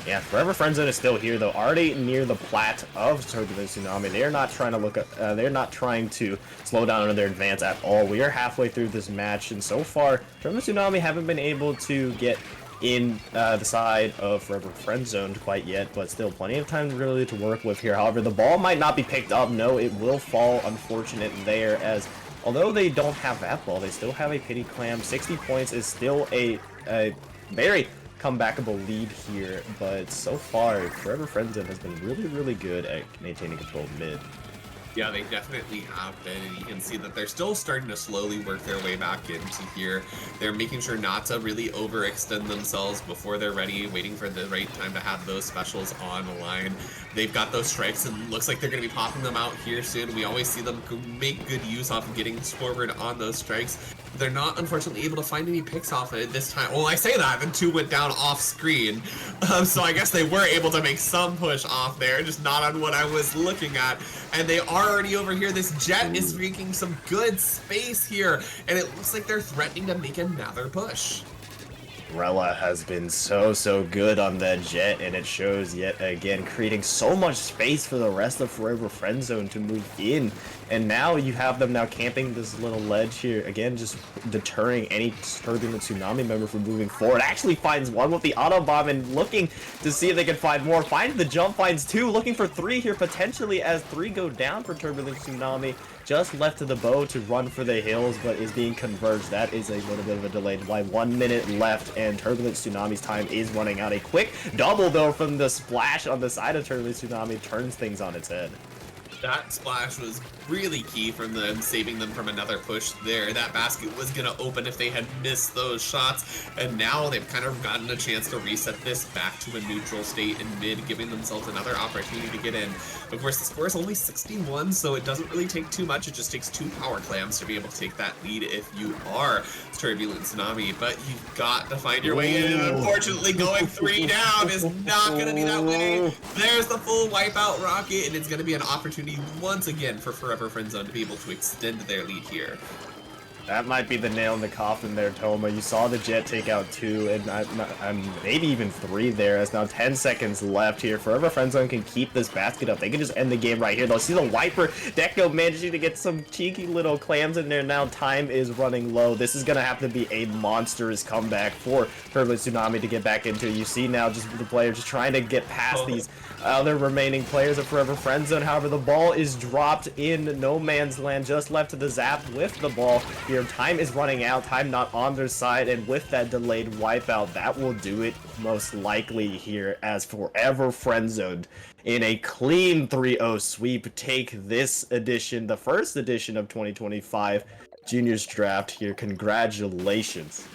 Yeah, Forever Friend Zone is still here though, already near the plat of Turbulent Tsunami. They're not trying to they're not trying to slow down on their advance at all. We are halfway through this match, and so far, Turbulent Tsunami haven't been able to get in the side of Forever Friend Zone quite yet, but still plenty of time really to work with here. However, the ball might not be picked up. No, it will fall. Unfortunate there, as although they don't have that ball, they still have a Pity Clam. 60 points is still a very comebackable lead here, but so far, Forever Friend Zone has been really, really good at maintaining control of mid. Yeah, they definitely have been, and you can see that they're still starting to slowly work their way back into here. They're making sure not to really overextend themselves before they're ready, waiting for the right time to have those specials on the line. They've got those strikes, and looks like they're going to be popping them out here soon. We always see them make good use off of getting forward on those strikes. They're not, unfortunately, able to find any picks off of it this time. Well, I say that, then 2 went down off screen. So I guess they were able to make some push off there, just not on what I was looking at. And they are already over here. This Jet is making some good space here, and it looks like they're threatening to make another push. Rella has been so good on that Jet, and it shows yet again, creating so much space for the rest of Forever Friend Zone to move in. And now you have them now camping this little ledge here, again just deterring any Turbulent Tsunami member from moving forward. Actually finds one with the auto bomb and looking to see if they can find more. Finds the jump, finds 2, looking for 3 here potentially, as 3 go down for Turbulent Tsunami. Just left to the bow to run for the hills, but is being converged. That is a little bit of a delay. By 1 minute left, and Turbulent Tsunami's time is running out. A quick double though from the splash on the side of Turbulent Tsunami turns things on its head. That splash was really key from them, saving them from another push there. That basket was going to open if they had missed those shots, and now they've kind of gotten a chance to reset this back to a neutral state in mid, giving themselves another opportunity to get in. Of course, the score is only 61, so it doesn't really take too much. It just takes 2 power clams to be able to take that lead if you are Turbulent Tsunami, but you've got to find your way in, and unfortunately going 3 down is not going to be that way. There's the full wipeout rocket, and it's going to be an opportunity once again for Forever Friend Zone to be able to extend their lead here. That might be the nail in the coffin there, Toma. You saw the Jet take out 2, and maybe even 3 there, as now 10 seconds left here. Forever Friend Zone can keep this basket up. They can just end the game right here. They'll see the Wiper. Deco managing to get some cheeky little clams in there. Now time is running low. This is going to have to be a monstrous comeback for Turbulent Tsunami to get back into. You see now just the player just trying to get past these other remaining players of Forever Friend Zone. However, the ball is dropped in no man's land, just left to the Zap with the ball here. Time is running out, time not on their side, and with that delayed wipeout, that will do it most likely here, as Forever Friend Zoned in a clean 3-0 sweep take this edition, the first edition of 2025 Juniors Draft here. Congratulations.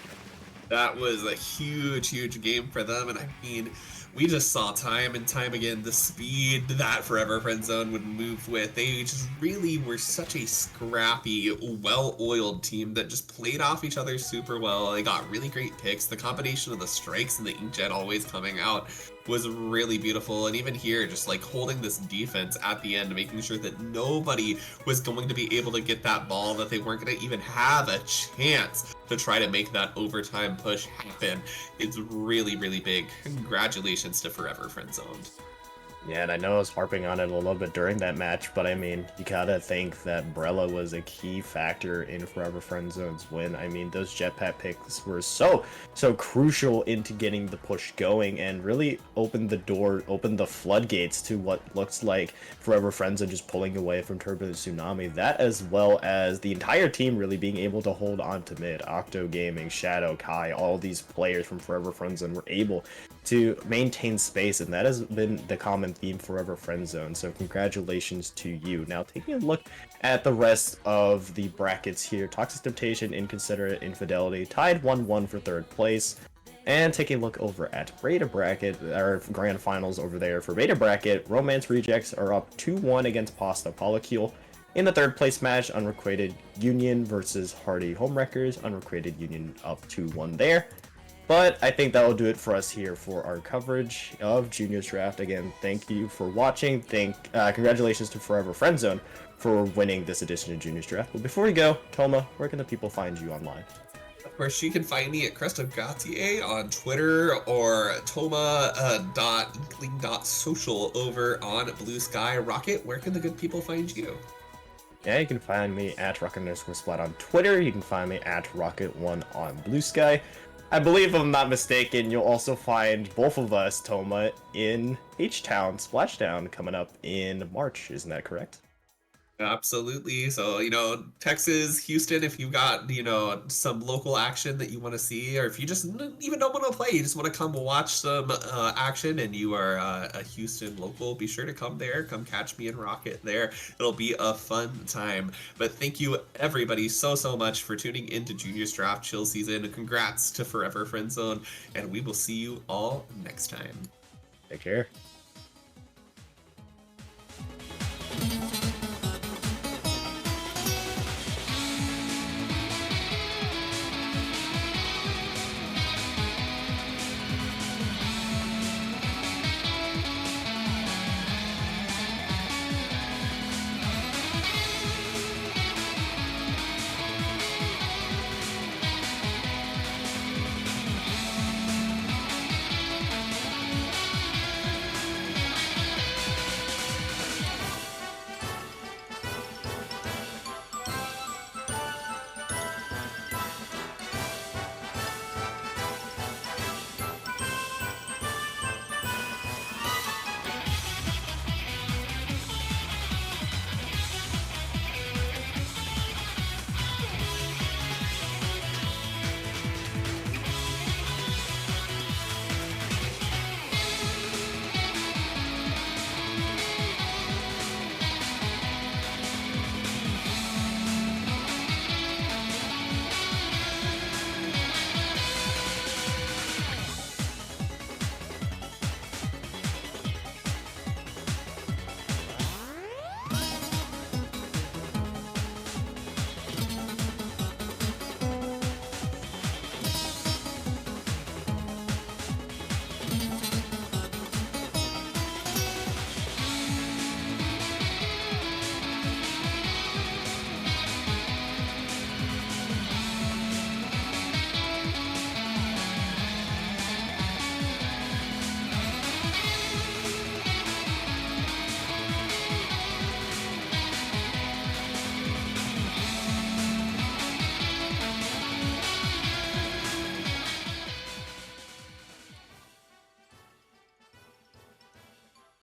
That was a huge game for them, and I mean, we just saw time and time again the speed that Forever Friend Zone would move with. They just really were such a scrappy, well-oiled team that just played off each other super well. They got really great picks. The combination of the strikes and the Inkjet always coming out was really beautiful. And even here, just like holding this defense at the end, making sure that nobody was going to be able to get that ball, that they weren't going to even have a chance to try to make that overtime push happen. It's really, really big. Congratulations to Forever Friendzoned. Yeah, and I know I was harping on it a little bit during that match, but I mean, you gotta think that Brella was a key factor in Forever Friendzone's win. I mean, those jetpack picks were so crucial into getting the push going and really opened the floodgates to what looks like Forever Friendzone just pulling away from Turbulent Tsunami. That, as well as the entire team really being able to hold on to mid. Octo Gaming, Shadow, Kai, all these players from Forever Friendzone were able to maintain space, and that has been the common theme Forever Friendzone. So congratulations to you. Now taking a look at the rest of the brackets here, Toxic Temptation, Inconsiderate Infidelity tied 1-1 for third place. And taking a look over at Beta Bracket, our grand finals over there for Beta Bracket, Romance Rejects are up 2-1 against Pasta Polycule. In the third place match, Unrequited Union versus Hardy Homewreckers. Unrequited Union up 2-1 there. But I think that will do it for us here for our coverage of Juniors Draft. Again, thank you for watching. Congratulations to Forever Friendzone for winning this edition of Juniors Draft. But before we go, Toma, where can the people find you online? Of course, you can find me at Crest of Gautier on Twitter or toma.inkling.social over on Blue Sky. Rocket, where can the good people find you? Yeah, you can find me at Rocket_Splat on Twitter. You can find me at Rocket1 on Blue Sky. I believe, if I'm not mistaken, you'll also find both of us, Toma, in H-Town, Splashdown, coming up in March. Isn't that correct? Absolutely. So, Texas, Houston, if you've got, some local action that you want to see, or if you just even don't want to play, you just want to come watch some action and you are a Houston local, be sure to come there. Come catch me and Rocket there. It'll be a fun time. But thank you, everybody, so much for tuning into Juniors Draft Chill Season. Congrats to Forever Friendzone, and we will see you all next time. Take care.